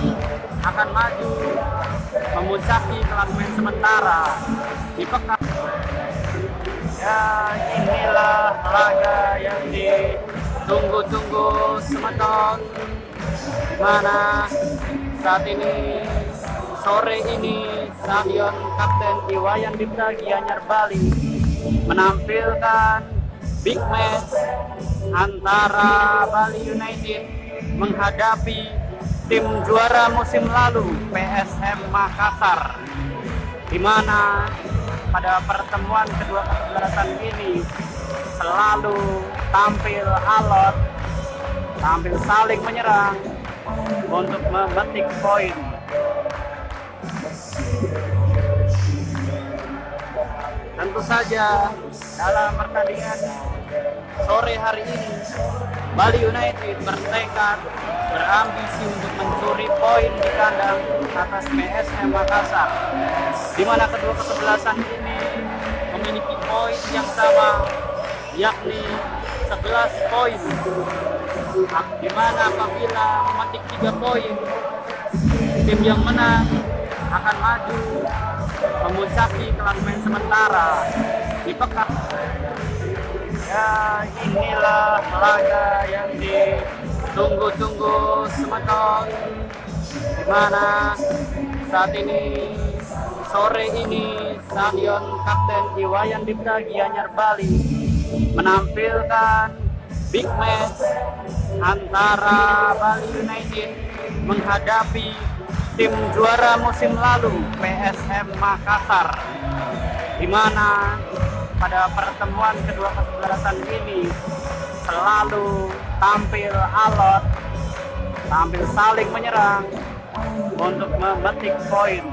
akan maju memuncaki klasemen sementara di pekan. Ya, inilah laga yang ditunggu-tunggu semeton, di mana saat ini sore ini Stadion Kapten Iwayan Dipta Gianyar Bali menampilkan big match antara Bali United menghadapi tim juara musim lalu PSM Makassar, di mana pada pertemuan kedua kesebelasan ini selalu tampil alot, tampil saling menyerang untuk memetik poin. Tentu saja dalam pertandingan sore hari ini, Bali United bertekad berambisi untuk mencuri poin di kandang atas PSM Makassar, di mana kedua kesebelasan ini memiliki poin yang sama, yakni 11 poin, di mana apabila memetik 3 poin, tim yang menang akan maju memuncaki klasemen sementara di pekan. Ya, inilah laga yang ditunggu-tunggu semeton, di mana saat ini sore ini Stadion Kapten Iwayan Dipta Gianyar Bali menampilkan big match antara Bali United menghadapi tim juara musim lalu PSM Makassar, di mana pada pertemuan kedua kesebelasan ini selalu tampil alot, tampil saling menyerang untuk memetik poin.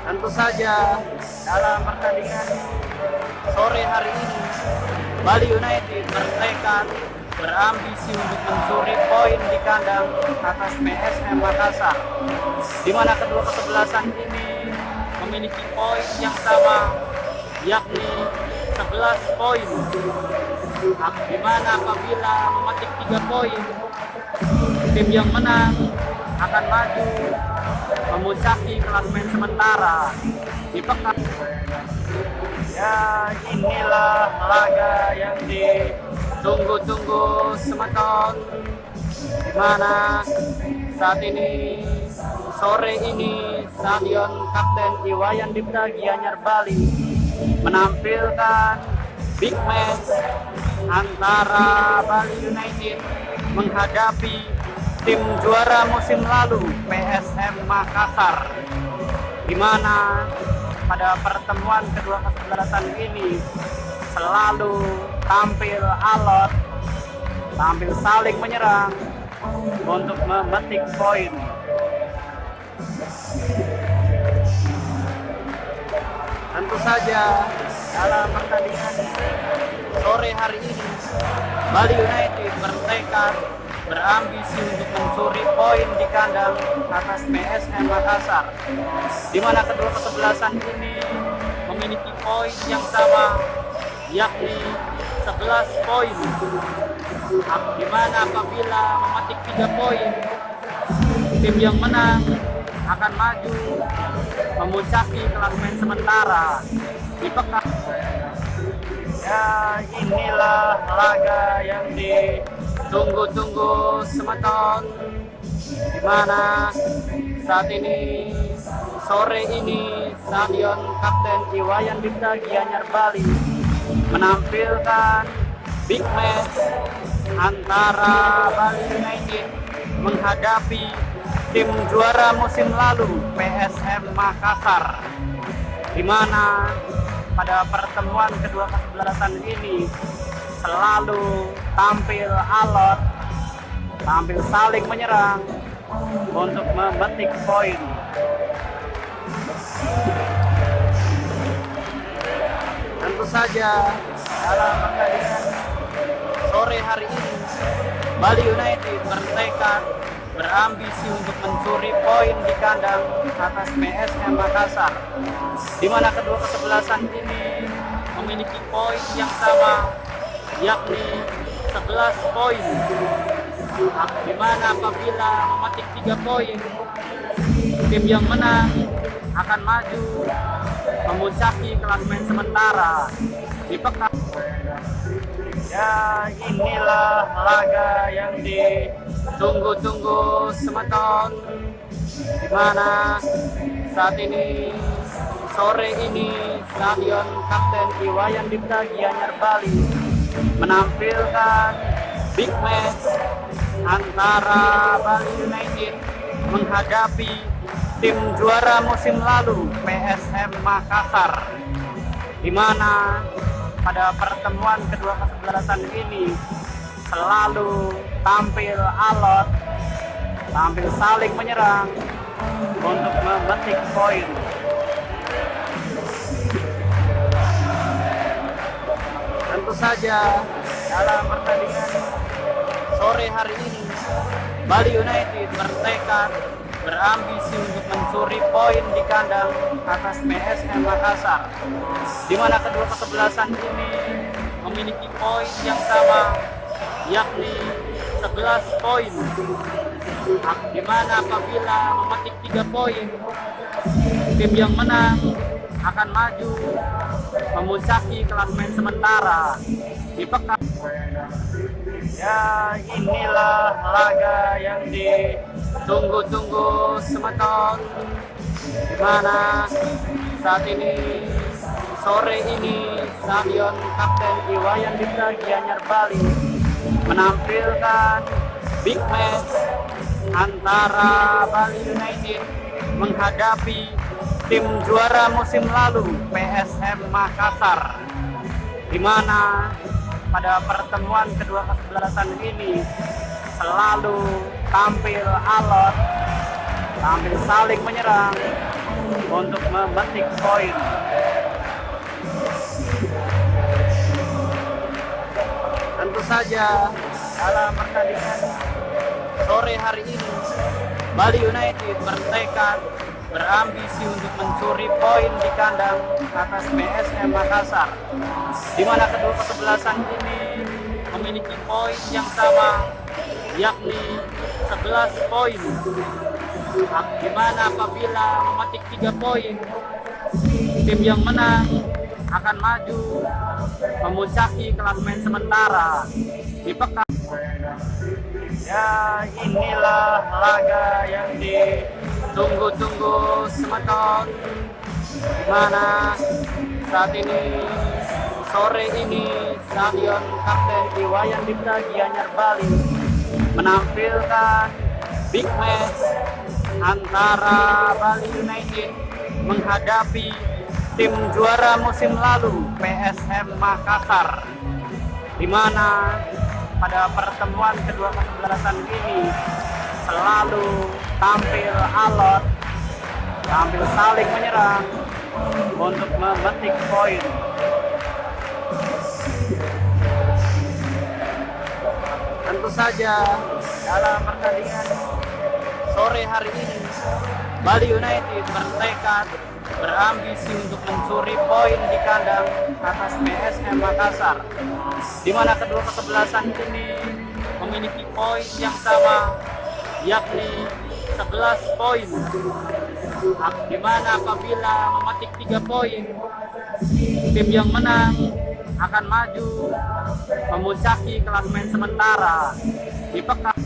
Tentu saja dalam pertandingan sore hari ini Bali United bertekad berambisi untuk mencuri poin di kandang atas PSM Makassar, di mana kedua kesebelasan ini memiliki poin yang sama, yakni 11 poin. Di mana apabila memetik 3 poin, tim yang menang akan maju memuncaki klasemen sementara di pekan. Ya, inilah laga yang ditunggu-tunggu semeton, di mana saat ini sore ini Stadion Kapten Iwayan Dipta Gianyar Bali menampilkan big match antara Bali United menghadapi tim juara musim lalu PSM Makassar, di mana pada pertemuan kedua kesebelasan ini selalu tampil alot, tampil saling menyerang untuk memetik poin. Tentu saja dalam pertandingan sore hari ini Bali United bertekad berambisi untuk mencuri poin di kandang atas PSM Makassar, di mana kedua kesebelasan ini memiliki poin yang sama, yakni 11 poin. Di mana apabila memetik 3 poin, tim yang menang akan maju memuncaki klasemen sementara di pekan. Ya, inilah laga yang ditunggu-tunggu semeton, di mana saat ini sore ini Stadion Kapten Iwayan Dipta Gianyar Bali menampilkan big match antara Bali United menghadapi tim juara musim lalu PSM Makassar, di mana pada pertemuan kedua kesebelasan ini selalu tampil alot, tampil saling menyerang untuk memetik poin. Tentu saja dalam pertandingan sore hari ini Bali United bertekad berambisi untuk mencuri poin di kandang atas PSM Makassar, di mana kedua kesebelasan ini memiliki poin yang sama, yakni 11 poin. Di mana apabila memetik 3 poin, tim yang menang akan maju memuncaki klasemen sementara di pekan. Ya, inilah laga yang ditunggu-tunggu semeton, di mana saat ini sore ini Stadion Kapten Iwayan Dipta Gianyar Bali menampilkan big match antara Bali United menghadapi tim juara musim lalu PSM Makassar, di mana pada pertemuan kedua kesebelasan ini selalu tampil alot, tampil saling menyerang untuk memetik poin. Tentu saja dalam pertandingan sore hari ini Bali United bertekad berambisi untuk mencuri poin di kandang atas PSM Makassar, di mana kedua kesebelasan ini memiliki poin yang sama, yakni 11 poin. Di mana apabila memetik 3 poin, tim yang menang akan maju memuncaki klasemen sementara di pekan. Ya, inilah laga yang ditunggu-tunggu semeton, di mana saat ini sore ini Stadion Kapten Iwayan Dipta Gianyar Bali menampilkan big match antara Bali United menghadapi tim juara musim lalu PSM Makassar, di mana pada pertemuan kedua kesebelasan ini selalu tampil alot, tampil saling menyerang untuk memetik poin. Tentu saja dalam pertandingan sore hari ini Bali United bertekad berambisi untuk mencuri poin di kandang atas PSM Makassar, di mana kedua kesebelasan ini memiliki poin yang sama, yakni 11 poin. Di mana apabila memetik 3 poin, tim yang menang akan maju memuncaki klasemen sementara di pekan. Ya, inilah laga yang ditunggu-tunggu semeton, di mana saat ini sore ini Stadion Kapten Iwayan Dipta Gianyar Bali menampilkan big match antara Bali United menghadapi tim juara musim lalu PSM Makassar, di mana pada pertemuan kedua kesebelasan ini selalu tampil alot, tampil saling menyerang untuk memetik poin. Tentu saja dalam pertandingan sore hari ini Bali United bertekad berambisi untuk mencuri poin di kandang atas PSM Makassar, di mana kedua kesebelasan ini memiliki poin yang sama, yakni 11 poin. Di mana apabila memetik 3 poin, tim yang menang akan maju memuncaki klasemen sementara di pekan.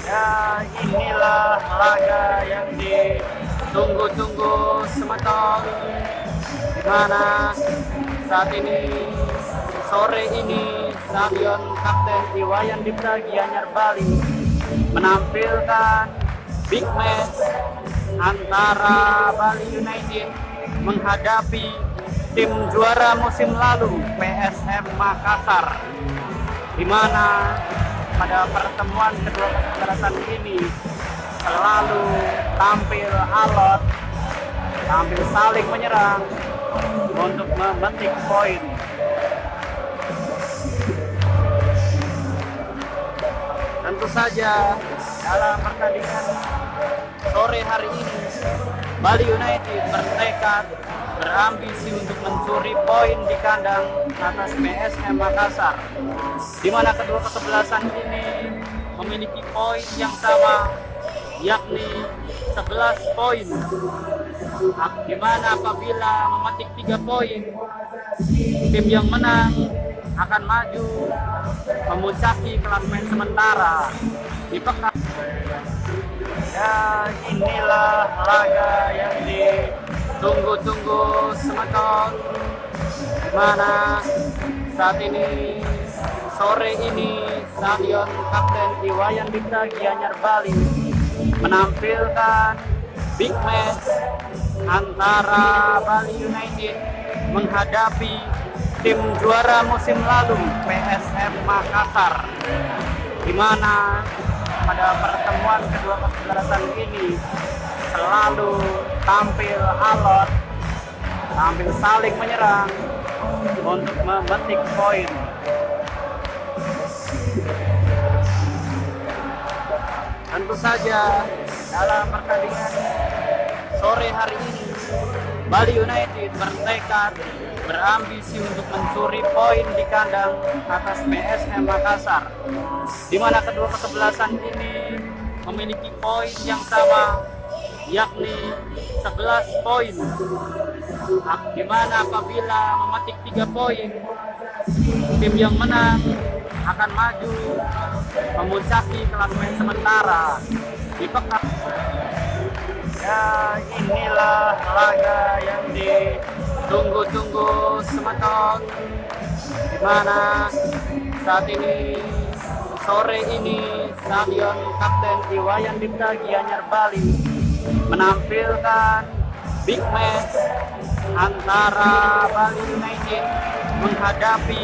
Ya, inilah laga yang ditunggu-tunggu semeton, di mana saat ini sore ini Stadion Kapten Iwayan Dipta Gianyar Bali menampilkan big match antara Bali United menghadapi tim juara musim lalu PSM Makassar, di mana pada pertemuan kedua kesebelasan ini selalu tampil alot, tampil saling menyerang untuk memetik poin. Tentu saja dalam pertandingan sore hari ini Bali United bertekad berambisi untuk mencuri poin di kandang atas PSM Makassar, di mana kedua kesebelasan ini memiliki poin yang sama, yakni 11 poin. Di mana apabila memetik 3 poin, tim yang menang akan maju memuncaki klasemen sementara di pekan. Ya, inilah laga yang ditunggu-tunggu semeton, di mana saat ini sore ini Stadion Kapten Iwayan Dipta Gianyar Bali menampilkan big match antara Bali United menghadapi tim juara musim lalu PSM Makassar, di mana pada pertemuan kedua kesebelasan ini selalu tampil alot, tampil saling menyerang untuk memetik poin. Tentu saja dalam pertandingan sore hari ini Bali United bertekad berambisi untuk mencuri poin di kandang atas PSM Makassar, di mana kedua kesebelasan ini memiliki poin yang sama, yakni 11 poin. Di mana apabila memetik 3 poin, tim yang menang akan maju memuncaki klasemen sementara di pekan. Ya, inilah laga yang ditunggu-tunggu semeton, di mana saat ini sore ini Stadion Kapten Iwayan Dipta Gianyar Bali menampilkan big match antara Bali United menghadapi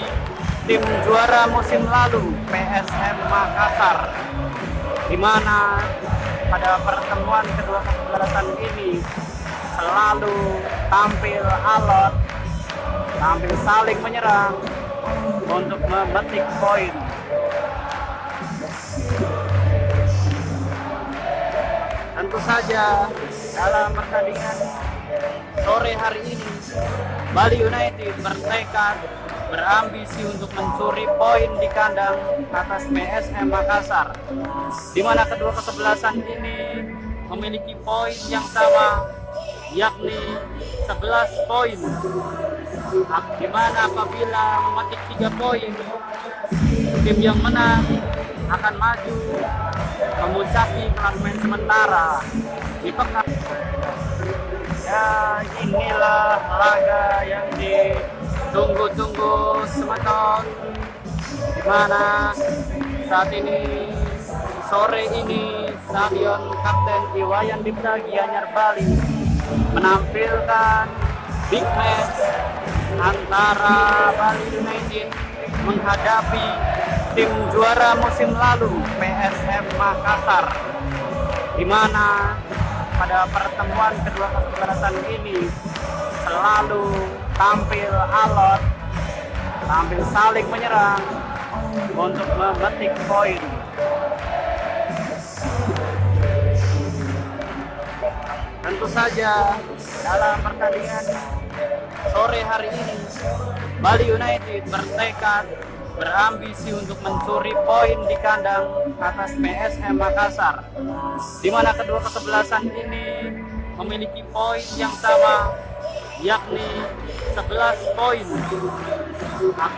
tim juara musim lalu PSM Makassar, di mana pada pertemuan kedua kesebelasan ini selalu tampil alot, tampil saling menyerang untuk memetik poin. Tentu saja dalam pertandingan sore hari ini Bali United bertekad berambisi untuk mencuri poin di kandang atas PSM Makassar, di mana kedua kesebelasan ini memiliki poin yang sama, yakni 11 poin. Di mana apabila memetik 3 poin, tim yang menang akan maju memuncaki klasemen sementara di pekan. Ya, inilah laga yang ditunggu-tunggu semeton, di mana saat ini sore ini Stadion Kapten Iwayan Dipta Gianyar Bali menampilkan big match antara Bali United menghadapi tim juara musim lalu PSM Makassar, di mana pada pertemuan kedua kesebelasan ini selalu tampil alot, tampil saling menyerang untuk memetik poin. Tentu saja dalam pertandingan sore hari ini Bali United bertekad berambisi untuk mencuri poin di kandang atas PSM Makassar, di mana kedua kesebelasan ini memiliki poin yang sama, yakni 11 poin.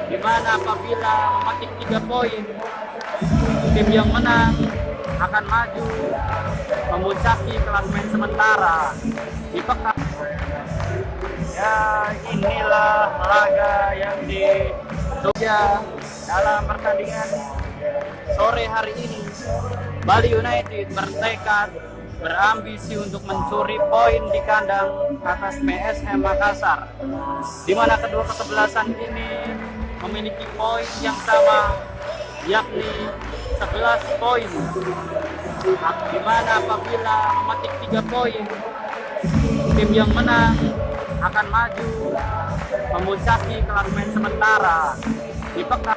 Di mana apabila memetik 3 poin, tim yang menang akan maju memuncaki klasemen sementara di pekan. Ya, inilah laga yang ditunggu dalam pertandingan sore hari ini. Bali United bertekad berambisi untuk mencuri poin di kandang atas PSM Makassar, di mana kedua kesebelasan ini memiliki poin yang sama, yakni 11 poin. Di mana apabila memetik 3 poin, tim yang menang akan maju memuncaki klasemen sementara di pekan.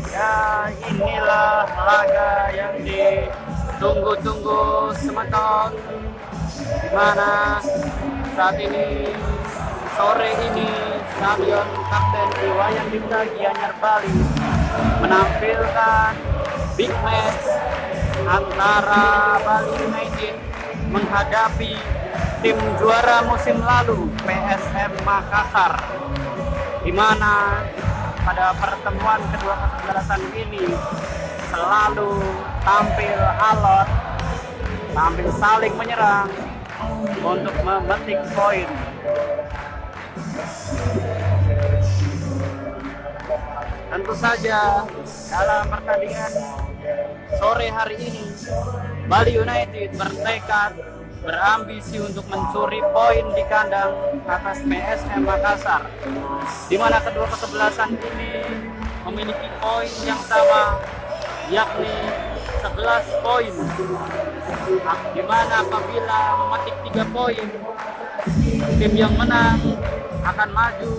Ya, inilah laga yang ditunggu-tunggu semeton, di mana saat ini sore ini Stadion Kapten Iwayan Dipta Gianyar Bali menampilkan big match antara Bali United menghadapi tim juara musim lalu PSM Makassar, di mana pada pertemuan kedua kesebelasan ini selalu tampil alot, tampil saling menyerang untuk memetik poin. Tentu saja dalam pertandingan sore hari ini Bali United bertekad berambisi untuk mencuri poin di kandang atas PSM Makassar, di mana kedua kesebelasan ini memiliki poin yang sama, yakni 11 poin. Di mana apabila memetik 3 poin, tim yang menang akan maju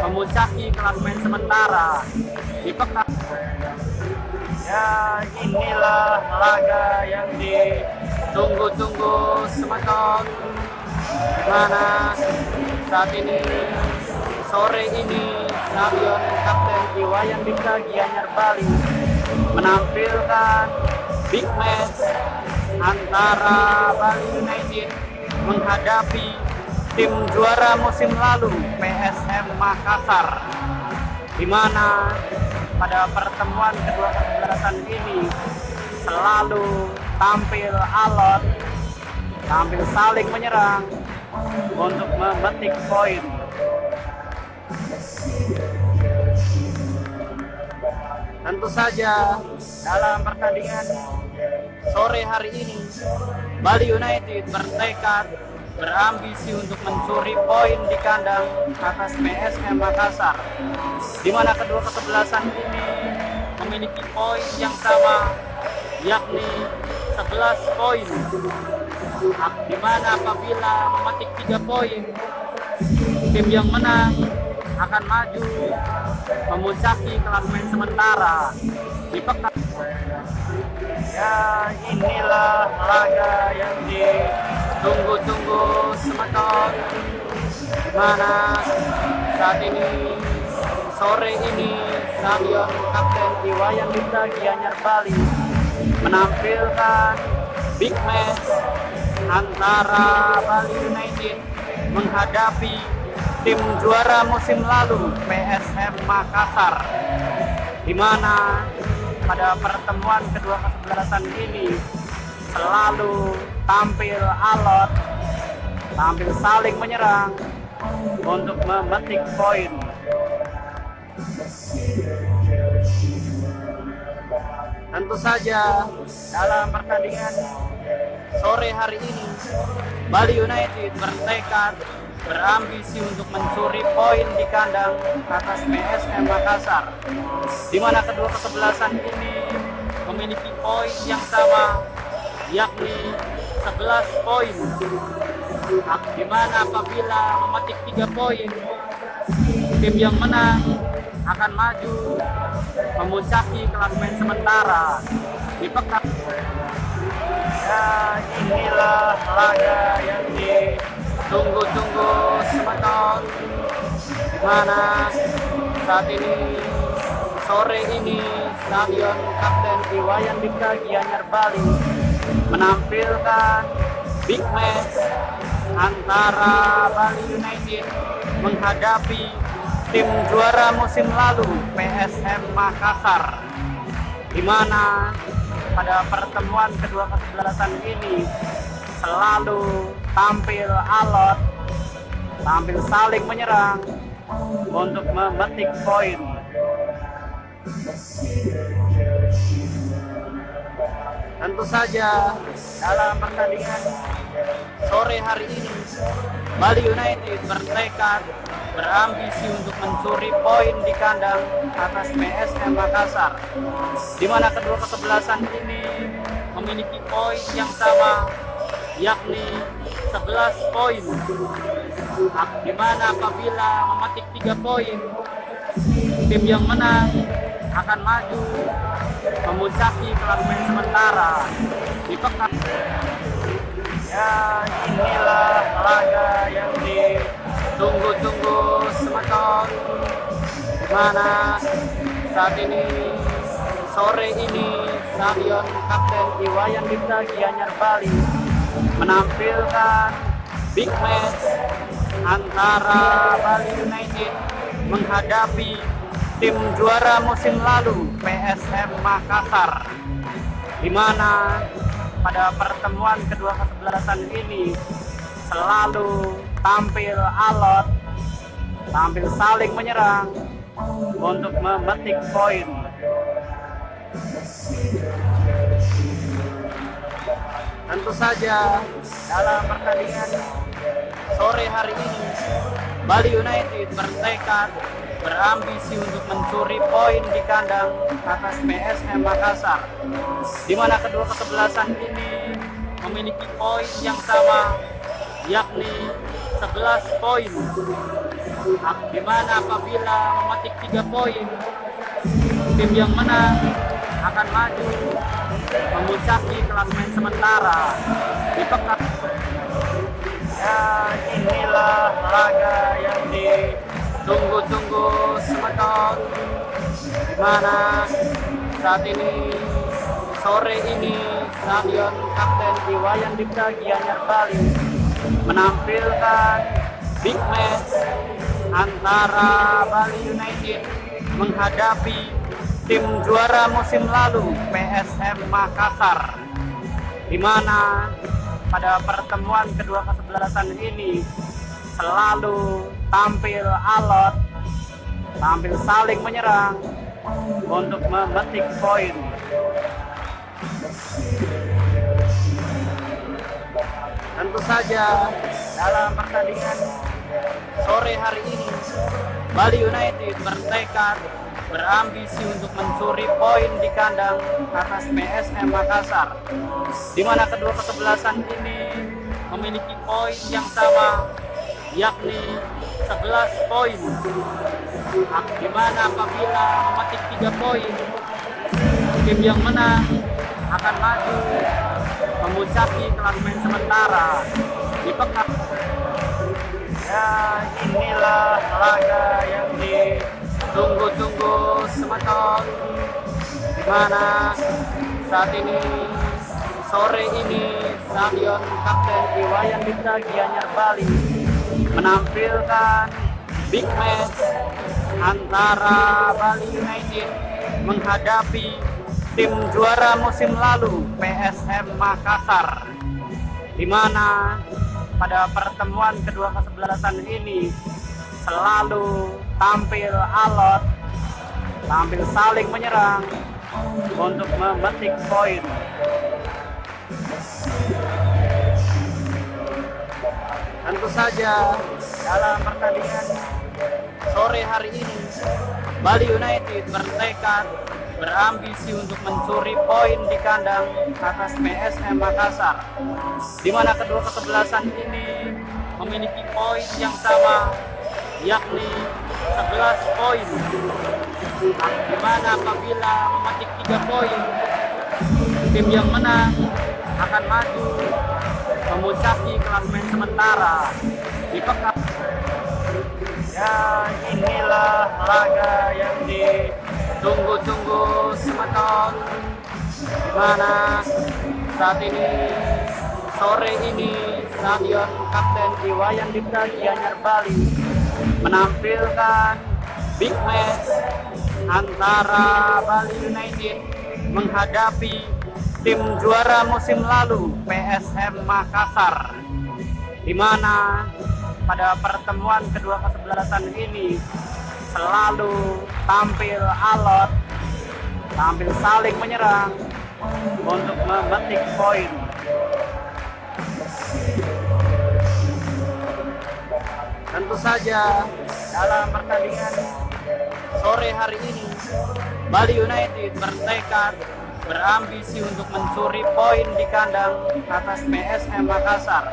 memuncaki klasemen sementara di pekan. Ya, inilah laga yang ditunggu-tunggu semeton, di mana saat ini sore ini Stadion Kapten Iwayan Dipta Gianyar Bali menampilkan big match antara Bali United menghadapi tim juara musim lalu PSM Makassar, di mana pada pertemuan kedua kesebelasan ini selalu tampil alot, tampil saling menyerang untuk memetik poin. Tentu saja dalam pertandingan sore hari ini Bali United bertekad berambisi untuk mencuri poin di kandang atas PSM Makassar, di mana kedua kesebelasan ini memiliki poin yang sama, yakni 11 poin, di mana apabila memetik 3 poin, tim yang menang akan maju memuncaki klasemen sementara di pekan. Ya, inilah laga yang ditunggu-tunggu semeton, di mana saat ini sore ini Stadion Kapten Iwayan Dipta Gianyar Bali menampilkan big match antara Bali United menghadapi tim juara musim lalu PSM Makassar, di mana pada pertemuan kedua kesebelasan ini selalu tampil alot, tampil saling menyerang untuk memetik poin. Tentu saja dalam pertandingan sore hari ini Bali United bertekad berambisi untuk mencuri poin di kandang atas PSM Makassar, di mana kedua kesebelasan ini memiliki poin yang sama, yakni 11 poin, di mana apabila memetik 3 poin, tim yang menang akan maju memuncaki klasemen sementara di pekan. Ya, inilah laga yang ditunggu-tunggu semeton, di mana saat ini sore ini Stadion Kapten Iwayan Dipta Gianyar Bali menampilkan big match antara Bali United menghadapi tim juara musim lalu PSM Makassar, di mana pada pertemuan kedua kesebelasan ini selalu tampil alot, tampil saling menyerang untuk memetik poin. Tentu saja dalam pertandingan sore hari ini Bali United bertekad berambisi untuk mencuri poin di kandang atas PSM Makassar, di mana kedua kesebelasan ini memiliki poin yang sama, yakni 11 poin, di mana apabila memetik 3 poin, tim yang menang akan maju memuncaki klasemen sementara di pekan. Ya, inilah laga yang ditunggu-tunggu semeton, di mana saat ini sore ini Stadion Kapten Iwayan Dipta Gianyar Bali menampilkan big match antara Bali United menghadapi tim juara musim lalu PSM Makassar, di mana pada pertemuan kedua kesebelasan ini selalu tampil alot, tampil saling menyerang untuk memetik poin. Tentu saja dalam pertandingan sore hari ini Bali United bertekad berambisi untuk mencuri poin di kandang atas PSM Makassar, di mana kedua kesebelasan ini memiliki poin yang sama, yakni 11 poin, di mana apabila memetik 3 poin, tim yang menang akan maju memuncaki klasemen sementara di pekan. Ya, inilah laga yang ditunggu-tunggu semeton, di mana saat ini sore ini Stadion Kapten Iwayan Dipta Gianyar Bali menampilkan big match antara Bali United menghadapi tim juara musim lalu PSM Makassar, di mana pada pertemuan kedua kesebelasan ini selalu tampil alot, tampil saling menyerang untuk memetik poin. Tentu saja dalam pertandingan sore hari ini Bali United bertekad berambisi untuk mencuri poin di kandang atas PSM Makassar, di mana kedua kesebelasan ini memiliki poin yang sama, yakni 11 poin. Di mana apabila memetik 3 poin, tim yang menang akan maju memuncaki klasemen sementara di pekan. Ya, inilah laga yang ditunggu-tunggu semeton, di mana saat ini sore ini Stadion Kapten Iwayan Dipta Gianyar Bali menampilkan big match antara Bali United menghadapi tim juara musim lalu PSM Makassar, di mana pada pertemuan kedua kesebelasan ini selalu tampil alot, tampil saling menyerang untuk memetik poin. Tentu saja dalam pertandingan sore hari ini Bali United bertekad berambisi untuk mencuri poin di kandang atas PSM Makassar, di mana kedua kesebelasan ini memiliki poin yang sama, yakni 11 poin. Di mana apabila memetik 3 poin, tim yang menang akan maju memuncaki klasemen sementara di pekan. Ya, inilah laga yang ditunggu-tunggu semeton, di mana saat ini sore ini Stadion Kapten Iwayan Dipta Gianyar Bali menampilkan big match antara Bali United menghadapi tim juara musim lalu PSM Makassar, di mana pada pertemuan kedua kesebelasan ini selalu tampil alot, tampil saling menyerang untuk memetik poin. Tentu saja dalam pertandingan sore hari ini Bali United bertekad berambisi untuk mencuri poin di kandang atas PSM Makassar,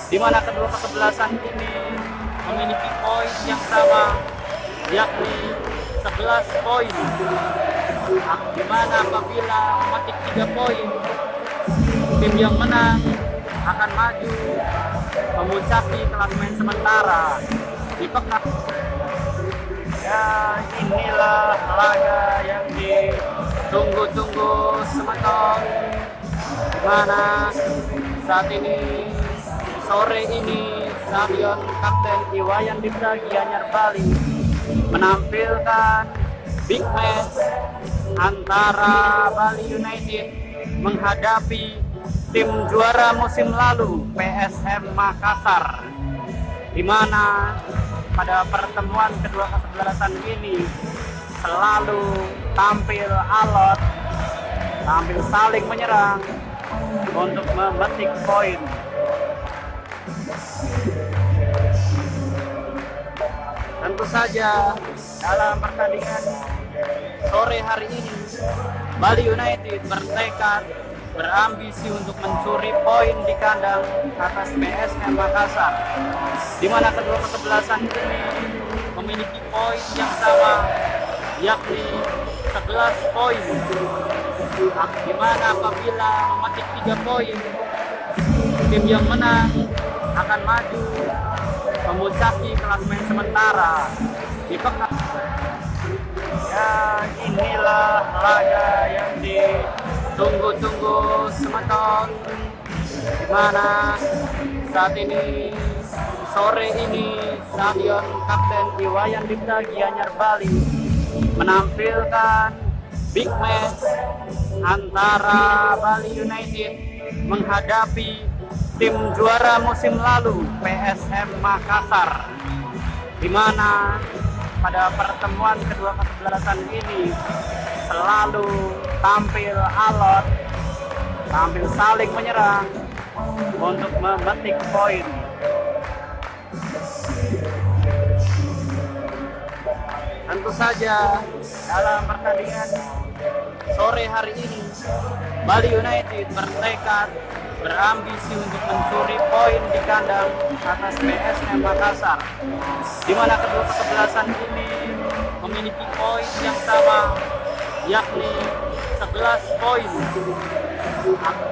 di mana kedua kesebelasan ini memiliki poin yang sama, yakni 11 poin. Di mana apabila memetik 3 poin, tim yang menang akan maju memuncaki klasemen sementara di pekan. Ya, inilah laga yang ditunggu-tunggu semeton, di mana saat ini sore ini Stadion Kapten Iwayan Dipta Gianyar Bali menampilkan big match antara Bali United menghadapi tim juara musim lalu PSM Makassar, di mana pada pertemuan kedua kesebelasan ini selalu tampil alot, tampil saling menyerang untuk memetik poin. Tentu saja dalam pertandingan sore hari ini Bali United bertekad berambisi untuk mencuri poin di kandang atas PSM Makassar, di mana kedua kesebelasan ini memiliki poin yang sama, yakni 11 poin. Di mana apabila memetik 3 poin, tim yang menang akan maju memuncaki klasemen sementara di pekan. Ya, inilah laga yang ditunggu-tunggu semeton, di mana saat ini sore ini Stadion Kapten Iwayan Dipta Gianyar Bali menampilkan big match antara Bali United menghadapi tim juara musim lalu PSM Makassar, di mana pada pertemuan kedua kesebelasan ini selalu tampil alot, tampil saling menyerang untuk memetik poin. Tentu saja dalam pertandingan sore hari ini Bali United bertekad berambisi untuk mencuri poin di kandang atas PSM Makassar, di mana kedua kesebelasan ini memiliki poin yang sama, yakni 11 poin,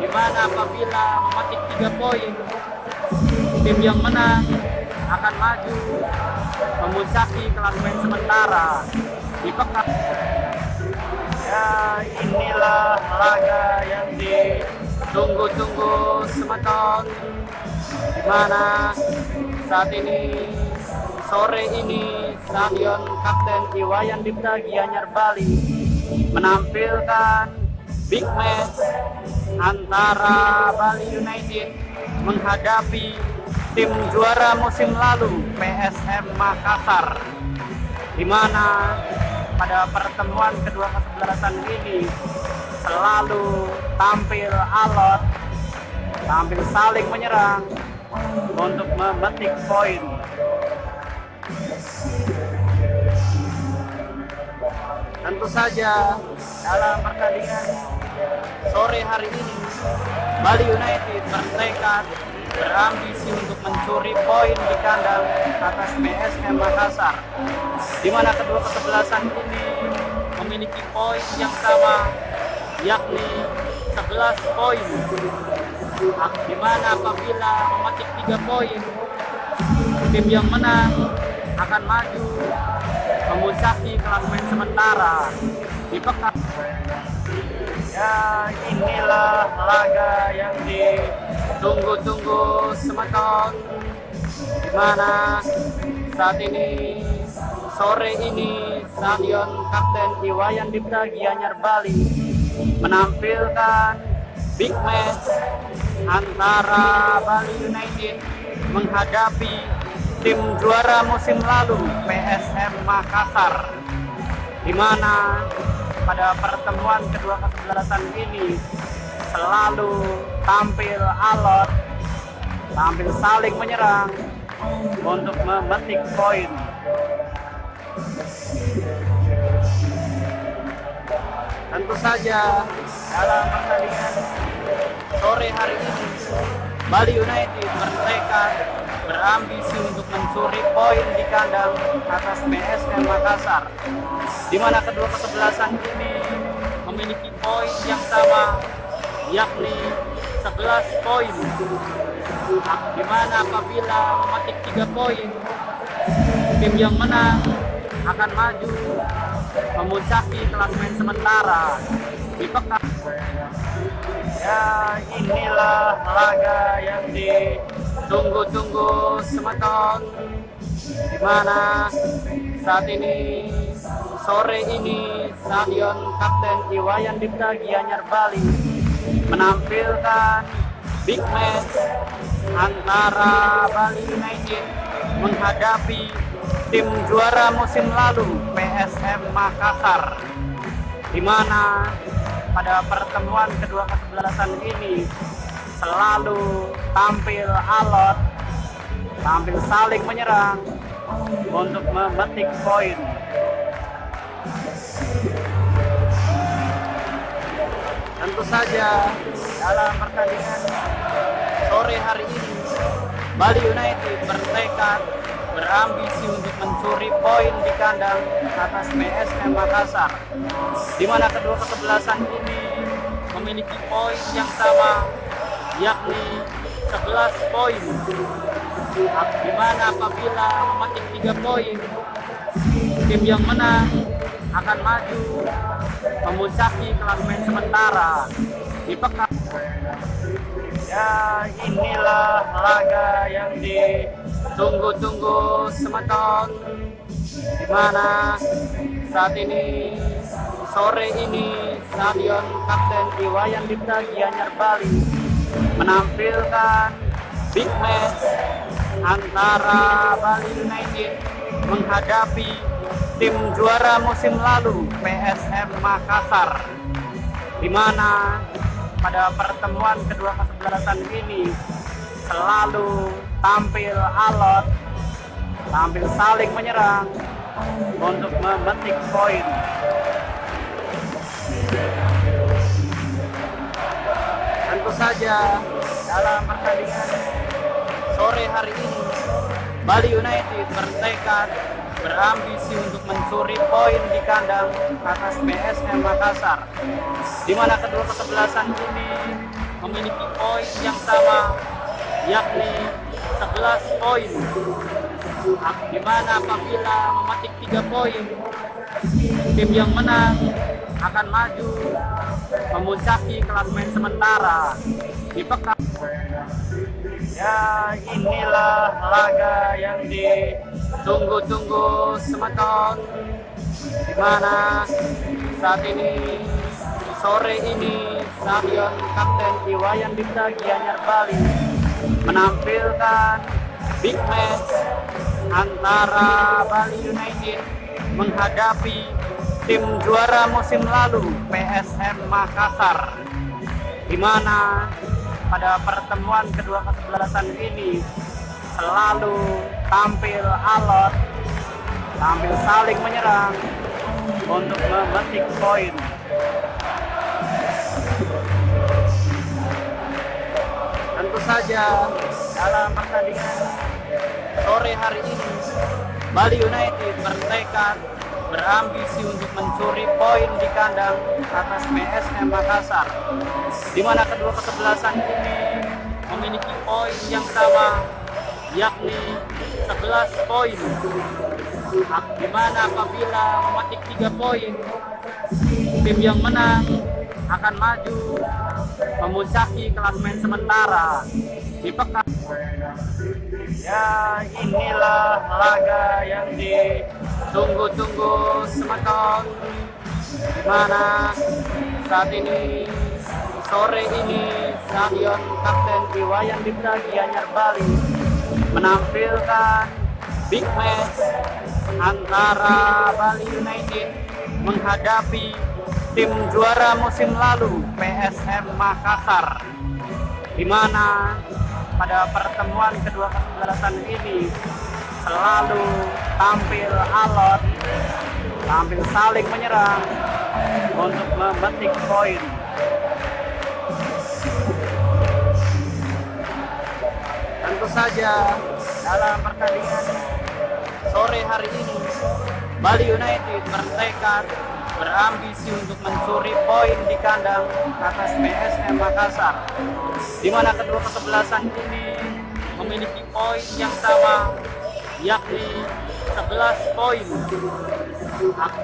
di mana apabila memetik 3 poin, tim yang menang akan maju memuncaki klasemen sementara di pekan. Ya, inilah laga yang ditunggu-tunggu semeton, di mana saat ini sore ini Stadion Kapten Iwayan Dipta Gianyar Bali menampilkan big match antara Bali United menghadapi tim juara musim lalu PSM Makassar, di mana pada pertemuan kedua kesebelasan ini selalu tampil alot, tampil saling menyerang untuk memetik poin. Tentu saja dalam pertandingan sore hari ini Bali United bertekad berambisi untuk mencuri poin di kandang atas PSM Makassar, di mana kedua kesebelasan ini memiliki poin yang sama, yakni 11 poin, di mana apabila memetik 3 poin, tim yang menang akan maju memuncaki klasemen sementara di pekan. Ya, inilah laga yang ditunggu-tunggu semeton, di mana saat ini sore ini Stadion Kapten Iwayan Dipta Gianyar Bali menampilkan big match antara Bali United menghadapi tim juara musim lalu PSM Makassar, di mana pada pertemuan kedua kesebelasan ini selalu tampil alot, tampil saling menyerang untuk memetik poin. Tentu saja dalam pertandingan sore hari ini Bali United bertekad berambisi untuk mencuri poin di kandang atas PSM Makassar, di mana kedua kesebelasan ini memiliki poin yang sama, yakni 11 poin, di mana apabila memetik 3 poin, tim yang menang akan maju memuncaki klasemen sementara di pekan. Ya, inilah laga yang ditunggu-tunggu semeton, di mana saat ini sore ini Stadion Kapten Iwayan Dipta Gianyar Bali menampilkan big match antara Bali United menghadapi tim juara musim lalu PSM Makassar, di mana pada pertemuan kedua kesebelasan ini selalu tampil alot, tampil saling menyerang untuk memetik poin. Tentu saja dalam pertandingan sore hari ini Bali United bertekad berambisi untuk mencuri poin di kandang atas PSM Makassar, di mana kedua kesebelasan ini memiliki poin yang sama, yakni 11 poin, di mana apabila memetik 3 poin, tim yang menang akan maju memuncaki klasemen sementara di pekan. Ya, inilah laga yang ditunggu-tunggu semeton, di mana saat ini sore ini Stadion Kapten Iwayan Dipta Gianyar Bali menampilkan big match antara Bali United menghadapi tim juara musim lalu PSM Makassar, di mana pada pertemuan kedua kesebelasan ini selalu tampil alot, tampil saling menyerang untuk memetik poin. Tentu saja dalam pertandingan sore hari ini Bali United bertekad berambisi untuk mencuri poin di kandang atas PSM Makassar, di mana kedua kesebelasan ini memiliki poin yang sama, yakni 11 poin, di mana apabila memetik 3 poin, tim yang menang akan maju memuncaki klasemen sementara di pekan. Ya, inilah laga yang ditunggu-tunggu semeton, di mana saat ini sore ini Stadion Kapten Iwayan Dipta Gianyar Bali menampilkan big match antara Bali United menghadapi tim juara musim lalu PSM Makassar, di mana pada pertemuan kedua kesebelasan ini selalu tampil alot, tampil saling menyerang untuk memetik poin. Tentu saja dalam pertandingan sore hari ini Bali United bertekad berambisi untuk mencuri poin di kandang atas PSM Makassar, di mana kedua kesebelasan ini memiliki poin yang sama, yakni 11 poin, di mana apabila memetik 3 poin, tim yang menang akan maju memuncaki klasemen sementara di pekan. Ya, inilah laga yang ditunggu-tunggu semeton, di mana saat ini sore ini Stadion Kapten Iwayan Dipta Gianyar Bali menampilkan big match antara Bali United menghadapi tim juara musim lalu PSM Makassar, di mana pada pertemuan kedua kesebelasan ini selalu tampil alot, tampil saling menyerang untuk memetik poin. Tentu saja dalam pertandingan sore hari ini Bali United bertekad berambisi untuk mencuri poin di kandang atas PSM Makassar, di mana kedua kesebelasan ini memiliki poin yang sama, yakni 11 poin,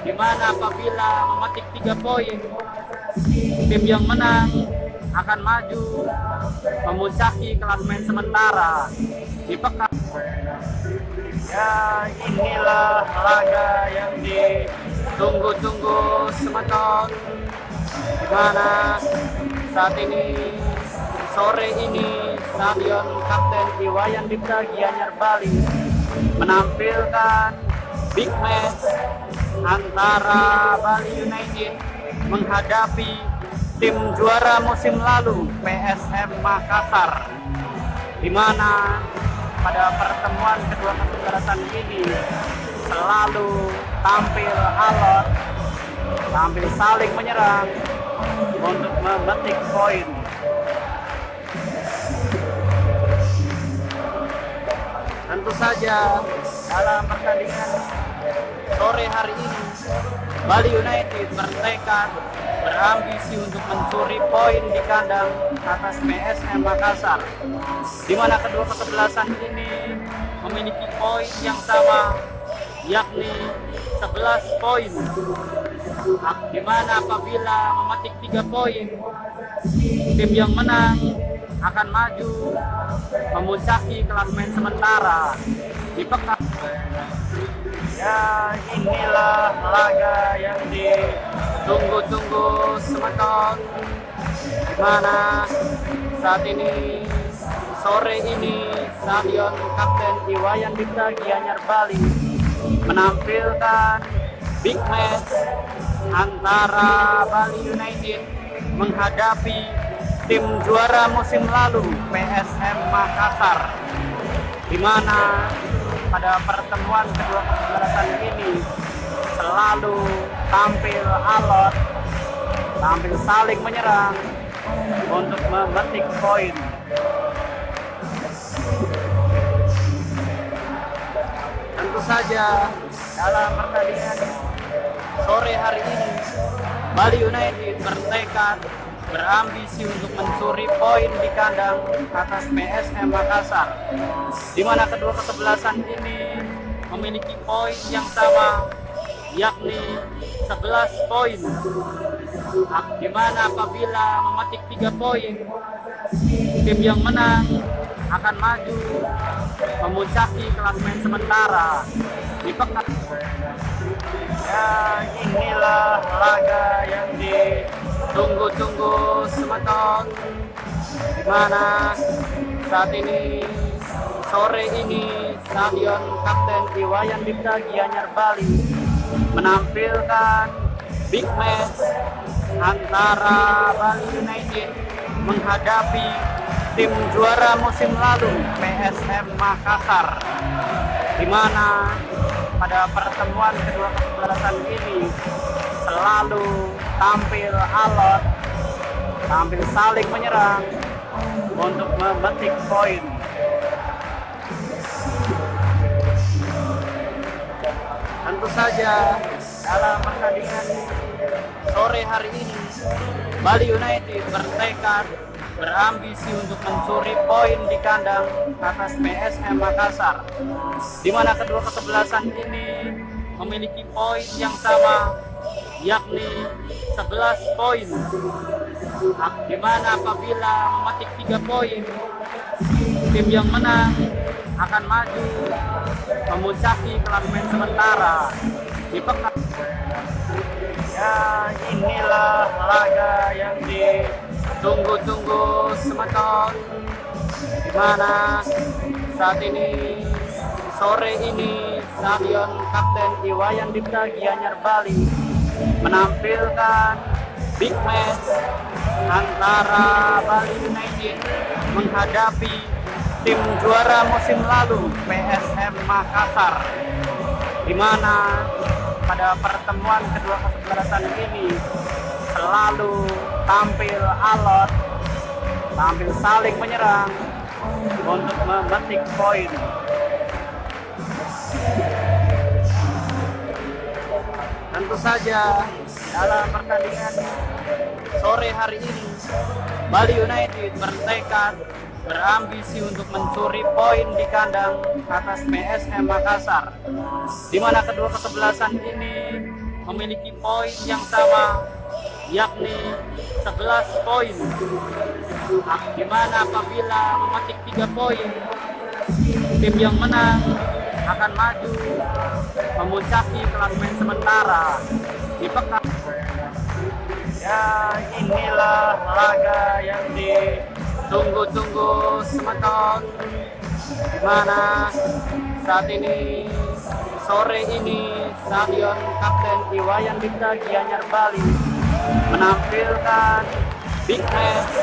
di mana apabila memetik 3 poin, tim yang menang akan maju memuncaki klasemen sementara di pekan. Ya, inilah laga yang ditunggu-tunggu semeton, di mana saat ini sore ini Stadion Kapten Iwayan Dipta Gianyar Bali menampilkan big match antara Bali United menghadapi tim juara musim lalu PSM Makassar, di mana pada pertemuan kedua kesebelasan ini selalu tampil alot, tampil saling menyerang untuk memetik poin. Tentu saja dalam pertandingan sore hari ini Bali United bertekad berambisi untuk mencuri poin di kandang atas PSM Makassar, di mana kedua kesebelasan ini memiliki poin yang sama, yakni 11 poin, di mana apabila memetik 3 poin, tim yang menang akan maju memuncaki klasemen sementara di pekan. Ya, inilah laga yang ditunggu-tunggu semeton, di mana saat ini sore ini Stadion Kapten Iwayan Dipta Gianyar Bali menampilkan big match antara Bali United menghadapi tim juara musim lalu PSM Makassar, di mana pada pertemuan kedua kesebelasan ini selalu tampil alot, tampil saling menyerang untuk memetik poin. Tentu saja dalam pertandingan sore hari ini Bali United bertekad berambisi untuk mencuri poin di kandang atas PSM Makassar, di mana kedua kesebelasan ini memiliki poin yang sama, yakni 11 poin, di mana apabila memetik 3 poin, tim yang menang akan maju memuncaki klasemen sementara di pekan. Ya, inilah laga yang ditunggu-tunggu semeton, di mana saat ini sore ini Stadion Kapten Iwayan Dipta Gianyar Bali menampilkan big match antara Bali United menghadapi tim juara musim lalu PSM Makassar, di mana pada pertemuan kedua kesebelasan ini selalu tampil alot, tampil saling menyerang untuk memetik poin. Tentu saja dalam pertandingan sore hari ini Bali United bertekad berambisi untuk mencuri poin di kandang atas PSM Makassar, di mana kedua kesebelasan ini memiliki poin yang sama, yakni 11 poin, di mana apabila memetik 3 poin, tim yang menang akan maju memuncaki klasemen sementara di pekan. Ya, inilah laga yang ditunggu-tunggu semeton, di mana saat ini sore ini Stadion Kapten Iwayan Dipta Gianyar Bali menampilkan big match antara Bali United menghadapi tim juara musim lalu PSM Makassar, di mana pada pertemuan kedua kesebelasan ini selalu tampil alot, tampil saling menyerang untuk memetik poin. Tentu saja dalam pertandingan sore hari ini Bali United bertekad berambisi untuk mencuri poin di kandang atas PSM Makassar, di mana kedua kesebelasan ini memiliki poin yang sama, yakni 11 poin, di mana apabila memetik 3 poin, tim yang menang akan maju memuncaki klasemen sementara di pekan. Ya, inilah laga yang ditunggu-tunggu semeton, di mana saat ini sore ini Stadion Kapten Iwayan Dipta Gianyar Bali menampilkan big match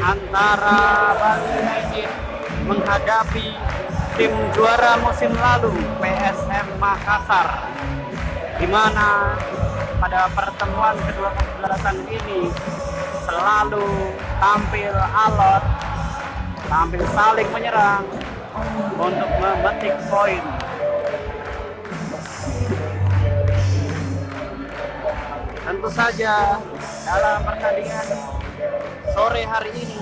antara Bali United menghadapi tim juara musim lalu PSM Makassar, di mana pada pertemuan kedua kesebelasan ini selalu tampil alot, tampil saling menyerang untuk memetik poin. Tentu saja dalam pertandingan sore hari ini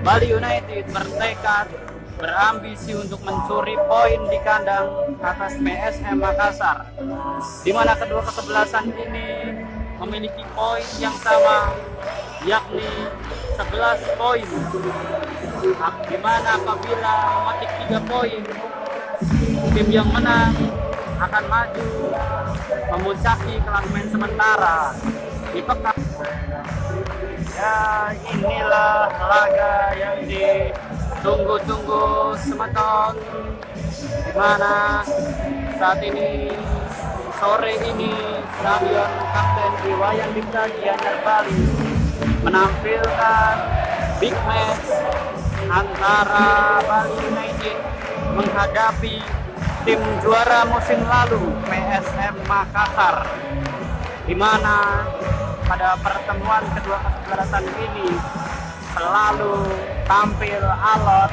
Bali United bertekad berambisi untuk mencuri poin di kandang atas PSM Makassar, di mana kedua kesebelasan ini memiliki poin yang sama, yakni 11 poin, di mana apabila memetik 3 poin, tim yang menang akan maju memuncaki klasemen sementara di pekan. Ya, inilah laga yang ditunggu-tunggu semeton, di mana saat ini sore ini Stadion Kapten Iwayan Dipta Gianyar Bali menampilkan big match antara Bali United menghadapi tim juara musim lalu PSM Makassar, di mana pada pertemuan kedua kesebelasan ini selalu tampil alot,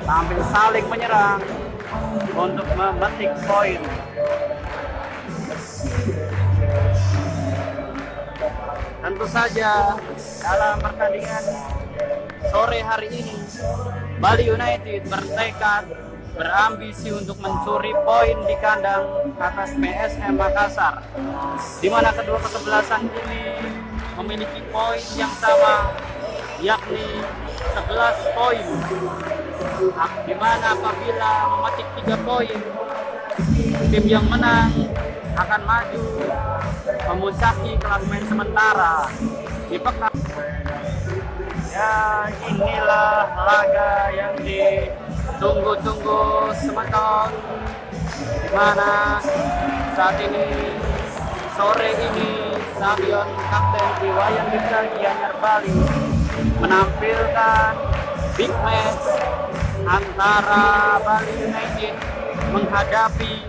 tampil saling menyerang untuk memetik poin. Tentu saja dalam pertandingan sore hari ini Bali United bertekad berambisi untuk mencuri poin di kandang atas PSM Makassar, di mana kedua kesebelasan ini memiliki poin yang sama, yakni 11 poin, di mana apabila memetik 3 poin, tim yang menang akan maju memuncaki klasemen sementara di pekan. Ya, inilah laga yang ditunggu-tunggu semeton, di mana saat ini sore ini Stadion Kapten Iwayan Dipta Gianyar Bali menampilkan big match antara Bali United menghadapi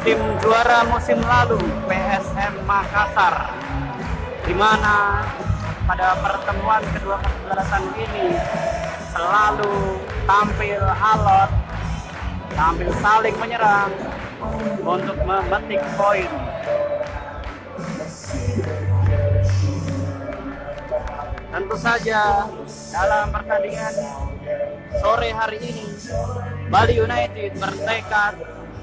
tim juara musim lalu PSM Makassar, di mana pada pertemuan kedua kesebelasan ini selalu tampil alot, tampil saling menyerang untuk memetik poin. Tentu saja dalam pertandingan sore hari ini Bali United bertekad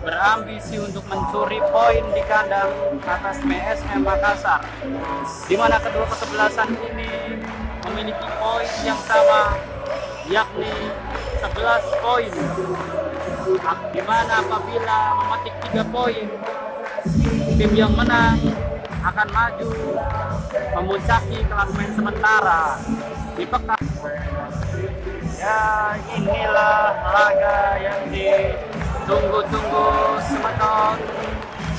berambisi untuk mencuri poin di kandang atas PSM Makassar, di mana kedua kesebelasan ini memiliki poin yang sama, yakni 11 poin, di mana apabila memetik 3 poin, tim yang menang akan maju memuncaki klasemen sementara di pekan. Ya, inilah laga yang ditunggu-tunggu semeton,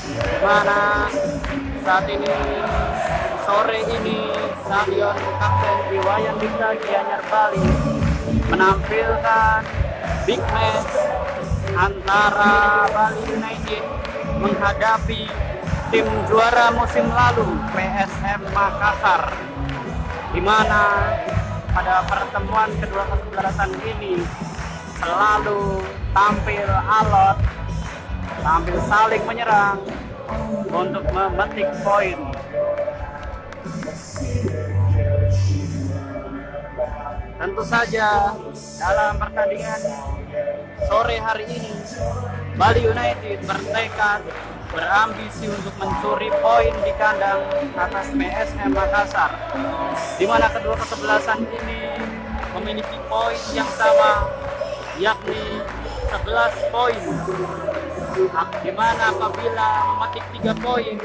di mana saat ini sore ini Stadion Kapten Iwayan Dipta Gianyar Bali menampilkan big match antara Bali United menghadapi tim juara musim lalu PSM Makassar, di mana pada pertemuan kedua kesebelasan ini selalu tampil alot, tampil saling menyerang untuk memetik poin. Tentu saja dalam pertandingan sore hari ini Bali United bertekad berambisi untuk mencuri poin di kandang atas PSM Makassar, di mana kedua kesebelasan ini memiliki poin yang sama, yakni 11 poin, di mana apabila memetik 3 poin,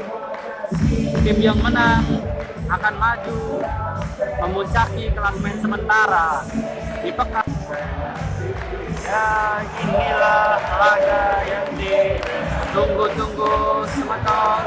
tim yang menang akan maju memuncaki klasemen sementara di pekan. Ya, inilah laga yang ditunggu-tunggu semeton,